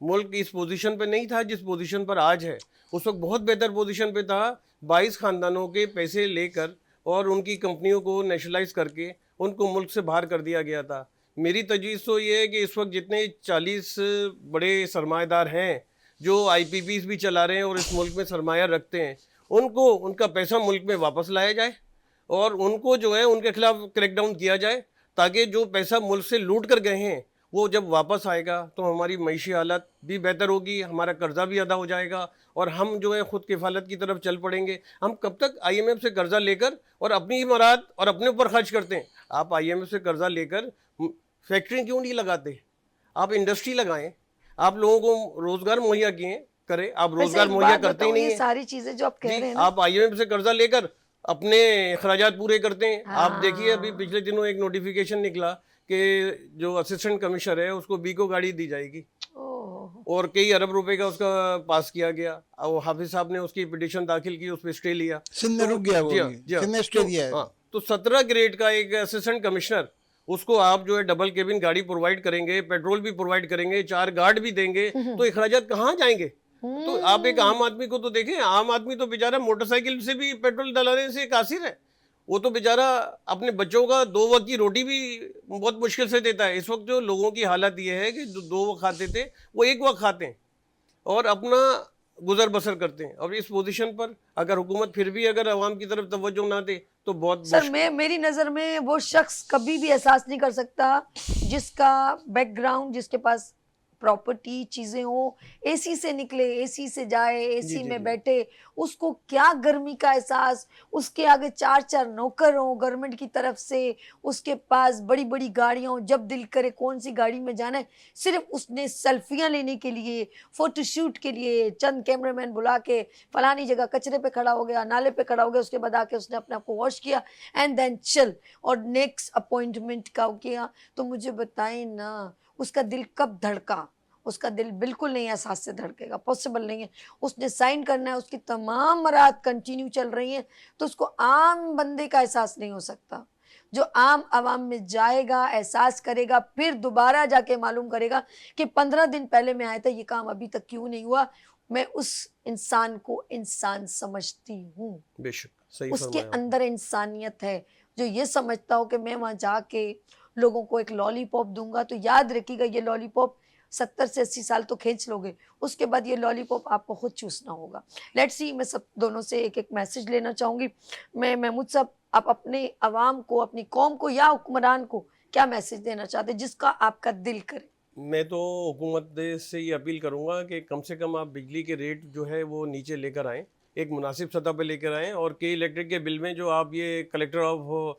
मुल्क इस पोजीशन पे नहीं था जिस पोजीशन पर आज है। उस वक्त बहुत बेहतर पोजीशन पे था। 22 खानदानों के पैसे लेकर और उनकी कंपनियों को नेशनलाइज करके उनको मुल्क से बाहर कर दिया गया था। मेरी तजवीज़ तो ये है कि इस वक्त जितने 40 बड़े सरमाएदार हैं जो IPPs भी चला रहे हैं और इस मुल्क में सरमाया रखते हैं, उनको उनका पैसा मुल्क में वापस लाया जाए और उनको जो है उनके खिलाफ क्रैकडाउन किया जाए, ताकि जो पैसा मुल्क से लूट कर गए हैं वो जब वापस आएगा तो हमारी मईशी हालत भी बेहतर होगी, हमारा कर्जा भी अदा हो जाएगा और हम जो है खुद किफ़ालत की तरफ चल पड़ेंगे। हम कब तक IMF से कर्जा लेकर और अपनी इमारत और अपने ऊपर खर्च करते हैं? आप IMF से कर्जा लेकर फैक्ट्री क्यों नहीं लगाते? आप इंडस्ट्री लगाएं, आप लोगों को रोज़गार मुहैया करें। आप रोज़गार मुहैया करते ही नहीं ये है। सारी चीजें जो आप कह जी, रहे हैं ना, आप IMF से कर्जा लेकर अपने अखराजात पूरे करते हैं। आप देखिए अभी पिछले दिनों एक नोटिफिकेशन निकला कि जो असिस्टेंट कमिश्नर है उसको बीको गाड़ी दी जाएगी ओह, और कई अरब रुपए का उसका पास किया गया। और हाफिज साहब ने उसकी पिटीशन दाखिल की, उस पर स्टे लिया। सिंध में रुक गया वो जी हाँ, भी। जी हाँ। सिंध ने स्टे दिया है। हाँ, तो 17 ग्रेड का एक असिस्टेंट कमिश्नर, उसको आप जो है डबल केबिन गाड़ी प्रोवाइड करेंगे, पेट्रोल भी प्रोवाइड करेंगे, 4 गार्ड भी देंगे, तो अखराजात कहाँ जाएंगे? तो आप एक आम आदमी को तो देखें, आम आदमी तो बेचारा मोटरसाइकिल से भी पेट्रोल डलाने से कासिर है। वो तो बेचारा अपने बच्चों का 2 वक्त की रोटी भी बहुत मुश्किल से देता है। इस वक्त जो लोगों की हालत ये है कि जो 2 वक्त खाते थे वो 1 वक्त खाते हैं और अपना गुजर बसर करते हैं। और इस पोजीशन पर अगर हुकूमत फिर भी अगर अवाम की तरफ तवज्जो ना दे तो बहुत सर मेरी नजर में वो शख्स कभी भी एहसास नहीं कर सकता जिसका बैकग्राउंड, जिसके पास प्रॉपर्टी चीजें हो, एसी से निकले, एसी से जाए, एसी जी, में जी। बैठे, उसको क्या गर्मी का एहसास, उसके आगे 4-4 नौकर हों गवर्नमेंट की तरफ से, उसके पास बड़ी बड़ी गाड़ियां हों, जब दिल करे कौन सी गाड़ी में जाना है, सिर्फ उसने सेल्फियां लेने के लिए, फोटोशूट के लिए चंद कैमरामैन बुला के फलानी जगह कचरे पे खड़ा हो गया, नाले पे खड़ा हो गया, उसके बाद आके उसने अपने आप को वॉश किया एंड देन चल और नेक्स्ट अपॉइंटमेंट का किया। तो मुझे बताएं ना उसका दिल कब धड़का? उसका दिल बिल्कुल नहीं एहसास से धड़केगा, पॉसिबल नहीं है। उसने साइन करना है, उसकी तमाम मराहत कंटिन्यू चल रही हैं, तो उसको आम बंदे का एहसास नहीं हो सकता। जो आम आवाम में जाएगा, एहसास करेगा, फिर दोबारा जाके मालूम करेगा कि 15 दिन पहले मैं आया था, ये काम अभी तक क्यों नहीं हुआ। मैं उस इंसान को इंसान समझती हूँ, बेशक सही उसके फरमाया। अंदर इंसानियत है, जो ये समझता हो कि मैं वहाँ जाके लोगों को एक लॉलीपॉप दूंगा। तो याद रखिएगा ये लॉलीपॉप 70 से 80 साल तो खींच लोगे, उसके बाद ये लॉलीपॉप आपको खुद चूसना होगा। लेट्स सी, मैं सब दोनों से एक एक मैसेज लेना चाहूँगी। मैं महमूद साहब, आप अपने अवाम को, अपनी कौम को या हुक्मरान को क्या मैसेज देना चाहते हैं जिसका आपका दिल करे? मैं तो हुकूमत से ये अपील करूंगा कि कम से कम आप बिजली के रेट जो है वो नीचे लेकर आएँ, एक मुनासिब सतह पर लेकर आएँ। और के इलेक्ट्रिक के बिल में जो आप ये कलेक्टर ऑफ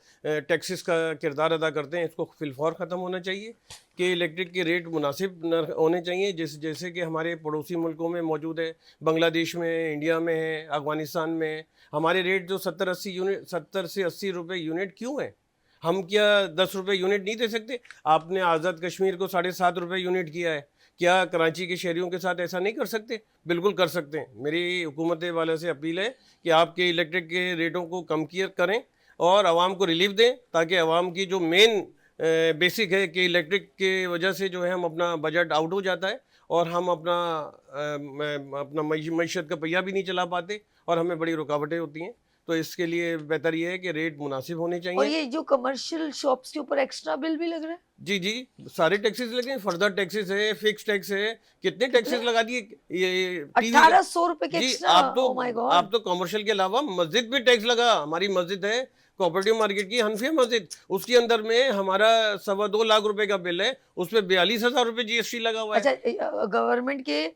टैक्सेस का किरदार अदा करते हैं, इसको फिलफौर ख़त्म होना चाहिए। के इलेक्ट्रिक के रेट मुनासिब होने चाहिए, जैसे कि हमारे पड़ोसी मुल्कों में मौजूद है, बांग्लादेश में, इंडिया में है, अफ़गानिस्तान में है। हमारे रेट जो 70 से 80 रुपये यूनिट क्यों है? हम क्या 10 रुपये यूनिट नहीं दे सकते? आपने आज़ाद कश्मीर को 7.5 रुपये यूनिट किया है, क्या कराची के शहरियों के साथ ऐसा नहीं कर सकते? बिल्कुल कर सकते हैं। मेरी हुकूमत वाले से अपील है कि आपके इलेक्ट्रिक के रेटों को कम करें और आवाम को रिलीफ दें, ताकि आवाम की जो मेन बेसिक है कि इलेक्ट्रिक के वजह से जो है हम अपना बजट आउट हो जाता है और हम अपना मईशत का पहिया भी नहीं चला पाते और हमें बड़ी रुकावटें होती हैं। तो इसके लिए बेहतर ये है कि रेट मुनासिब होने और चाहिए। ये जो कमर्शियल शॉप्स के ऊपर एक्स्ट्रा बिल भी लग रहा है, जी जी, सारे टैक्सेस लगे, फर्दर टैक्सेस है, फिक्स टैक्स है, कितने टैक्सेस लगा दिए ये 1800 रुपए के जी। एक्स्ट्रा। आप माय गॉड, तो कमर्शियल के अलावा मस्जिद पे टैक्स लगा। हमारी मस्जिद है कोऑपरेटिव मार्केट की हनफिया मस्जिद, उसके अंदर में हमारा 2.25 लाख रुपए का बिल है, उस पर 42,000 रुपए GST लगा हुआ है। अच्छा गवर्नमेंट के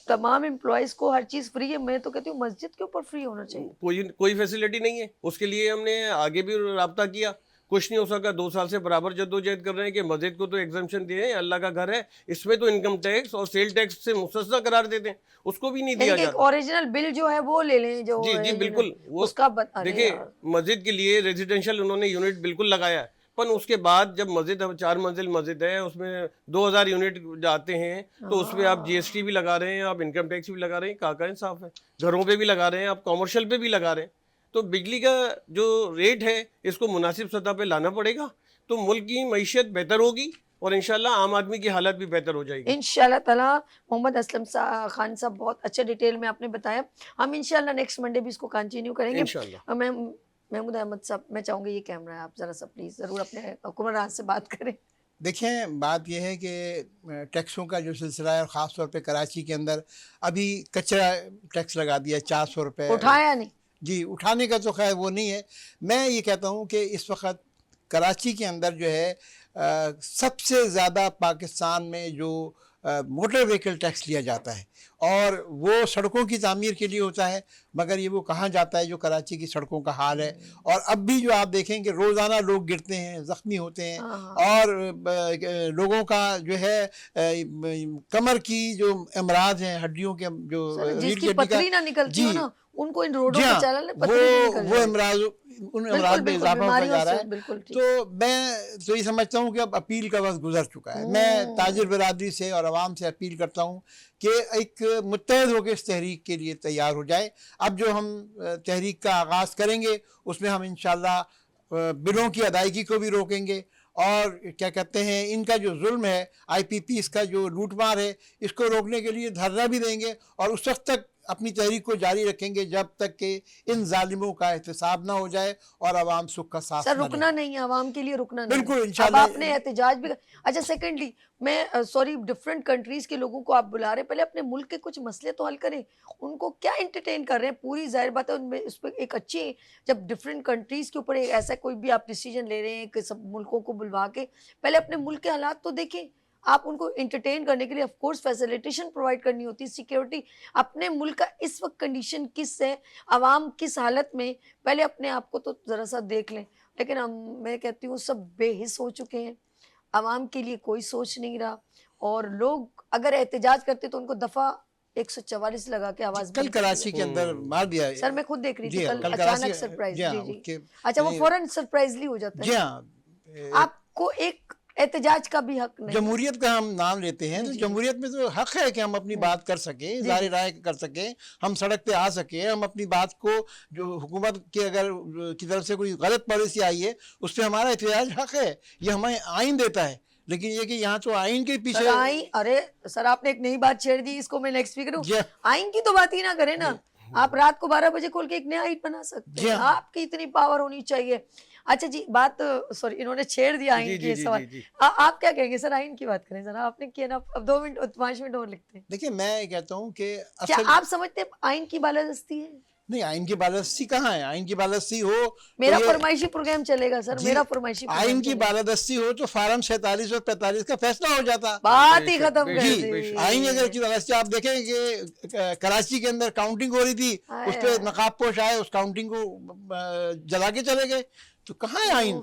तमाम एम्प्लॉयज को हर चीज फ्री है, मैं तो कहती हूँ मस्जिद के ऊपर फ्री होना चाहिए। कोई फैसिलिटी नहीं है। उसके लिए हमने आगे भी राब्ता किया, कुछ नहीं हो सका, 2 साल से बराबर जद्दोजहद कर रहे हैं कि मस्जिद को तो एग्जम्पशन दिए हैं, अल्लाह का घर है, इसमें तो इनकम टैक्स और सेल टैक्स से मुस्तस्ना करार देते हैं, उसको भी नहीं दिया यानी कि एक जाता। ओरिजिनल बिल जो है वो ले लें, जो जी जी original, बिल्कुल, वो उसका अरे देखिए यार। मस्जिद के लिए रेजिडेंशियल उन्होंने यूनिट बिल्कुल लगाया है, पर उसके बाद जब मस्जिद, अब 4 मंजिल मस्जिद है, उसमें 2000 यूनिट जाते हैं, तो उसमें आप जीएसटी भी लगा रहे हैं, आप इनकम टैक्स भी लगा रहे हैं, कहाँ इंसाफ है? घरों पे भी लगा रहे हैं, आप कॉमर्शियल पे भी लगा रहे हैं। तो बिजली का जो रेट है इसको मुनासिब सतह पे लाना पड़ेगा, तो मुल्क की मईशत बेहतर होगी और इंशाल्लाह आम आदमी की हालत भी बेहतर हो जाएगी। इंशाल्लाह ताला। मोहम्मद असलम खान साहब, बहुत अच्छे डिटेल में आपने बताया। हम इंशाल्लाह नेक्स्ट मंडे भी इसको कंटिन्यू करेंगे। इंशाल्लाह। और मैं महमूद अहमद साहब, मैं चाहूँगी ये कैमरा है, आप ज़रा सा प्लीज़ ज़रूर अपने हुक्मरान से बात करें। देखें, बात यह है कि टैक्सों का जो सिलसिला है, और ख़ास तौर पे कराची के अंदर अभी कचरा टैक्स लगा दिया 400 रुपये। उठाया नहीं? जी, उठाने का तो खैर वो नहीं है। मैं ये कहता हूँ कि इस वक्त कराची के अंदर जो है सबसे ज़्यादा पाकिस्तान में जो मोटर व्हीकल टैक्स लिया जाता है, और वो सड़कों की तामीर के लिए होता है, मगर ये वो कहाँ जाता है जो कराची की सड़कों का हाल है। और अब भी जो आप देखेंगे रोज़ाना लोग गिरते हैं, ज़ख्मी होते हैं, और लोगों का जो है कमर की जो अमराज हैं, हड्डियों के जो रीढ़ की जिसकी हड्डी का, पथरी ना निकलती हो जी, ना, उनको इन रोडों जी पे हाँ, चलाने पथरी भी निकल वो जाएगी। अमराज, उन बिल्कुल अमराज में बिल्कुल, इजाफा होता बीमारियों जा रहा से है। बिल्कुल ठीक। तो मैं तो ये समझता हूँ कि अब अपील का वक्त गुजर चुका है। मैं ताजिर बरादरी से और आवाम से अपील करता हूँ कि एक मुत्तहद होकर इस तहरीक के लिए तैयार हो जाए। अब जो हम तहरीक का आगाज़ करेंगे उसमें हम इंशाल्लाह बिलों की अदायगी को भी रोकेंगे, और क्या कहते हैं, इनका जो जुल्म है, IPP इसका जो लूटमार है, इसको रोकने के लिए धरना भी देंगे, और उस वक्त तक अपनी तहरीक को जारी रखेंगे जब तक कि इन जालिमों का एहतसाब ना हो जाए और आवाम सुख का साथ सर ना रुकना ले। नहीं है, आवाम के लिए रुकना नहीं है। बिल्कुल, अब इंशाल्लाह। आपने एहतजाज भी अच्छा, सेकेंडली मैं सॉरी, डिफरेंट कंट्रीज के लोगों को आप बुला रहे हैं, पहले अपने मुल्क के कुछ मसले तो हल करें। उनको क्या एंटरटेन कर रहे हैं? पूरी जाहिर बात है उनमें उस पर एक अच्छी, जब डिफरेंट कंट्रीज के ऊपर एक ऐसा कोई भी आप डिसीजन ले रहे हैं कि सब मुल्कों को बुलवा के, पहले अपने मुल्क के हालात तो देखें। आप उनको इंटरटेन करने के लिए ऑफ कोर्स फैसिलिटेशन प्रोवाइड करनी होती है, सिक्योरिटी। अपने मुल्क का इस वक्त कंडीशन किस है, आवाम किस हालत में, पहले अपने आप को तो ज़रा सा देख लें। लेकिन मैं कहती हूँ सब बेहिस हो चुके हैं, आवाम के लिए कोई सोच नहीं रहा, और लोग अगर एहतजाज करते तो उनको दफ़ा 144 लगा के आवाज़ कल बंद कर कराची के अंदर मार दिया। सर मैं खुद देख रही जी थी हाँ, कल, कल अचानक कराची, सरप्राइज। जी हाँ, जी जी। उसके अच्छा, वो ये- फौरन सरप्राइजली हो जाता जी है। हाँ, आपको एक एहतजाज का भी हक नहीं। जमहूरियत का हम नाम लेते हैं, तो जी। जमहूरियत में तो हक है कि हम अपनी बात कर सकें, ज़ाहिर राय कर सकें, हम सड़क पे आ सकें, हम अपनी बात को, जो हुकूमत के अगर की तरफ से कोई गलत पॉलिसी आई है उस पर हमारा एहतजाज हक है, ये हमें आइन देता है। लेकिन ये कि यहाँ तो आइन के पीछे सर अरे सर आपने एक नई बात छेड़ दी, इसको मैं नेक्स्ट वीक करूँ। जी। आइन की तो बात ही ना करें ना, आप रात को 12 बजे खोल के एक नया आइन बना सकते जी हैं, हाँ। आपकी इतनी पावर होनी चाहिए। अच्छा जी, बात सॉरी, इन्होंने छेड़ दिया जी आइन जी के जी सवाल। जी जी। आप क्या कहेंगे सर, आइन की बात करें जरा, आपने किया ना, अब 2 मिनट 5 मिनट और लिखते हैं। देखिए, मैं कहता हूँ कि क्या असल आप समझते हैं आइन की बालादस्ती है? नहीं, आइन की बालादस्ती कहाँ है? आइन की बालादस्ती हो मेरा तो ये- फरमाइशी प्रोग्राम चलेगा सर, जी, मेरा फरमाइशी आइन प्रोग्राम की चलेगा। बालादस्ती हो तो फार्म 47 और 45 का फैसला हो जाता। बात ही बेशक, खत्म कर बेशक, दी। बेशक। आइन अगर की बालादस्ती, आप देखें कि कराची के अंदर काउंटिंग हो रही थी, उस आया। पर नकाब पोश आए, उस काउंटिंग को जला के चले गए, तो कहाँ है आइन?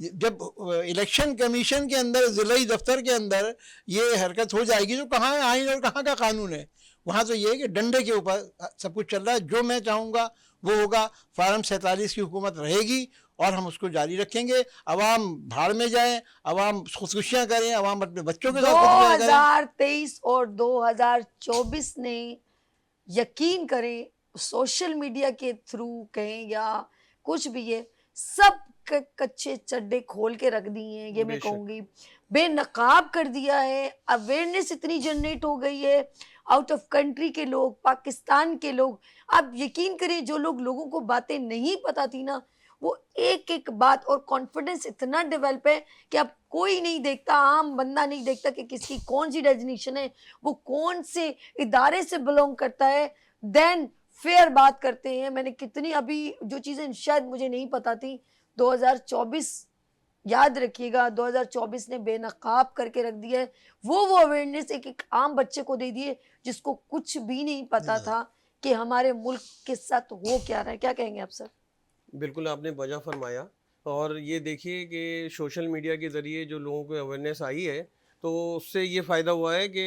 जब इलेक्शन कमीशन के अंदर, जिलाई दफ्तर के अंदर ये हरकत हो जाएगी तो कहाँ है आइन और कहाँ का कानून है? वहाँ तो ये है कि डंडे के ऊपर सब कुछ चल रहा है, जो मैं चाहूँगा वो होगा। फार्म 47 की हुकूमत रहेगी और हम उसको जारी रखेंगे। अवाम भाड़ में जाए, अवाम खुदकुशियाँ करें, अवाम अपने बच्चों के साथ खुदकुशियाँ करें। 2023 और 2024 ने, यकीन करें, सोशल मीडिया के थ्रू कहें या कुछ भी है, सब कच्चे चड्डे खोल के रख दिए हैं, ये मैं बेशक। कहूँगी। बेनकाब कर दिया है, अवेयरनेस इतनी जनरेट हो गई है, आउट ऑफ कंट्री के लोग, पाकिस्तान के लोग, आप यकीन करें, जो लोगों को बातें नहीं पता थी ना, वो एक एक बात, और कॉन्फिडेंस इतना डेवलप है कि अब कोई नहीं देखता, आम बंदा नहीं देखता कि किसकी कौन सी डेजिग्नेशन है, वो कौन से इदारे से बिलोंग करता है, देन फेयर बात करते हैं। मैंने कितनी अभी जो चीज़ें शायद मुझे नहीं पता थी, 2024 याद रखिएगा, 2024 ने बेनकाब करके रख दिया है। वो अवेयरनेस एक एक आम बच्चे को दे दिए जिसको कुछ भी नहीं पता था कि हमारे मुल्क के साथ हो क्या रहा है। क्या कहेंगे आप सर? बिल्कुल आपने वजह फरमाया और ये देखिए कि सोशल मीडिया के ज़रिए जो लोगों को अवेयरनेस आई है, तो उससे ये फ़ायदा हुआ है कि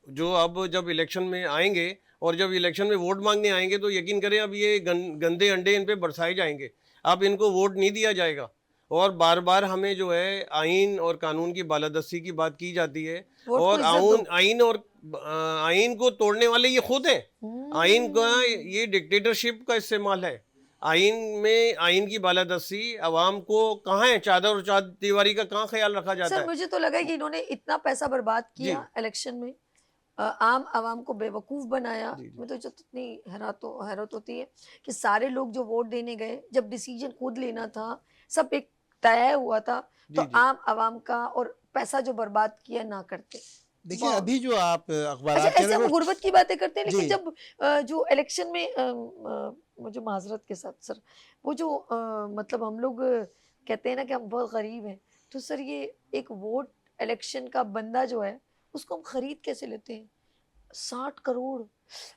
जो अब जब इलेक्शन में आएंगे और जब इलेक्शन में वोट मांगने आएंगे तो यकीन करें अब ये गंदे अंडे इन पे बरसाए जाएंगे, अब इनको वोट नहीं दिया जाएगा। और बार बार हमें जो है आइन और कानून की बालादस्ती की बात की जाती है, वोट को और इज्जत दो। आइन और आइन को तोड़ने वाले ये खुद हैं। आइन का ये डिक्टेटरशिप का इस्तेमाल है। आइन में आइन की बालादस्ती अवाम को कहाँ है, चादर और चार दीवारी का कहाँ ख्याल रखा जाता सर है। मुझे तो लगा कि इन्होंने इतना पैसा बर्बाद किया इलेक्शन में, आम आवाम को बेवकूफ बनाया। जी, जी। मुझे तो इतनी हैरत होती है कि सारे लोग जो वोट देने गए, जब डिसीजन खुद लेना था, सब एक तय हुआ था, तो जी, जी। आम आवाम का और पैसा जो बर्बाद किया ना करते। देखिए वाह। अभी जो आप अखबार अच्छा, कह ऐसे रहे हम हो गुर्बत की बातें करते हैं, लेकिन जी। जब जो इलेक्शन में मुझे माजरत के साथ सर, वो जो मतलब हम लोग कहते हैं ना कि हम बहुत गरीब हैं, तो सर ये एक वोट इलेक्शन का बंदा जो है उसको हम खरीद कैसे लेते हैं? 60 करोड़,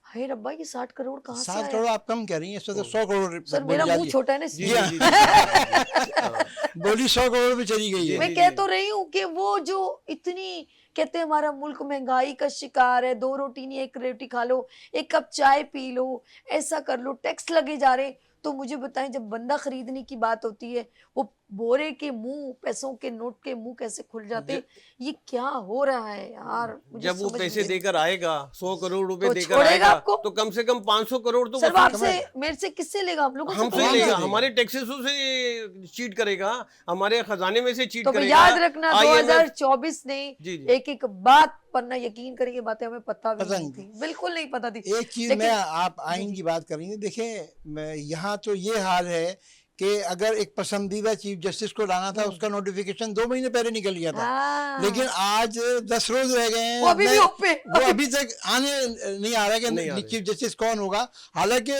हाय रब्बा, ये 60 करोड़ कहाँ से 60 आया? करोड़ आप कम कह रही हैं, इस वक्त 100 करोड़ सर बोली मेरा जा मुंह रही है। छोटा है ना, जी इसलिए। जी जी जी हाँ। बोली 100 करोड़ में चली गई है। मैं जी, कह जी। तो रही हूँ कि वो जो इतनी कहते हैं हमारा मुल्क महंगाई का शिकार है, 2 रोटी नहीं 1 रोटी खा लो, 1 कप चाय पी लो, ऐसा कर लो, टैक्स लगे जा रहे। तो मुझे बताएं, जब बंदा खरीदने की बात होती है, वो बोरे के मुंह, पैसों के नोट के मुंह कैसे खुल जाते हैं? ये क्या हो रहा है यार, मुझे जब वो समझ पैसे नहीं। देकर आएगा, 100 करोड़ रुपए तो देकर छोड़ेगा आएगा, आपको? तो कम से कम 500 करोड़ तो सर वो वसूल आपसे मेरे से किससे लेगा? हम लोगों से हमसे तो ही लेगा। लेगा, देगा। हमारे टैक्सेसों से चीट करेगा, हमारे खजाने में से चीट तो भाई करेगा। याद रखना, IMF 2024 ने जी, जी। एक एक बात, वरना यकीन करेंगे बातें हमें पता भी पता नहीं नहीं थी, बिल्कुल नहीं पता थी। एक चीज लेकिन- मैं आप आइन की बात कर रही हैं, देखें यहाँ तो ये हाल है कि अगर एक पसंदीदा चीफ जस्टिस को लाना था, उसका नोटिफिकेशन 2 महीने पहले निकल गया था, हाँ। लेकिन आज 10 रोज रह गए हैं। वो अभी भी होप पे। वो अभी तक आने नहीं आ रहा नहीं आ कि रहे। चीफ जस्टिस कौन होगा। हालांकि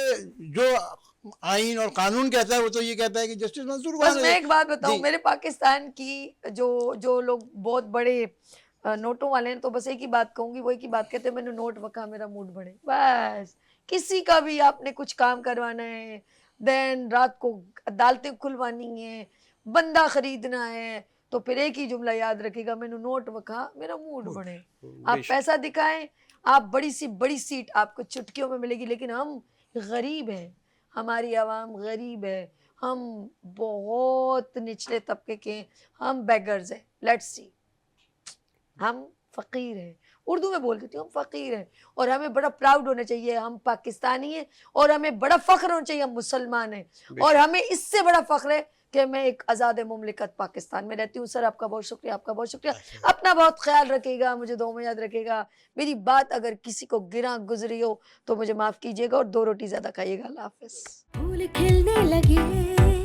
जो आइन और कानून कहता है वो तो ये कहता है कि जस्टिस मंसूर बस खान मैं है। एक बात बताऊं, जी। मेरे पाकिस्तान की जो लोग बहुत बड़े नोटों वाले हैं, तो बस एक ही बात कहूंगी, वो एक ही बात कहते हैं, मैंने नोट वका मेरा मूड बढ़े। बस किसी का भी आपने कुछ काम करवाना है, देन रात को अदालतें खुलवानी है, बंदा खरीदना है, तो फिर एक ही जुमला याद रखिएगा, मैंने नोट वका मेरा मूड बढ़े। आप बेशक। पैसा दिखाएं, आप बड़ी सीट आपको चुटकियों में मिलेगी, लेकिन हम गरीब हैं, हमारी आवाम गरीब है, हम बहुत निचले तबके के, हम बेगर्स हैं। लेट्स सी, हम फकीर हैं, उर्दू में बोल देती हूँ, हम फकीर हैं, और हमें बड़ा प्राउड होना चाहिए, हम पाकिस्तानी हैं, और हमें बड़ा फख्र होना चाहिए, हम मुसलमान हैं, और हमें इससे बड़ा फख्र है कि मैं एक आज़ाद मुमलिकत पाकिस्तान में रहती हूँ। सर आपका बहुत शुक्रिया, आपका बहुत शुक्रिया। अपना बहुत ख्याल रखिएगा, मुझे दुआ में याद रखिएगा। मेरी बात अगर किसी को गिरा गुजरी हो तो मुझे माफ़ कीजिएगा, और 2 रोटी ज़्यादा खाइएगा। अल्लाह हाफ़िज़। फूल खिलने लगे